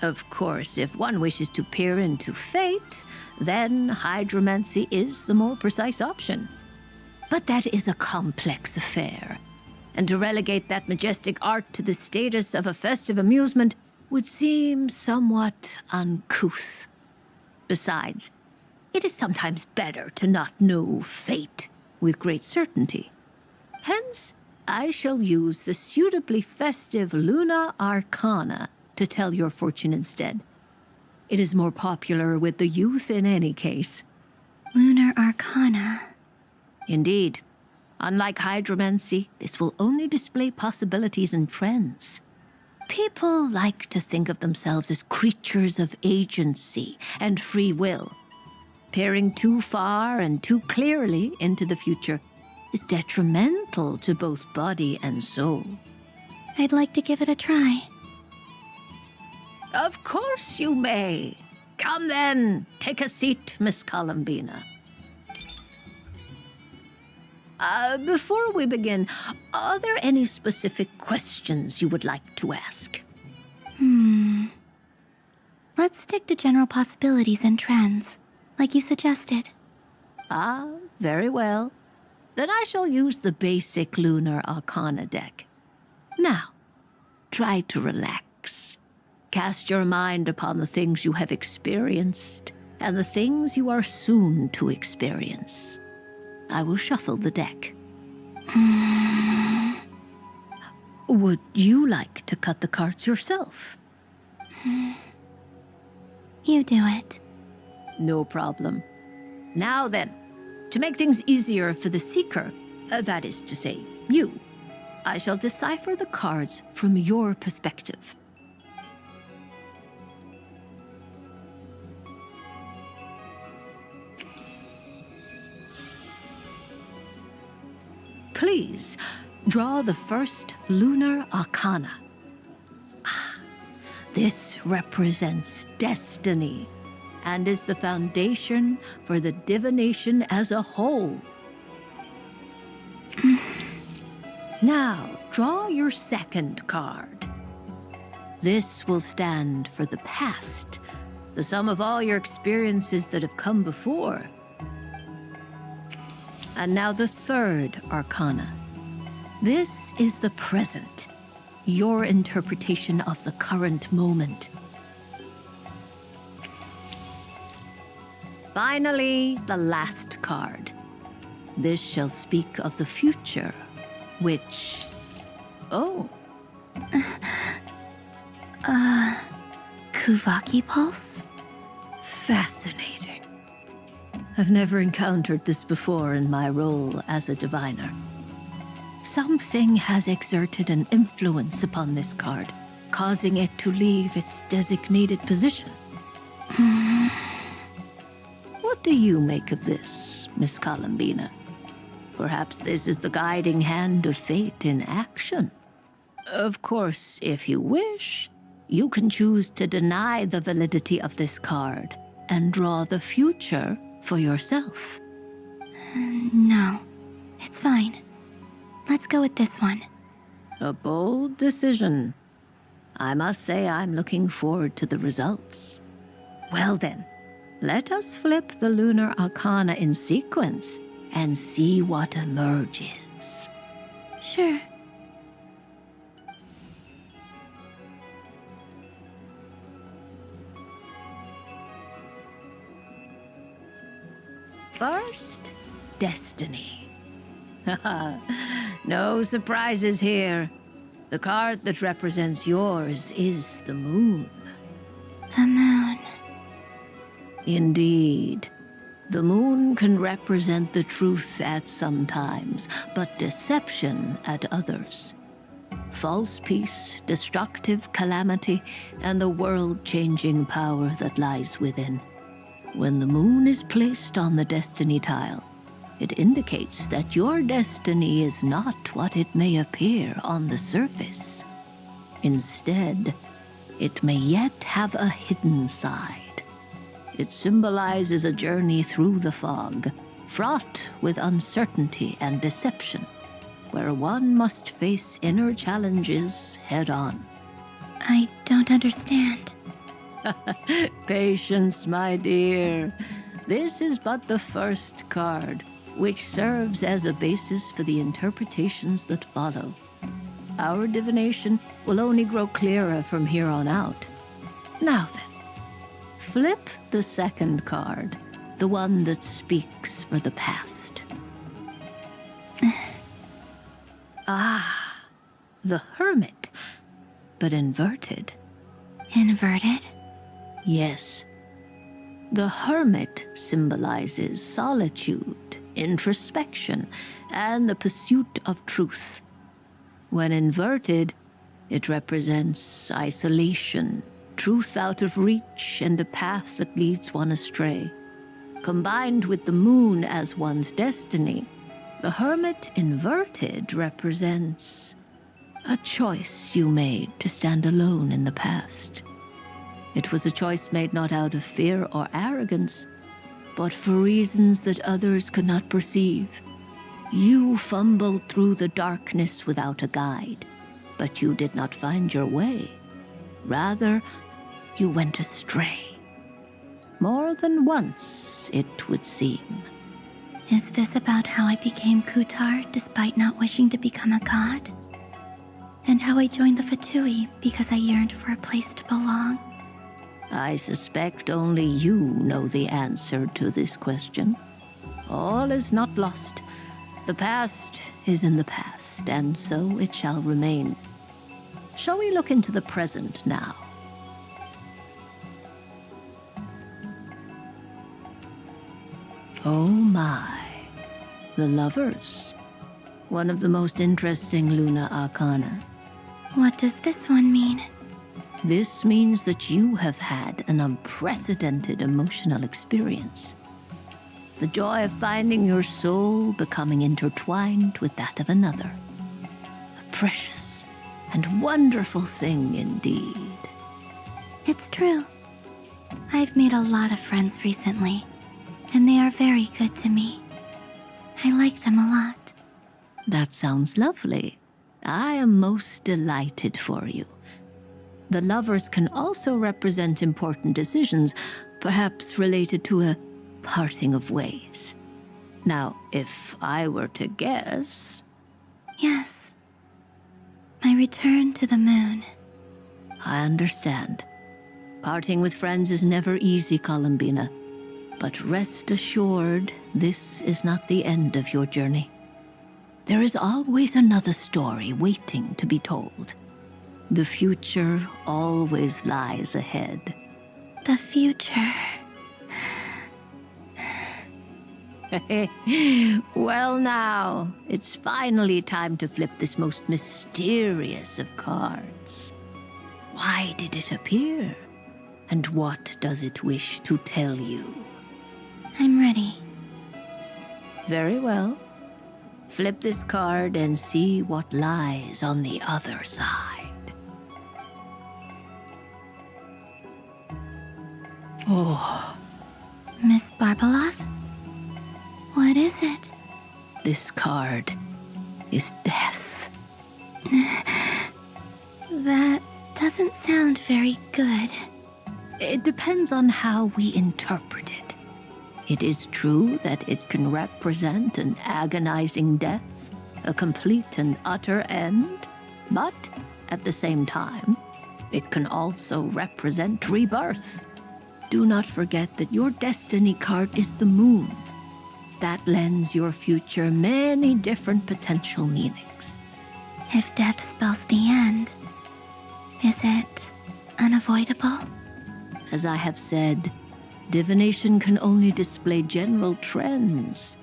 Of course, if one wishes to peer into fate, then hydromancy is the more precise option. But that is a complex affair, and to relegate that majestic art to the status of a festive amusement would seem somewhat uncouth. Besides, it is sometimes better to not know fate with great certainty. Hence, I shall use the suitably festive Luna Arcana to tell your fortune instead. It is more popular with the youth in any case. Lunar Arcana. Indeed. Unlike hydromancy, this will only display possibilities and trends. People like to think of themselves as creatures of agency and free will. Peering too far and too clearly into the future is detrimental to both body and soul. I'd like to give it a try. Of course you may. Come then, take a seat, Miss Columbina. Before we begin, are there any specific questions you would like to ask? Let's stick to general possibilities and trends, like you suggested. Very well. Then I shall use the basic Lunar Arcana deck. Now, try to relax. Cast your mind upon the things you have experienced and the things you are soon to experience. I will shuffle the deck. Would you like to cut the cards yourself? You do it. No problem. Now then, to make things easier for the seeker, that is to say, you, I shall decipher the cards from your perspective. Please, draw the first Lunar Arcana. This represents destiny and is the foundation for the divination as a whole. Now, draw your second card. This will stand for the past, the sum of all your experiences that have come before. And now the third Arcana. This is the present, your interpretation of the current moment. Finally, the last card. This shall speak of the future, which... Kuvaki Pulse? Fascinating. I've never encountered this before in my role as a diviner. Something has exerted an influence upon this card, causing it to leave its designated position. What do you make of this, Miss Columbina? Perhaps this is the guiding hand of fate in action. Of course, if you wish, you can choose to deny the validity of this card and draw the future for yourself. No, it's fine. Let's go with this one. A bold decision. I must say I'm looking forward to the results. Well then, let us flip the Lunar Arcana in sequence and see what emerges. Sure. First, destiny. No surprises here. The card that represents yours is the moon. The moon. Indeed. The moon can represent the truth at some times, but deception at others. False peace, destructive calamity, and the world-changing power that lies within. When the moon is placed on the destiny tile, it indicates that your destiny is not what it may appear on the surface. Instead, it may yet have a hidden side. It symbolizes a journey through the fog, fraught with uncertainty and deception, where one must face inner challenges head-on. I don't understand. Patience, my dear. This is but the first card, which serves as a basis for the interpretations that follow. Our divination will only grow clearer from here on out. Now then, flip the second card, the one that speaks for the past. The Hermit, but inverted. Inverted? Yes. The Hermit symbolizes solitude, introspection, and the pursuit of truth. When inverted, it represents isolation, truth out of reach, and a path that leads one astray. Combined with the moon as one's destiny, the Hermit inverted represents a choice you made to stand alone in the past. It was a choice made not out of fear or arrogance, but for reasons that others could not perceive. You fumbled through the darkness without a guide, but you did not find your way. Rather, you went astray. More than once, it would seem. Is this about how I became Kutar despite not wishing to become a god? And how I joined the Fatui because I yearned for a place to belong? I suspect only you know the answer to this question. All is not lost. The past is in the past, and so it shall remain. Shall we look into the present now? Oh my, the Lovers. One of the most interesting Luna Arcana. What does this one mean? This means that you have had an unprecedented emotional experience. The joy of finding your soul becoming intertwined with that of another. A precious and wonderful thing indeed. It's true. I've made a lot of friends recently, and they are very good to me. I like them a lot. That sounds lovely. I am most delighted for you. The Lovers can also represent important decisions, perhaps related to a parting of ways. Now, if I were to guess... Yes. My return to the moon. I understand. Parting with friends is never easy, Columbina. But rest assured, this is not the end of your journey. There is always another story waiting to be told. The future always lies ahead. The future. Well now, it's finally time to flip this most mysterious of cards. Why did it appear? And what does it wish to tell you? I'm ready. Very well. Flip this card and see what lies on the other side. Oh. Miss Barbaloth? What is it? This card is death. That doesn't sound very good. It depends on how we interpret it. It is true that it can represent an agonizing death, a complete and utter end, but at the same time, it can also represent rebirth. Do not forget that your destiny card is the moon. that lends your future many different potential meanings. If death spells the end, is it unavoidable? As I have said, divination can only display general trends.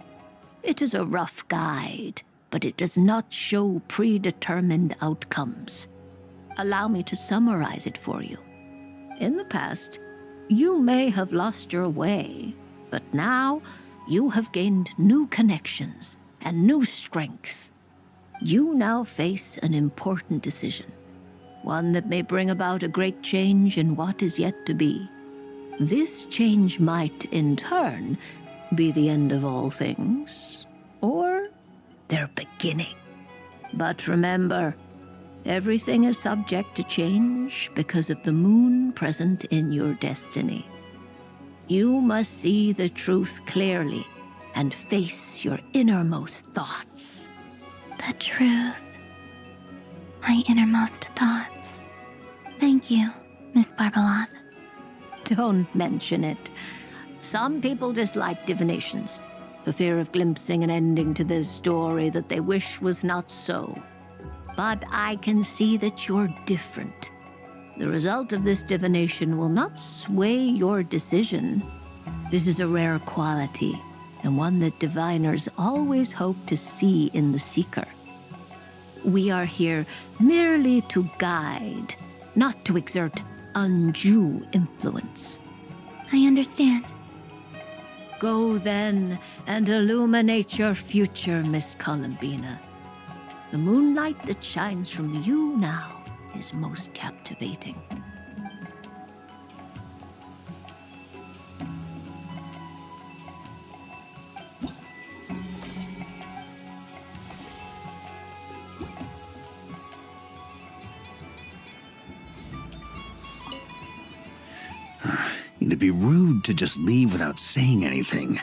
It is a rough guide, but it does not show predetermined outcomes. Allow me to summarize it for you. In the past, you may have lost your way, but now you have gained new connections and new strength. You now face an important decision, one that may bring about a great change in what is yet to be. This change might, in turn, be the end of all things, or their beginning. But remember, everything is subject to change because of the moon present in your destiny. You must see the truth clearly and face your innermost thoughts. The truth. My innermost thoughts. Thank you, Miss Barbeloth. Don't mention it. Some people dislike divinations, for fear of glimpsing an ending to their story that they wish was not so. But I can see that you're different. The result of this divination will not sway your decision. This is a rare quality, and one that diviners always hope to see in the seeker. We are here merely to guide, not to exert undue influence. I understand. Go then and illuminate your future, Miss Columbina. The moonlight that shines from you now is most captivating. It'd be rude to just leave without saying anything.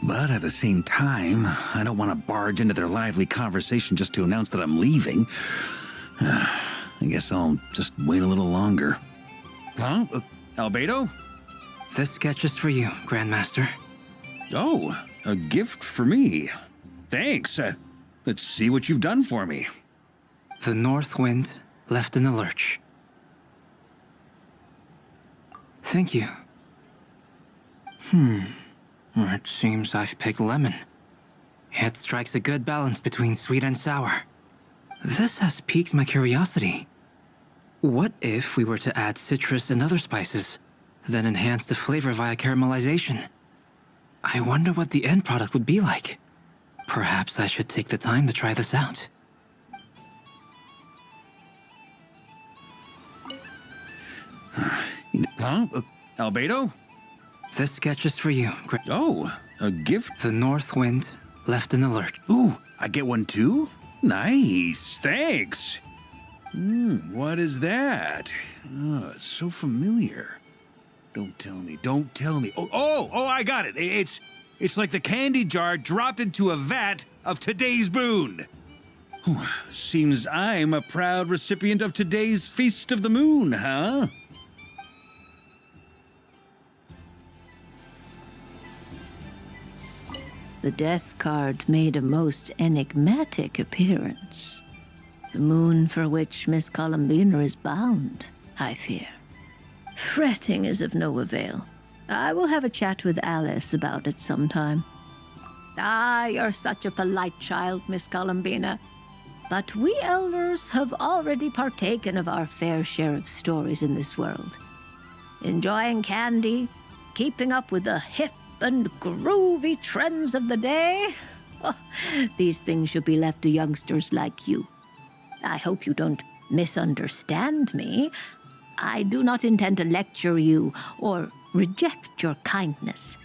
But at the same time, I don't want to barge into their lively conversation just to announce that I'm leaving. I guess I'll just wait a little longer. Huh? Albedo? This sketch is for you, Grandmaster. Oh, a gift for me. Thanks. Let's see what you've done for me. The north wind left in the lurch. Thank you. It seems I've picked lemon. It strikes a good balance between sweet and sour. This has piqued my curiosity. What if we were to add citrus and other spices, then enhance the flavor via caramelization? I wonder what the end product would be like. Perhaps I should take the time to try this out. Huh? Albedo? This sketch is for you. Oh, a gift? The north wind left in the lurch. Ooh, I get one too? Nice, thanks. What is that? Oh, it's so familiar. Don't tell me, don't tell me. Oh, I got it. It's like the candy jar dropped into a vat of today's boon. Seems I'm a proud recipient of today's Feast of the Moon, huh? The death card made a most enigmatic appearance. The moon for which Miss Columbina is bound, I fear. Fretting is of no avail. I will have a chat with Alice about it sometime. Ah, you're such a polite child, Miss Columbina. But we elders have already partaken of our fair share of stories in this world. Enjoying candy, keeping up with the hip and groovy trends of the day. These things should be left to youngsters like you. I hope you don't misunderstand me. I do not intend to lecture you or reject your kindness.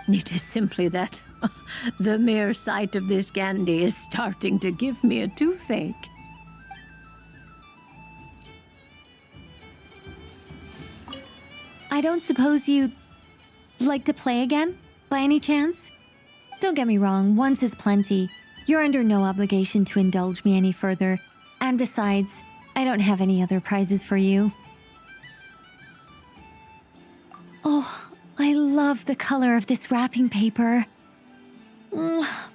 It is simply that the mere sight of this candy is starting to give me a toothache. I don't suppose you'd like to play again, by any chance? Don't get me wrong, once is plenty. You're under no obligation to indulge me any further. And besides, I don't have any other prizes for you. Oh, I love the color of this wrapping paper.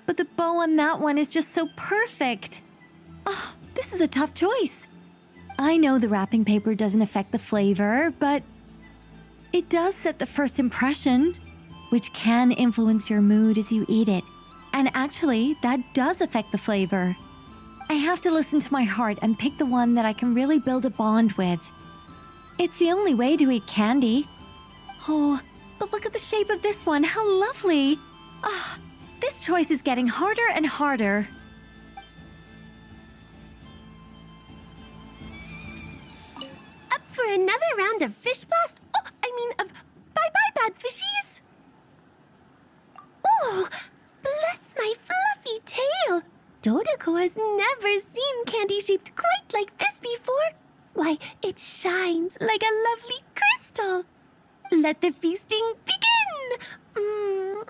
But the bow on that one is just so perfect. Oh, this is a tough choice. I know the wrapping paper doesn't affect the flavor, but it does set the first impression, which can influence your mood as you eat it. And actually, that does affect the flavor. I have to listen to my heart and pick the one that I can really build a bond with. It's the only way to eat candy. Oh, but look at the shape of this one. How lovely. Ah, this choice is getting harder and harder. Up for another round of fish blast? Oh, I mean of bye-bye bad fishies? Oh, bless my fluffy tail. Dodoko has never seen candy shaped quite like this before. Why, it shines like a lovely crystal. Let the feasting begin.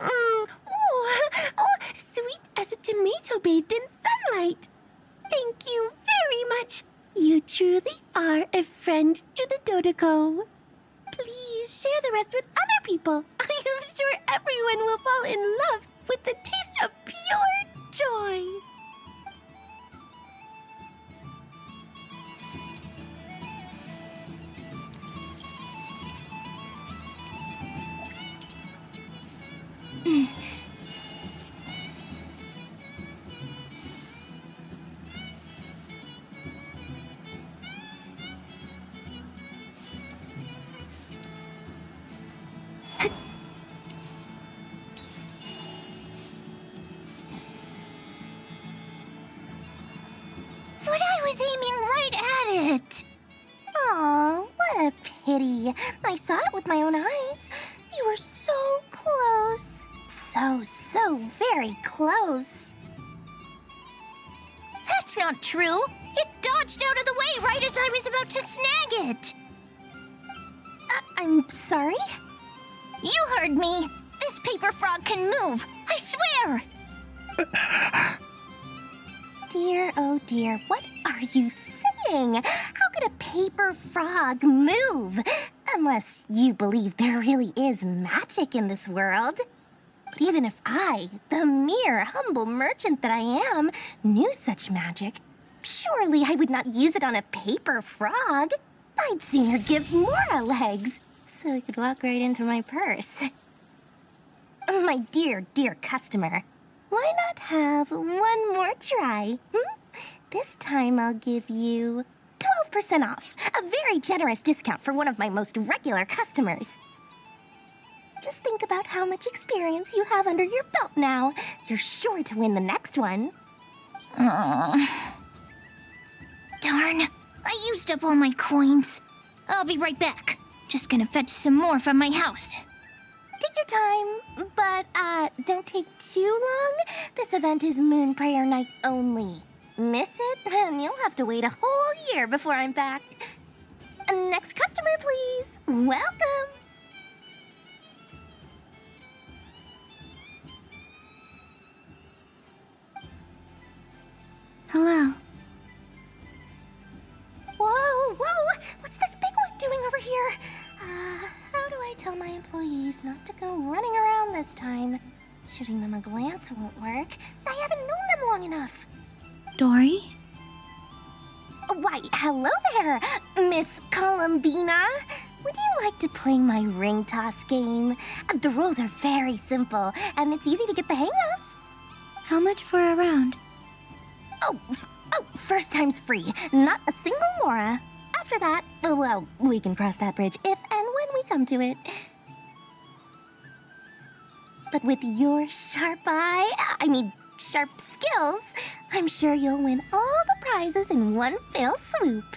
Oh, sweet as a tomato bathed in sunlight. Thank you very much. You truly are a friend to the Dodoko. Please share the rest with other people. I am sure everyone will fall in love with the taste of pure joy. But I was aiming right at it. Aw, what a pity. I saw it with my own eyes. You were so close. So very close. That's not true. It dodged out of the way right as I was about to snag it. I'm sorry? You heard me. This paper frog can move. I swear. Dear, oh dear, what are you saying? How could a paper frog move? Unless you believe there really is magic in this world. But even if I, the mere humble merchant that I am, knew such magic, surely I would not use it on a paper frog. I'd sooner give Mora legs, so I could walk right into my purse. My dear, dear customer, why not have one more try? This time I'll give you 12% off, a very generous discount for one of my most regular customers. Just think about how much experience you have under your belt now. You're sure to win the next one. Darn, I used up all my coins. I'll be right back. Just gonna fetch some more from my house. Take your time, but don't take too long. This event is Moon Prayer Night only. Miss it, and you'll have to wait a whole year before I'm back. Next customer, please. Welcome. Hello. Whoa, what's this bigwig doing over here? How do I tell my employees not to go running around this time? Shooting them a glance won't work. I haven't known them long enough. Dory? Why, hello there, Miss Columbina. Would you like to play my ring toss game? The rules are very simple, and it's easy to get the hang of. How much for a round? Oh, first time's free. Not a single Mora. After that, well, we can cross that bridge if and when we come to it. But with your sharp skills, I'm sure you'll win all the prizes in one fell swoop.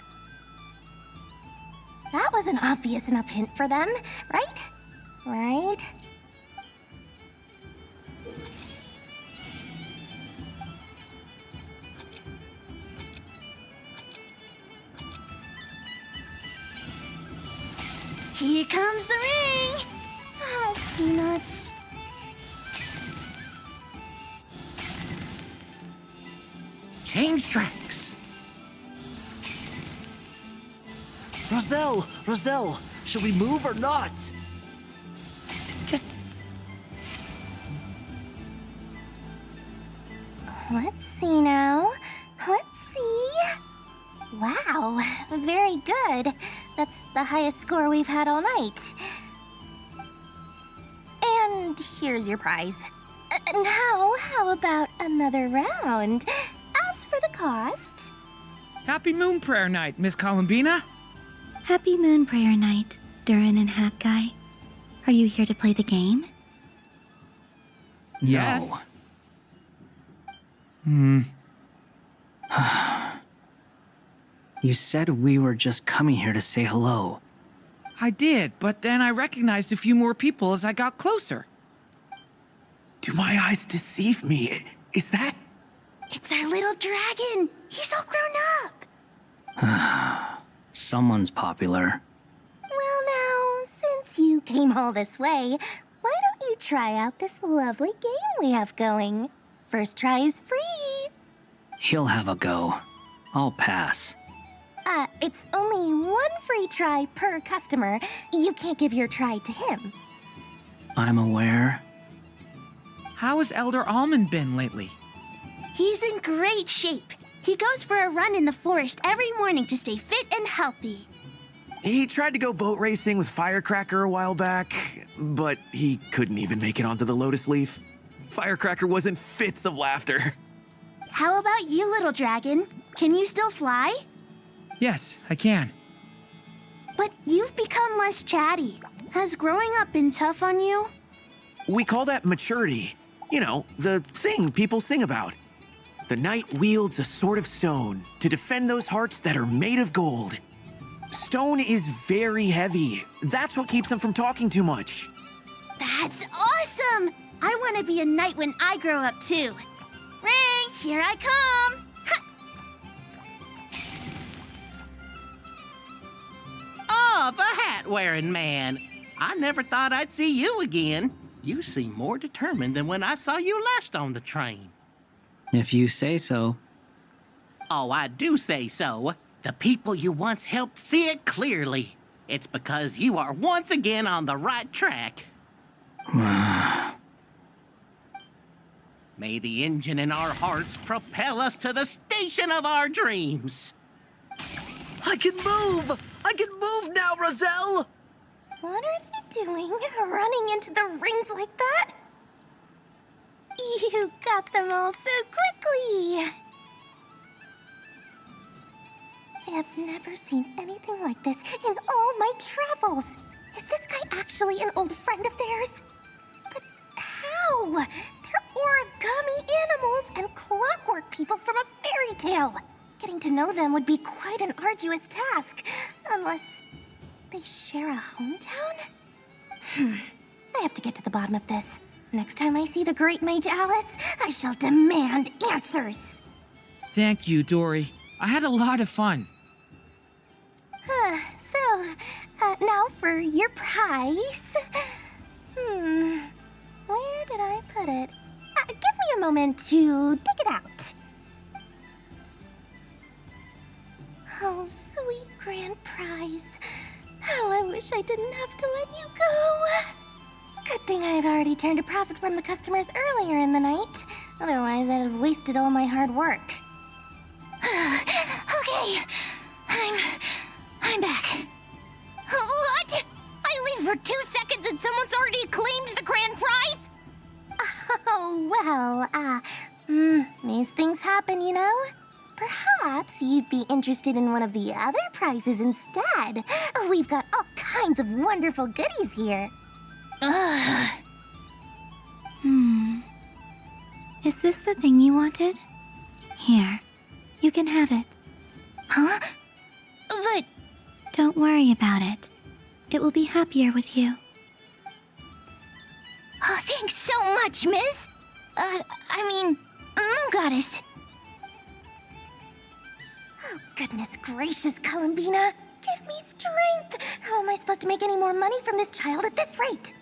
That was an obvious enough hint for them, right? Right? Here comes the ring! Oh, peanuts. Change tracks! Roselle, should we move or not? Just... Let's see now. Let's see. Wow, very good. That's the highest score we've had all night. And here's your prize. Now, how about another round? As for the cost... Happy Moon Prayer Night, Miss Columbina. Happy Moon Prayer Night, Durin and Hat Guy. Are you here to play the game? Yes. You said we were just coming here to say hello. I did, but then I recognized a few more people as I got closer. Do my eyes deceive me? Is that... It's our little dragon! He's all grown up! Someone's popular. Well now, since you came all this way, why don't you try out this lovely game we have going? First try is free! He'll have a go. I'll pass. It's only one free try per customer. You can't give your try to him. I'm aware. How has Elder Almond been lately? He's in great shape. He goes for a run in the forest every morning to stay fit and healthy. He tried to go boat racing with Firecracker a while back, but he couldn't even make it onto the Lotus Leaf. Firecracker was in fits of laughter. How about you, little dragon? Can you still fly? Yes, I can. But you've become less chatty. Has growing up been tough on you? We call that maturity. You know, the thing people sing about. The knight wields a sword of stone to defend those hearts that are made of gold. Stone is very heavy. That's what keeps him from talking too much. That's awesome! I want to be a knight when I grow up too. Ring, here I come! Oh, the hat-wearing man. I never thought I'd see you again. You seem more determined than when I saw you last on the train. If you say so. Oh, I do say so. The people you once helped see it clearly. It's because you are once again on the right track. May the engine in our hearts propel us to the station of our dreams. I can move! I can move now, Roselle! What are they doing, running into the rings like that? You got them all so quickly! I have never seen anything like this in all my travels. Is this guy actually an old friend of theirs? But how? They're origami animals and clockwork people from a fairy tale. Getting to know them would be quite an arduous task, unless they share a hometown? I have to get to the bottom of this. Next time I see the Great Mage Alice, I shall demand answers. Thank you, Dory. I had a lot of fun. Now for your prize. Where did I put it? Give me a moment to dig it out. Oh, sweet grand prize. How I wish I didn't have to let you go. Good thing I've already turned a profit from the customers earlier in the night. Otherwise, I'd have wasted all my hard work. Okay, I'm back. What? I leave for 2 seconds and someone's already claimed the grand prize? Oh, well, these things happen, you know? Perhaps you'd be interested in one of the other prizes instead. We've got all kinds of wonderful goodies here. Is this the thing you wanted? Here, you can have it. Huh? But... Don't worry about it. It will be happier with you. Oh, thanks so much, miss. Moon Goddess. Oh, goodness gracious, Columbina. Give me strength. How am I supposed to make any more money from this child at this rate?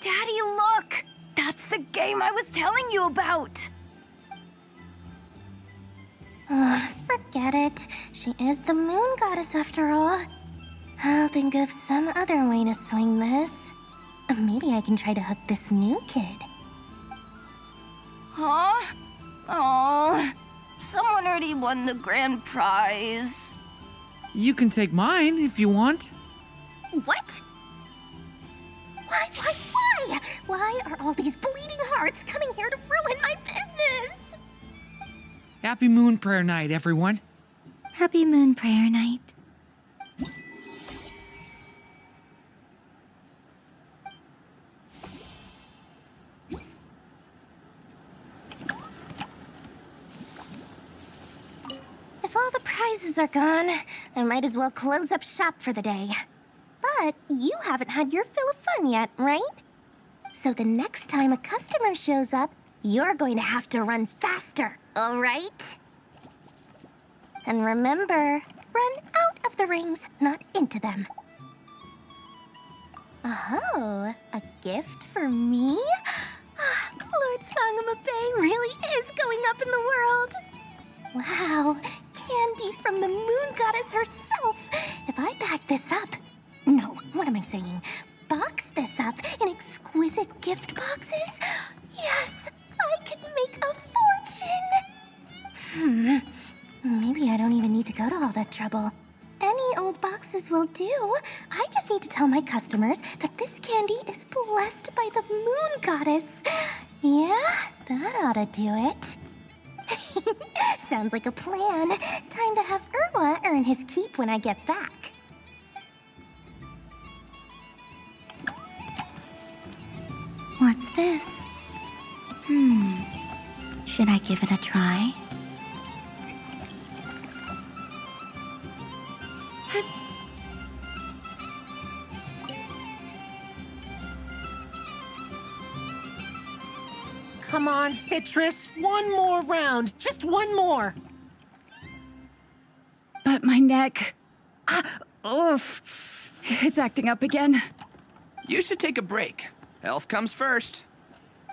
Daddy, look! That's the game I was telling you about! Forget it. She is the Moon Goddess after all. I'll think of some other way to swing this. Maybe I can try to hook this new kid. Huh? Oh, someone already won the grand prize. You can take mine if you want. What? Why? Why are all these bleeding hearts coming here to ruin my business? Happy Moon Prayer Night, everyone. Happy Moon Prayer Night. If all the prizes are gone, I might as well close up shop for the day. But you haven't had your fill of fun yet, right? So the next time a customer shows up, you're going to have to run faster, all right? And remember, run out of the rings, not into them. Oh, a gift for me? Lord Sangama Bay really is going up in the world. Wow, candy from the moon goddess herself. If I back this up... No, what am I saying? Box this up in exquisite gift boxes? Yes, I could make a fortune. Maybe I don't even need to go to all that trouble. Any old boxes will do. I just need to tell my customers that this candy is blessed by the moon goddess. Yeah, that ought to do it. Sounds like a plan. Time to have Irwa earn his keep when I get back. What's this? Should I give it a try? Come on, Citrus. One more round. Just one more. But my neck... oof. It's acting up again. You should take a break. Health comes first.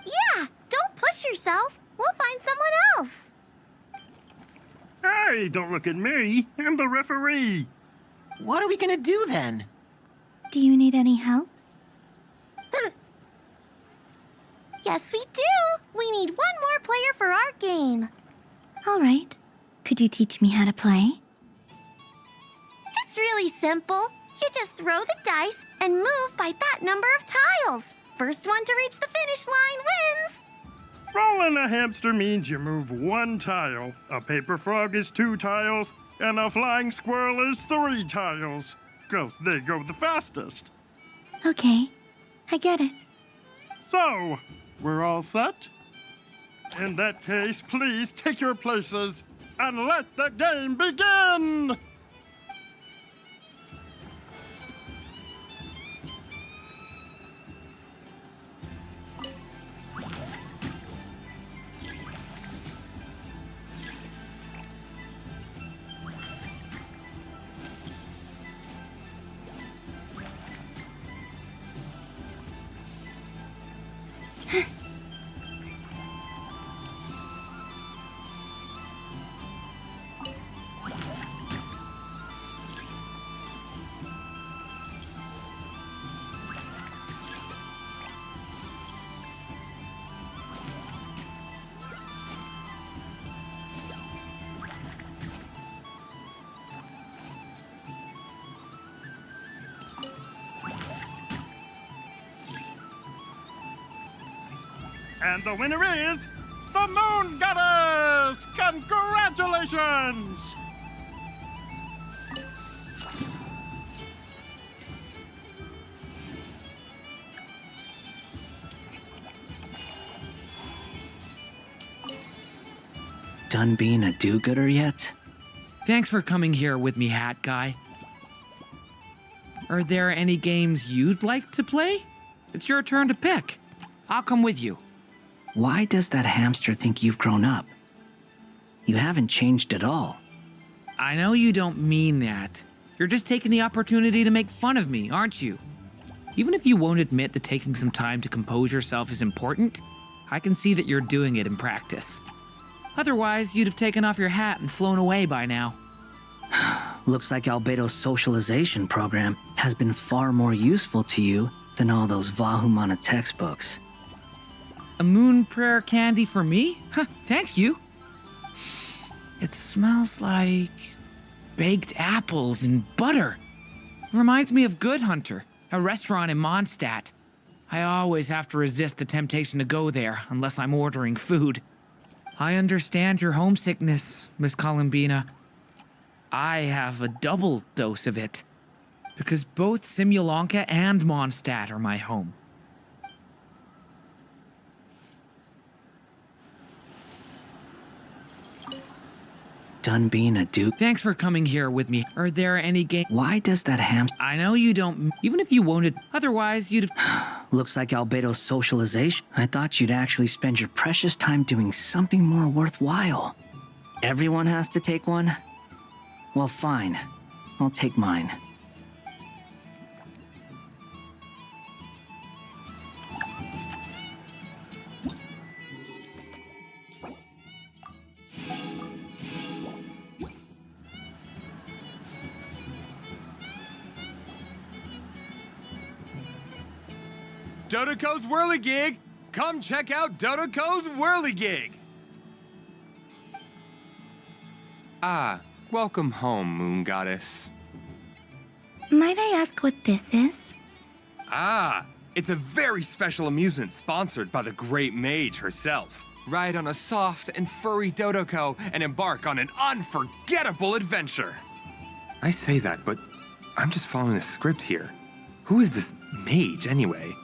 Yeah, don't push yourself. We'll find someone else. Hey, don't look at me. I'm the referee. What are we gonna do then? Do you need any help? Yes, we do. We need one more player for our game. All right. Could you teach me how to play? It's really simple. You just throw the dice and move by that number of tiles. First one to reach the finish line wins. Rolling a hamster means you move one tile. A paper frog is 2 tiles, and a flying squirrel is 3 tiles. 'Cause they go the fastest. Okay, I get it. So, we're all set? In that case, please take your places and let the game begin! And the winner is the Moon Goddess! Congratulations! Done being a do-gooder yet? Thanks for coming here with me, Hat Guy. Are there any games you'd like to play? It's your turn to pick. I'll come with you. Why does that hamster think you've grown up? You haven't changed at all. I know you don't mean that. You're just taking the opportunity to make fun of me, aren't you? Even if you won't admit that taking some time to compose yourself is important, I can see that you're doing it in practice. Otherwise, you'd have taken off your hat and flown away by now. Looks like Albedo's socialization program has been far more useful to you than all those Vahumana textbooks. A moon prayer candy for me? Huh, thank you. It smells like baked apples and butter. Reminds me of Good Hunter, a restaurant in Mondstadt. I always have to resist the temptation to go there unless I'm ordering food. I understand your homesickness, Miss Columbina. I have a double dose of it, because both Simulanka and Mondstadt are my home. Done being a dupe. Thanks for coming here with me. Are there any games? Why does that hamster... I know you don't... Even if you wanted... Otherwise, you'd have... Looks like Albedo's socialization. I thought you'd actually spend your precious time doing something more worthwhile. Everyone has to take one? Well, fine. I'll take mine. Dodoco's Whirligig! Come check out Dodoco's Whirligig! Ah, welcome home, Moon Goddess. Might I ask what this is? Ah, it's a very special amusement sponsored by the Great Mage herself. Ride on a soft and furry Dodoco and embark on an unforgettable adventure. I say that, but I'm just following a script here. Who is this mage, anyway?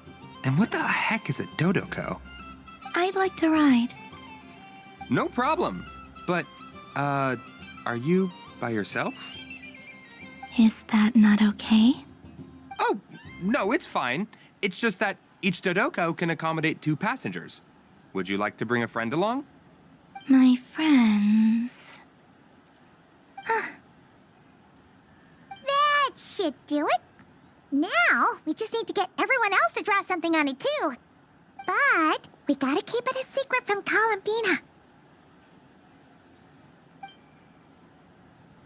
And what the heck is a Dodoco? I'd like to ride. No problem. But, are you by yourself? Is that not okay? Oh, no, it's fine. It's just that each Dodoco can accommodate 2 passengers. Would you like to bring a friend along? My friends... That should do it. Now, we just need to get everyone else to draw something on it, too. But we gotta keep it a secret from Columbina.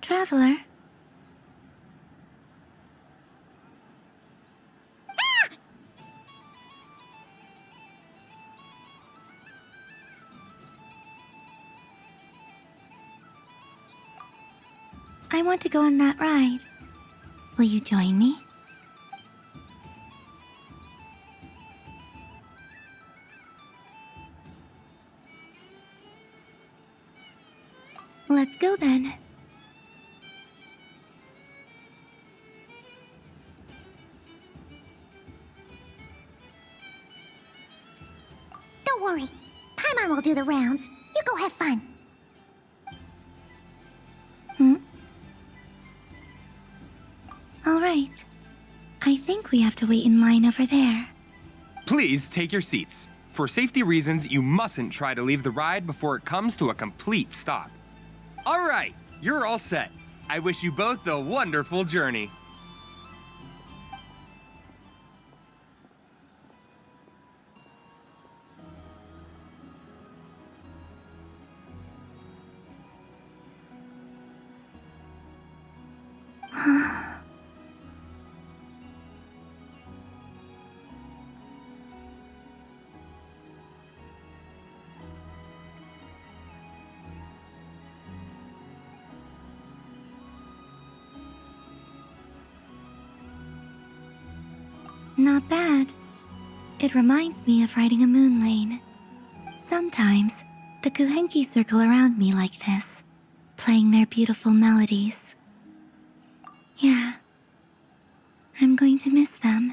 Traveler? Ah! I want to go on that ride. Will you join me? Let's go then. Don't worry. Paimon will do the rounds. You go have fun. All right. I think we have to wait in line over there. Please take your seats. For safety reasons, you mustn't try to leave the ride before it comes to a complete stop. All right, you're all set. I wish you both a wonderful journey. Not bad. It reminds me of riding a moon lane. Sometimes, the Kuhenki circle around me like this, playing their beautiful melodies. Yeah. I'm going to miss them.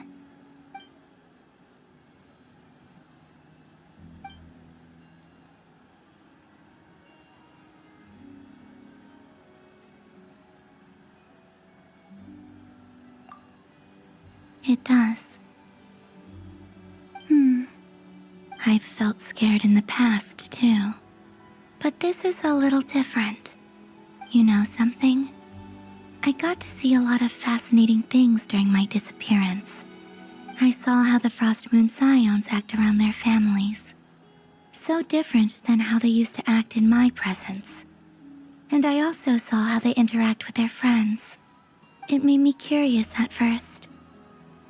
It does. I've felt scared in the past, too. But this is a little different. You know something? I got to see a lot of fascinating things during my disappearance. I saw how the Frost Moon Scions act around their families. So different than how they used to act in my presence. And I also saw how they interact with their friends. It made me curious at first.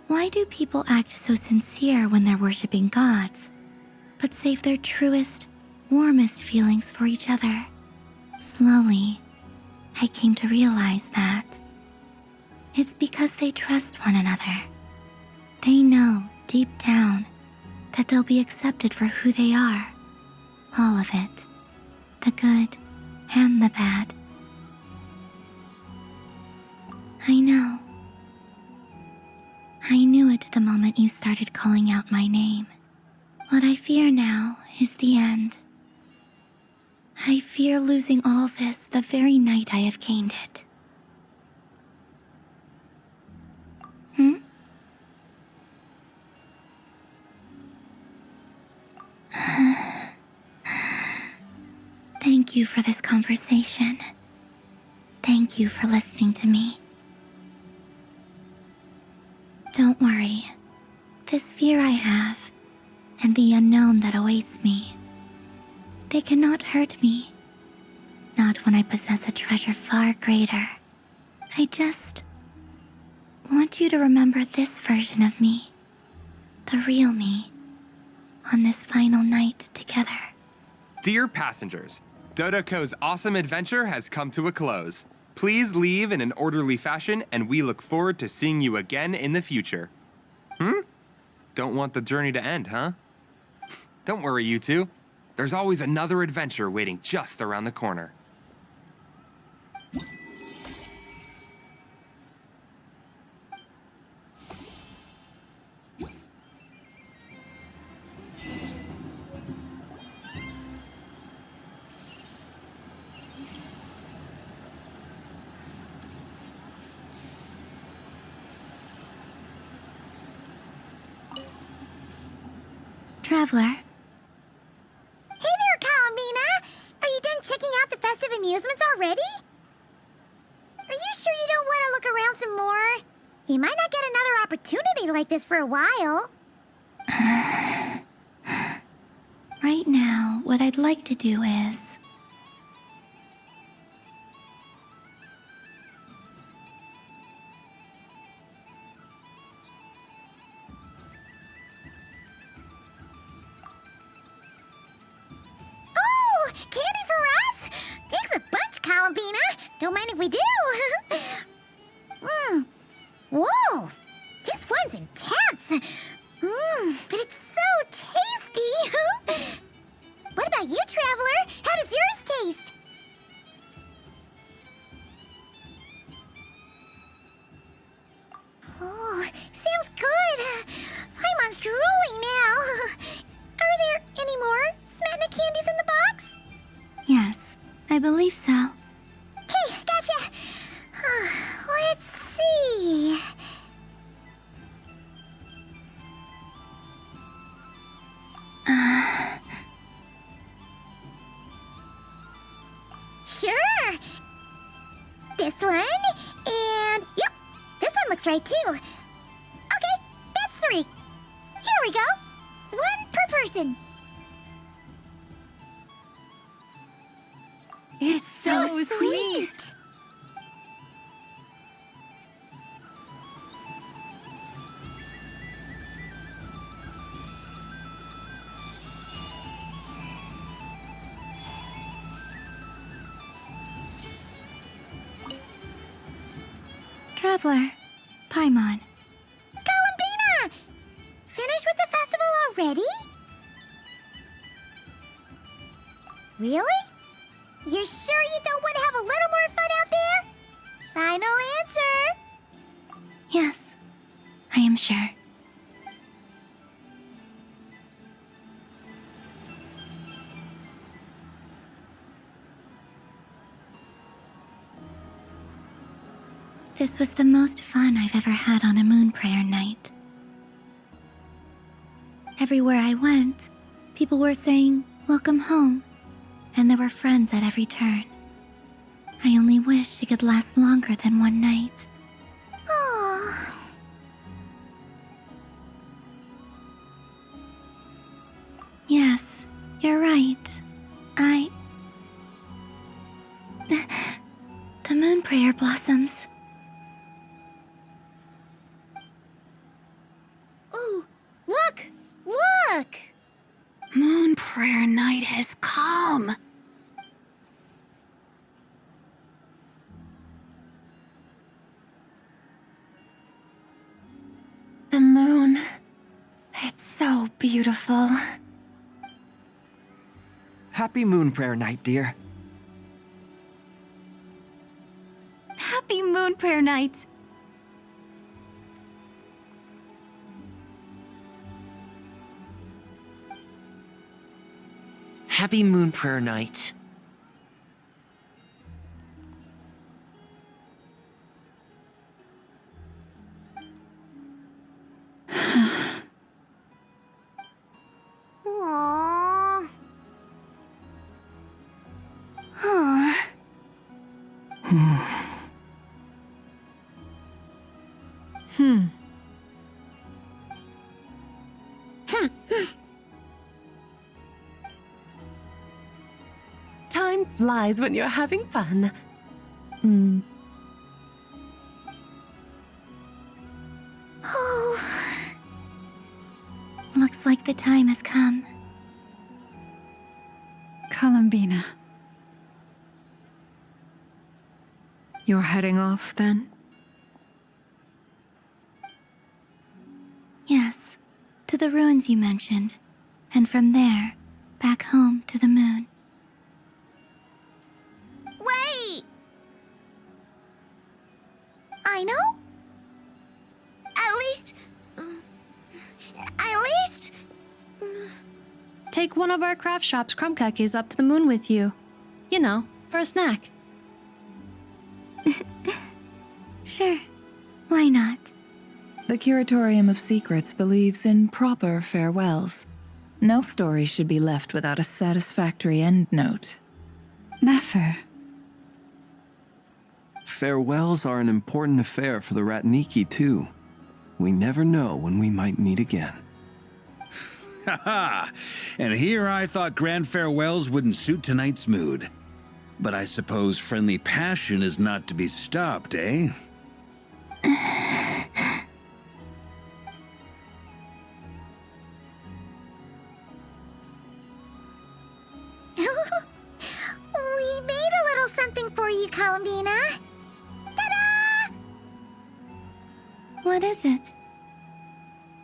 Why do people act so sincere when they're worshipping gods? but save their truest, warmest feelings for each other. Slowly, I came to realize that it's because they trust one another. They know, deep down, that they'll be accepted for who they are. All of it. The good and the bad. I know. I knew it the moment you started calling out my name. What I fear now is the end. I fear losing all this the very night I have gained it. Thank you for this conversation. Thank you for listening to me. Don't worry. This fear I have, and the unknown that awaits me, they cannot hurt me. Not when I possess a treasure far greater. I just want you to remember this version of me, the real me, on this final night together. Dear passengers, Dodoco's awesome adventure has come to a close. Please leave in an orderly fashion, and we look forward to seeing you again in the future. Don't want the journey to end, huh? Don't worry, you two. There's always another adventure waiting just around the corner. Traveler. Hey there, Columbina! Are you done checking out the festive amusements already? Are you sure you don't want to look around some more? You might not get another opportunity like this for a while. Right now, what I'd like to do is... Oh, candy for us? Thanks a bunch, Columbina. Don't mind if we do. Whoa, this one's intense. But it's so tasty. What about you, Traveler? How does yours taste? Oh, sounds good. Paimon's drooling now. Are there any more Smetna candies in the box? Yes, I believe so. Okay, gotcha. Let's see. Sure. This one, and yep, this one looks right too. Okay, that's 3. Here we go. 1 per person. It's so sweet. Traveler, Paimon. Columbina! Finished with the festival already? Really? You're sure you don't want to have a little more fun out there? Final answer. Yes, I am sure. This was the most fun I've ever had on a moon prayer night. Everywhere I went, people were saying, "Welcome home," and there were friends at every turn. I only wish it could last longer than one night. Oh. Yes, you're right. The moon prayer blossoms. Ooh, look! Look! Moon The moon. It's so beautiful. Happy Moon Prayer Night, dear. Happy Moon Prayer Night. Happy Moon Prayer Night. Aww. Huh. Time flies when you're having fun. Oh. Looks like the time has come. Columbina. You're heading off, then? Yes, to the ruins you mentioned. And from there, back home to the moon. Wait! I know? At least... Take one of our craft shop's crumb cookies up to the moon with you. You know, for a snack. Sure. Why not? The Curatorium of Secrets believes in proper farewells. No story should be left without a satisfactory endnote. Never. Farewells are an important affair for the Ratniki, too. We never know when we might meet again. Ha! And here I thought grand farewells wouldn't suit tonight's mood. But I suppose friendly passion is not to be stopped, eh? We made a little something for you, Columbina. Ta-da! What is it?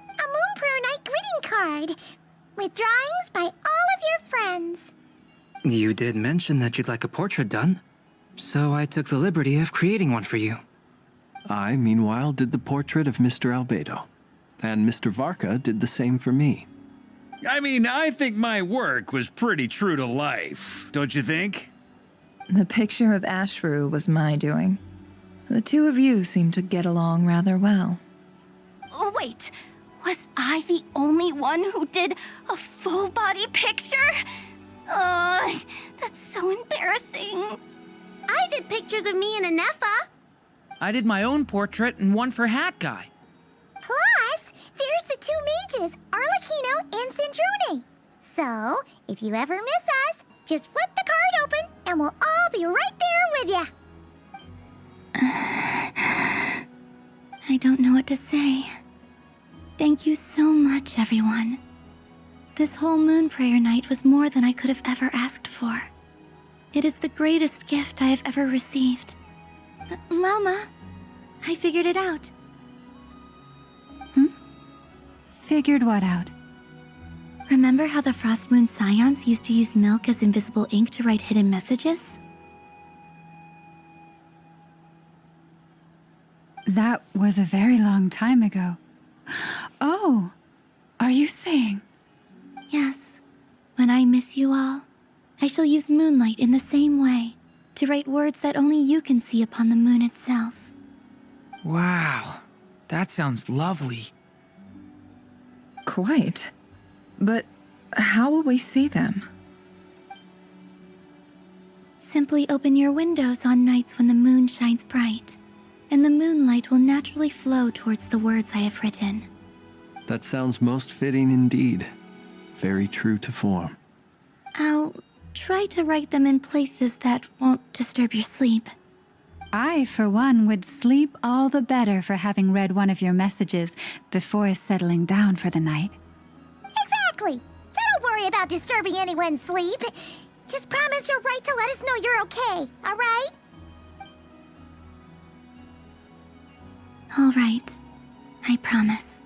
A Moon Prayer Night greeting card with drawings by all of your friends. You did mention that you'd like a portrait done, so I took the liberty of creating one for you. I, meanwhile, did the portrait of Mr. Albedo, and Mr. Varka did the same for me. I mean, I think my work was pretty true to life, don't you think? The picture of Ashru was my doing. The two of you seem to get along rather well. Wait, was I the only one who did a full body picture? That's so embarrassing. I did pictures of me and Anefa. I did my own portrait and one for Hat Guy. Plus, there's the two mages, Arlecchino and Sandrone. So, if you ever miss us, just flip the card open and we'll all be right there with you. I don't know what to say. Thank you so much, everyone. This whole Moon Prayer Night was more than I could have ever asked for. It is the greatest gift I have ever received. Lama, I figured it out. Figured what out? Remember how the Frost Moon Scions used to use milk as invisible ink to write hidden messages? That was a very long time ago. Oh, are you saying? Yes. When I miss you all, I shall use moonlight in the same way, to write words that only you can see upon the moon itself. Wow, that sounds lovely. Quite. But how will we see them? Simply open your windows on nights when the moon shines bright, and the moonlight will naturally flow towards the words I have written. That sounds most fitting indeed. Very true to form. I'll try to write them in places that won't disturb your sleep. I, for one, would sleep all the better for having read one of your messages before settling down for the night. Exactly. So don't worry about disturbing anyone's sleep. Just promise you'll write to let us know you're okay, all right? All right. I promise.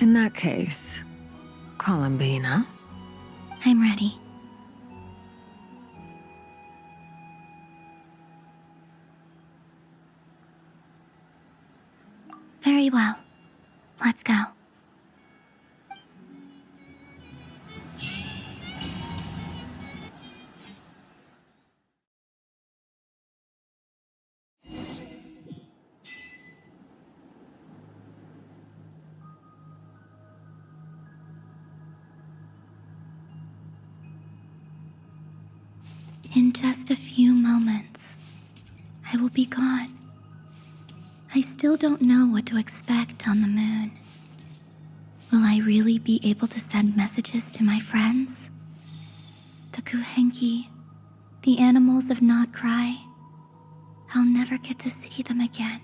In that case, Columbina. I'm ready. Very well. Let's go. In just a few moments, I will be gone. I still don't know what to expect on the moon. Will I really be able to send messages to my friends? The Kuhenki, the animals of Not Cry. I'll never get to see them again.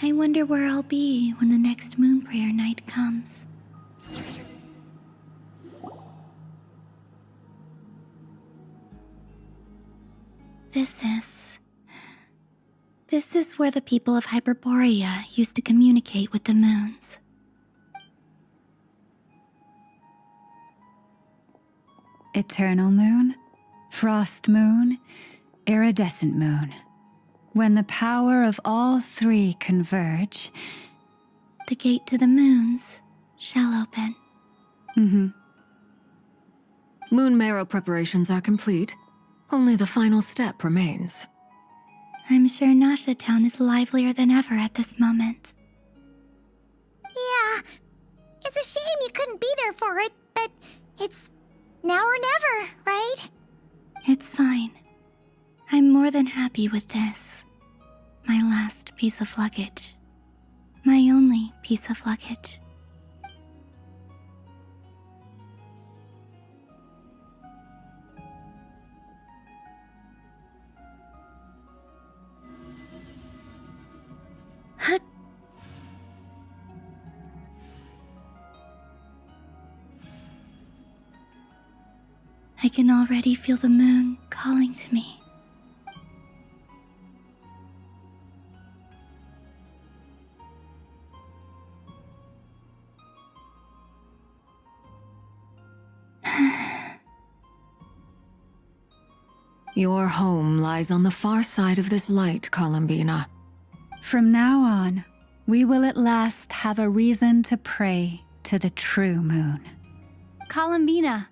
I wonder where I'll be when the next moon prayer night comes. This is where the people of Hyperborea used to communicate with the moons. Eternal moon, frost moon, iridescent moon. When the power of all three converge, the gate to the moons shall open. Moon marrow preparations are complete. Only the final step remains. I'm sure Nasha Town is livelier than ever at this moment. Yeah, it's a shame you couldn't be there for it, but it's now or never, right? It's fine. I'm more than happy with this. My last piece of luggage. My only piece of luggage. I can already feel the moon calling to me. Your home lies on the far side of this light, Columbina. From now on, we will at last have a reason to pray to the true moon. Columbina.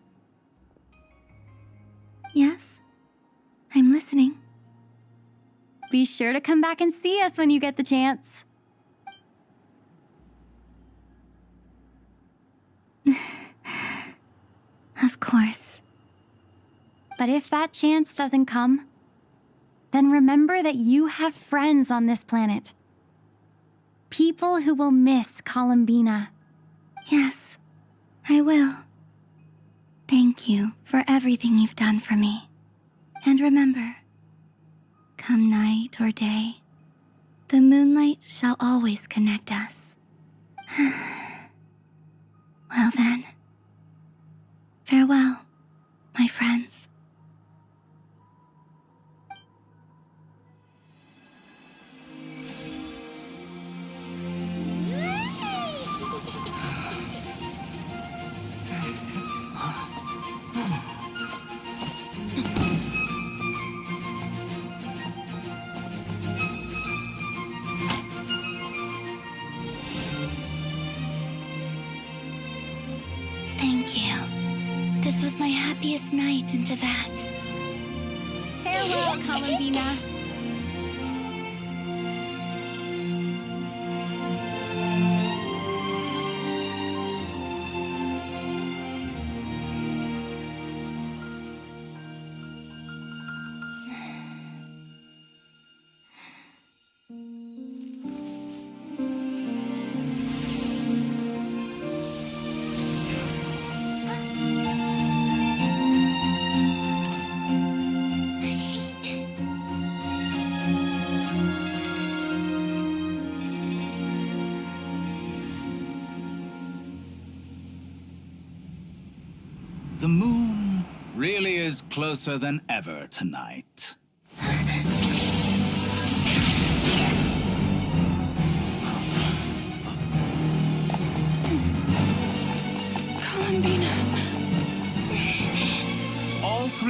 Yes? I'm listening. Be sure to come back and see us when you get the chance. Of course. But if that chance doesn't come, then remember that you have friends on this planet. People who will miss Columbina. Yes, I will. Thank you for everything you've done for me. And remember, come night or day, the moonlight shall always connect us. Well then, farewell, my friends. Thank you. This was my happiest night in Teyvat. Farewell, Columbina. The moon really is closer than ever tonight.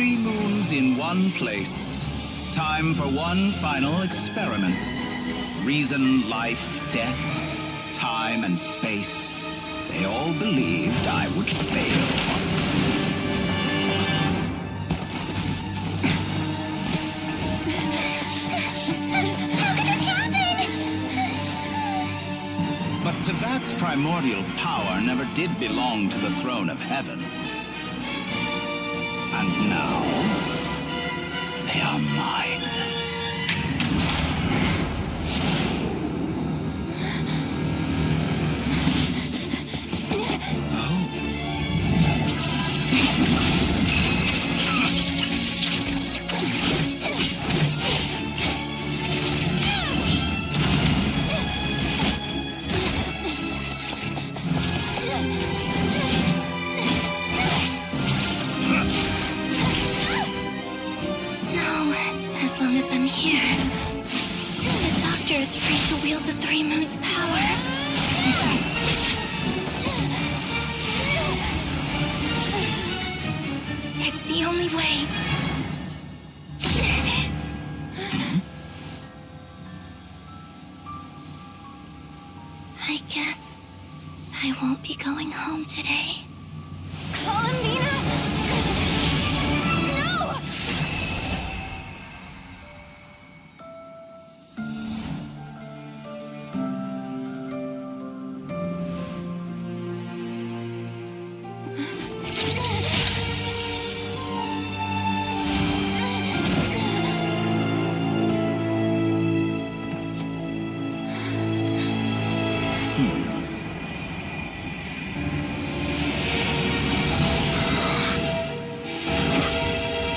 3 moons in one place. Time for one final experiment. Reason, life, death, time, and space. They all believed I would fail. But Tevat's primordial power never did belong to the throne of heaven. And now, they are mine.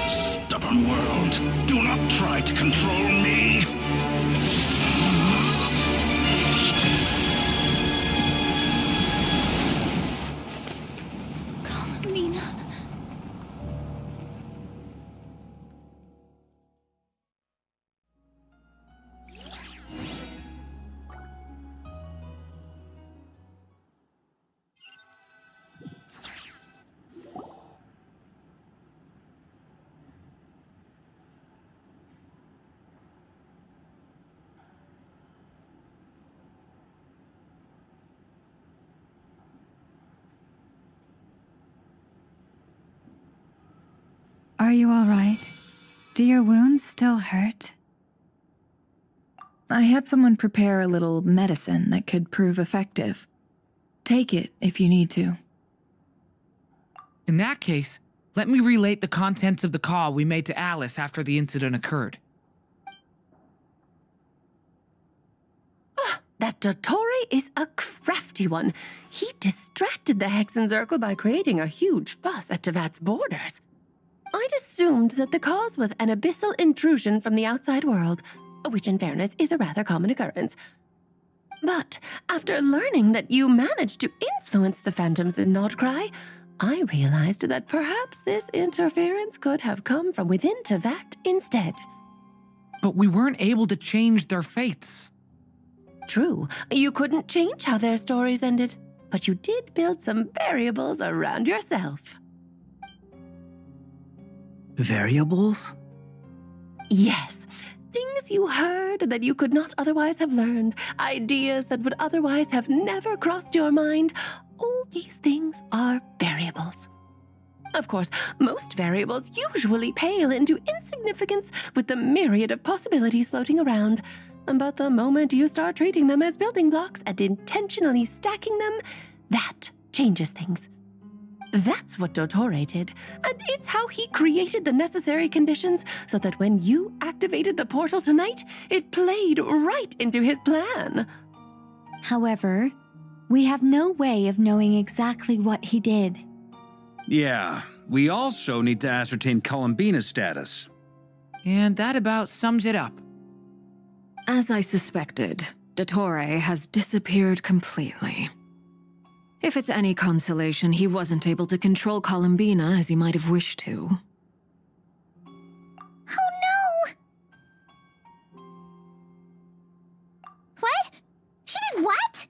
Stubborn world, do not try to control me. Are you all right? Do your wounds still hurt? I had someone prepare a little medicine that could prove effective. Take it if you need to. In that case, let me relate the contents of the call we made to Alice after the incident occurred. That Dottore is a crafty one. He distracted the Hexenzirkel by creating a huge fuss at Tevat's borders. I'd assumed that the cause was an abyssal intrusion from the outside world, which in fairness is a rather common occurrence. But after learning that you managed to influence the phantoms in Nodcry, I realized that perhaps this interference could have come from within Tevat instead. But we weren't able to change their fates. True, you couldn't change how their stories ended, but you did build some variables around yourself. Variables? Yes. Things you heard that you could not otherwise have learned. Ideas that would otherwise have never crossed your mind. All these things are variables. Of course, most variables usually pale into insignificance with the myriad of possibilities floating around. But the moment you start treating them as building blocks and intentionally stacking them, that changes things. That's what Dottore did, and it's how he created the necessary conditions so that when you activated the portal tonight, it played right into his plan. However, we have no way of knowing exactly what he did. Yeah, we also need to ascertain Columbina's status. And that about sums it up. As I suspected, Dottore has disappeared completely. If it's any consolation, he wasn't able to control Columbina as he might have wished to. Oh no! What? She did what?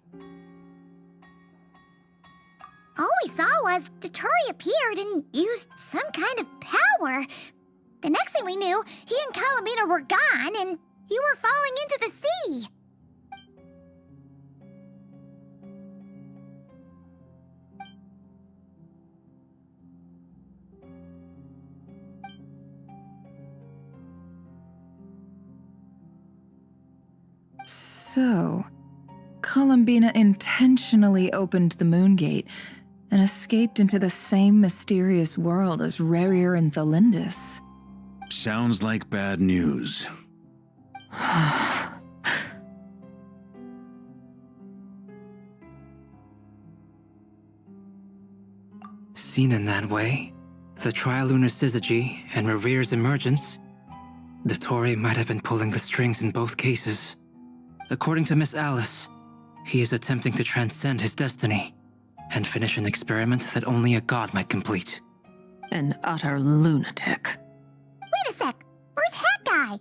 All we saw was Dottore appeared and used some kind of power. The next thing we knew, he and Columbina were gone, and you were falling into the sea. So, Columbina intentionally opened the moon gate and escaped into the same mysterious world as Rerir and Thalindis. Sounds like bad news. Seen in that way, the trilunar syzygy and Rerir's emergence, Dottore might have been pulling the strings in both cases. According to Miss Alice, he is attempting to transcend his destiny and finish an experiment that only a god might complete. An utter lunatic. Wait a sec, where's Hat Guy?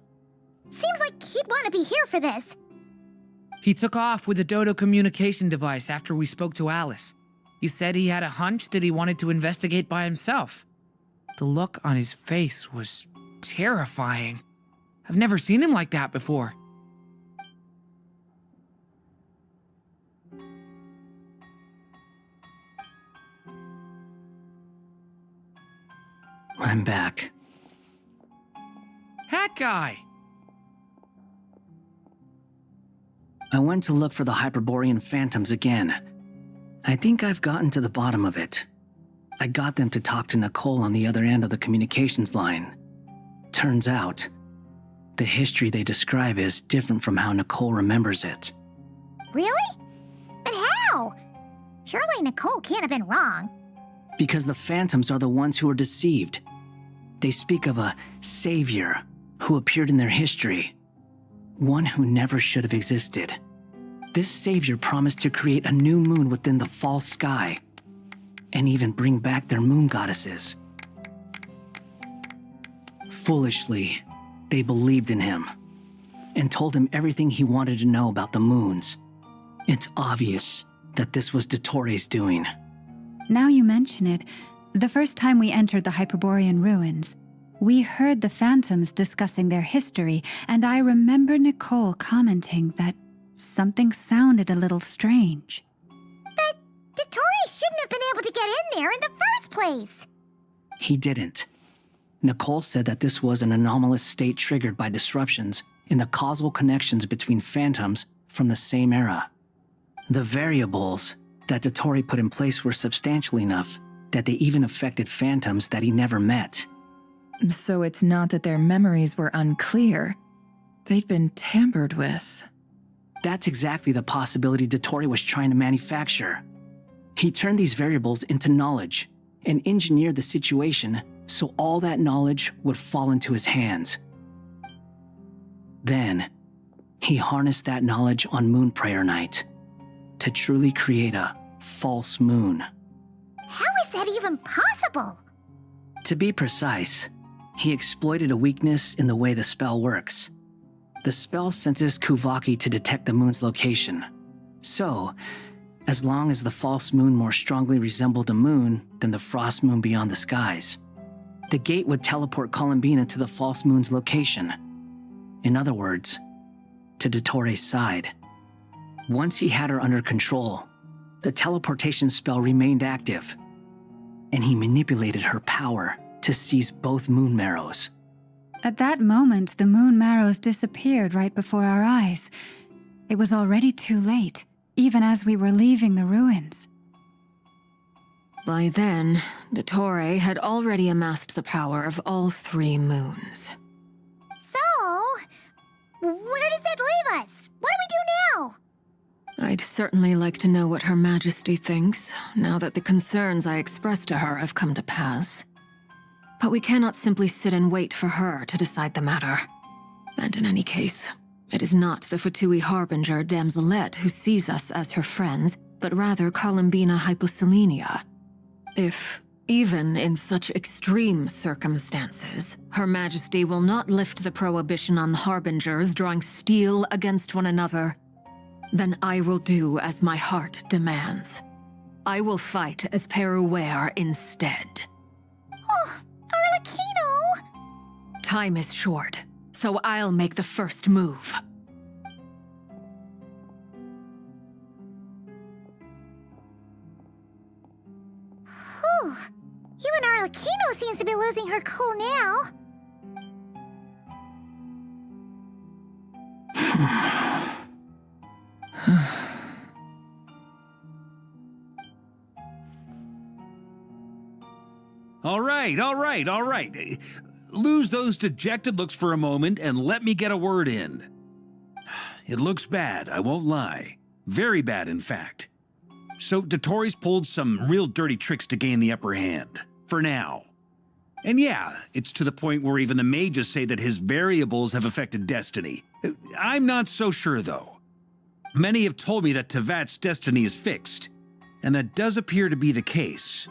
Seems like he'd want to be here for this. He took off with the Dodo communication device after we spoke to Alice. He said he had a hunch that he wanted to investigate by himself. The look on his face was terrifying. I've never seen him like that before. I'm back. Hat Guy! I went to look for the Hyperborean phantoms again. I think I've gotten to the bottom of it. I got them to talk to Nicole on the other end of the communications line. Turns out, the history they describe is different from how Nicole remembers it. Really? But how? Surely Nicole can't have been wrong. Because the phantoms are the ones who are deceived. They speak of a savior who appeared in their history. One who never should have existed. This savior promised to create a new moon within the false sky, and even bring back their moon goddesses. Foolishly, they believed in him, and told him everything he wanted to know about the moons. It's obvious that this was Dottore's doing. Now you mention it, the first time we entered the Hyperborean ruins, we heard the phantoms discussing their history, and I remember Nicole commenting that something sounded a little strange. But Dottore shouldn't have been able to get in there in the first place. He didn't. Nicole said that this was an anomalous state triggered by disruptions in the causal connections between phantoms from the same era. The variables that Dottore put in place were substantial enough that they even affected phantoms that he never met. So it's not that their memories were unclear. They'd been tampered with. That's exactly the possibility Dottore was trying to manufacture. He turned these variables into knowledge and engineered the situation so all that knowledge would fall into his hands. Then, he harnessed that knowledge on Moon Prayer Night to truly create a false moon. How is that even possible? To be precise, he exploited a weakness in the way the spell works. The spell senses Kuvaki to detect the moon's location. So, as long as the false moon more strongly resembled the moon than the frost moon beyond the skies, the gate would teleport Columbina to the false moon's location. In other words, to Dottore's side. Once he had her under control, the teleportation spell remained active, and he manipulated her power to seize both moon marrows. At that moment, the moon marrows disappeared right before our eyes. It was already too late, even as we were leaving the ruins. By then, Dottore had already amassed the power of all 3 moons. So, where does that leave us? What do we do now? I'd certainly like to know what Her Majesty thinks, now that the concerns I expressed to her have come to pass. But we cannot simply sit and wait for her to decide the matter. And in any case, it is not the Fatui Harbinger Damselette who sees us as her friends, but rather Columbina Hyposelenia. If, even in such extreme circumstances, Her Majesty will not lift the prohibition on Harbingers drawing steel against one another, then I will do as my heart demands. I will fight as Peruware instead. Oh, Arlecchino! Time is short, so I'll make the first move. Whew. Even Arlecchino seems to be losing her cool now. All right. Lose those dejected looks for a moment and let me get a word in. It looks bad, I won't lie. Very bad, in fact. So Dotori's pulled some real dirty tricks to gain the upper hand. For now. And yeah, it's to the point where even the mages say that his variables have affected destiny. I'm not so sure, though. Many have told me that Tevat's destiny is fixed, and that does appear to be the case.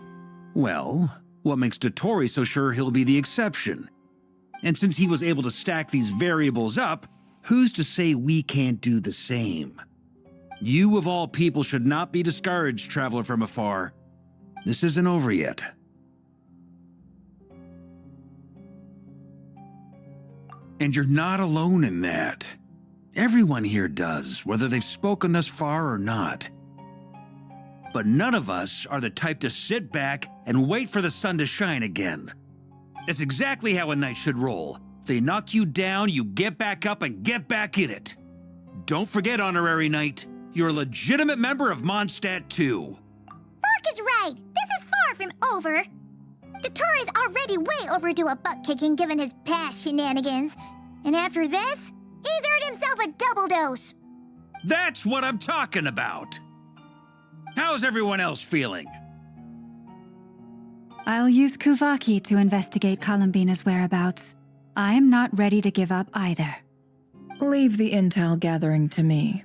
Well, what makes Dotori so sure he'll be the exception? And since he was able to stack these variables up, who's to say we can't do the same? You of all people should not be discouraged, traveler from afar. This isn't over yet. And you're not alone in that. Everyone here does, whether they've spoken thus far or not. But none of us are the type to sit back and wait for the sun to shine again. That's exactly how a knight should roll. If they knock you down, you get back up and get back in it. Don't forget, Honorary Knight, you're a legitimate member of Mondstadt too. Fork is right. This is far from over. Dotori's already way overdue a butt-kicking given his past shenanigans. And after this, he's earned himself a double dose. That's what I'm talking about. How's everyone else feeling? I'll use Kuvaki to investigate Columbina's whereabouts. I'm not ready to give up either. Leave the intel gathering to me.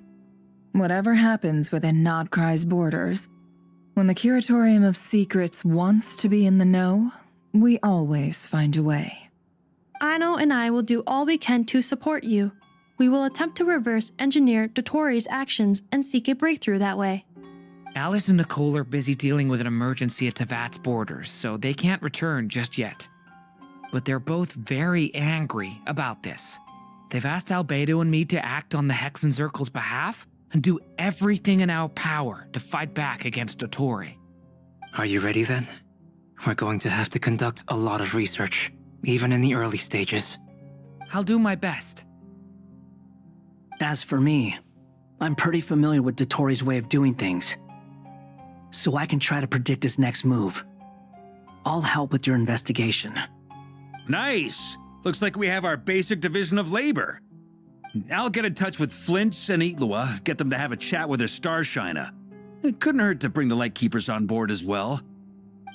Whatever happens within Nodcry's borders, when the Curatorium of Secrets wants to be in the know, we always find a way. Ano and I will do all we can to support you. We will attempt to reverse engineer Dotori's actions and seek a breakthrough that way. Alice and Nicole are busy dealing with an emergency at Tevat's borders, so they can't return just yet. But they're both very angry about this. They've asked Albedo and me to act on the Hexen Circle's behalf and do everything in our power to fight back against Dotori. Are you ready then? We're going to have to conduct a lot of research, even in the early stages. I'll do my best. As for me, I'm pretty familiar with Dotori's way of doing things, so I can try to predict his next move. I'll help with your investigation. Nice! Looks like we have our basic division of labor. I'll get in touch with Flints and Itlua, get them to have a chat with their Starshiner. It couldn't hurt to bring the Lightkeepers on board as well.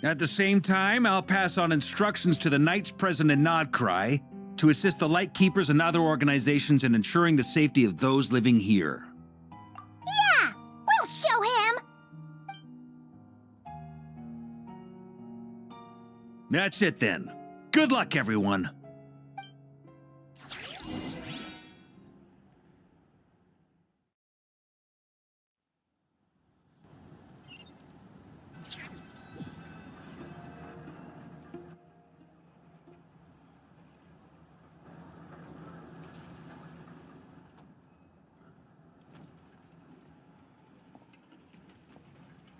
At the same time, I'll pass on instructions to the Knights present in Nodcry to assist the Lightkeepers and other organizations in ensuring the safety of those living here. Yeah! We'll show him! That's it then. Good luck, everyone.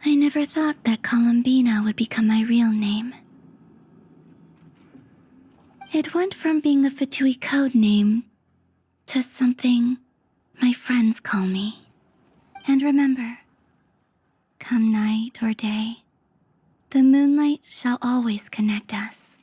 I never thought that Columbina would become my real name. It went from being a Fatui code name to something my friends call me. And remember, come night or day, the moonlight shall always connect us.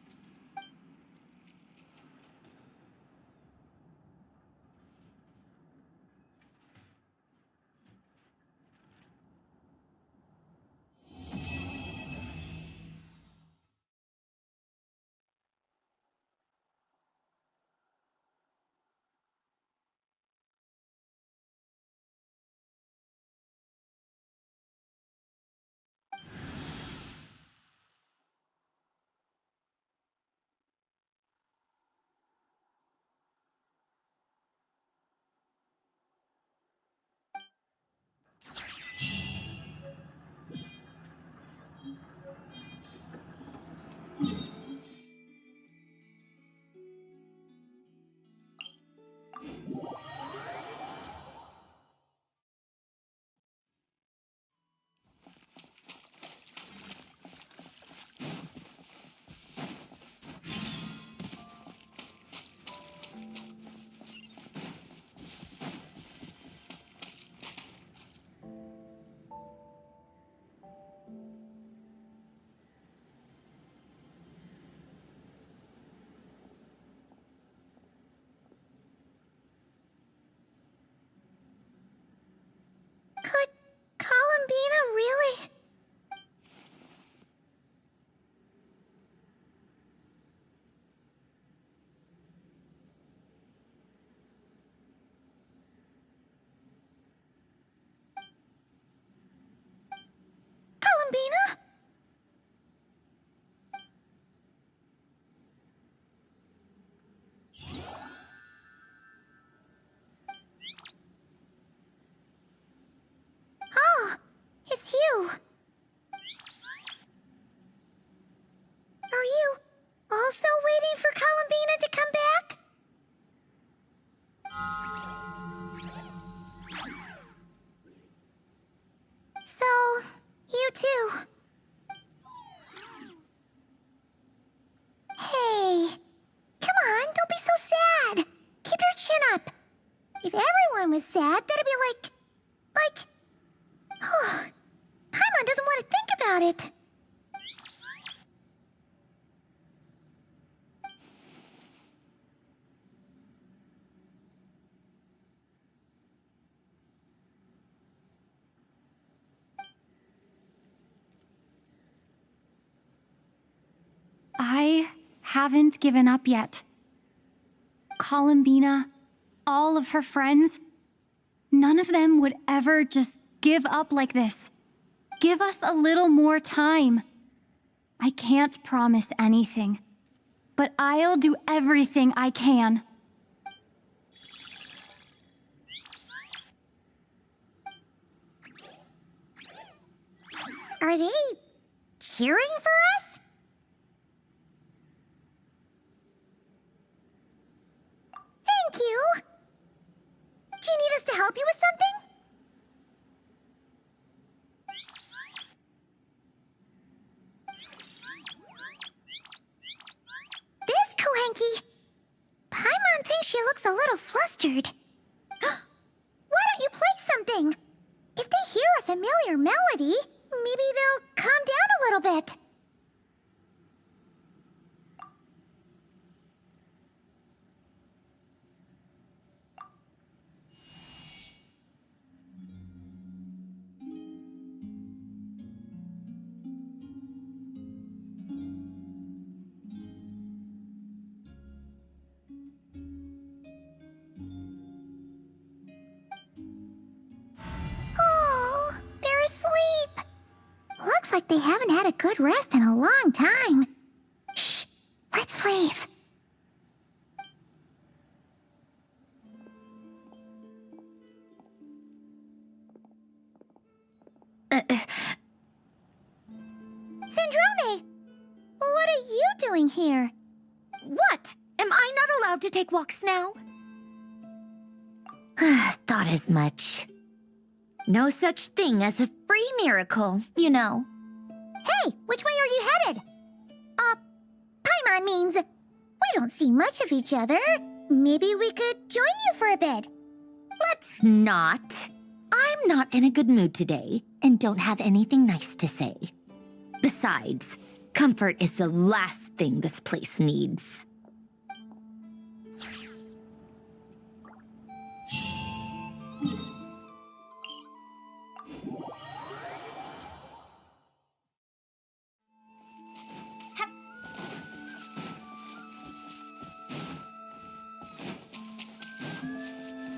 was sad, that'd be like... Oh, Paimon doesn't want to think about it. I haven't given up yet. Columbina, all of her friends, none of them would ever just give up like this. Give us a little more time. I can't promise anything, but I'll do everything I can. Are they cheering for us? Thank you. Do you need us to help you with something? This Kohenki. Paimon thinks she looks a little flustered. Why don't you play something? If they hear a familiar melody, maybe they'll calm down a little bit. Oh, they're asleep. Looks like they haven't had a good rest in a long time. Shh, let's leave. Syndrome! What are you doing here? What? Am I not allowed to take walks now? Thought as much. No such thing as a free miracle, you know. Hey, which way are you headed? Paimon means we don't see much of each other. Maybe we could join you for a bit. Let's not. I'm not in a good mood today and don't have anything nice to say. Besides, comfort is the last thing this place needs.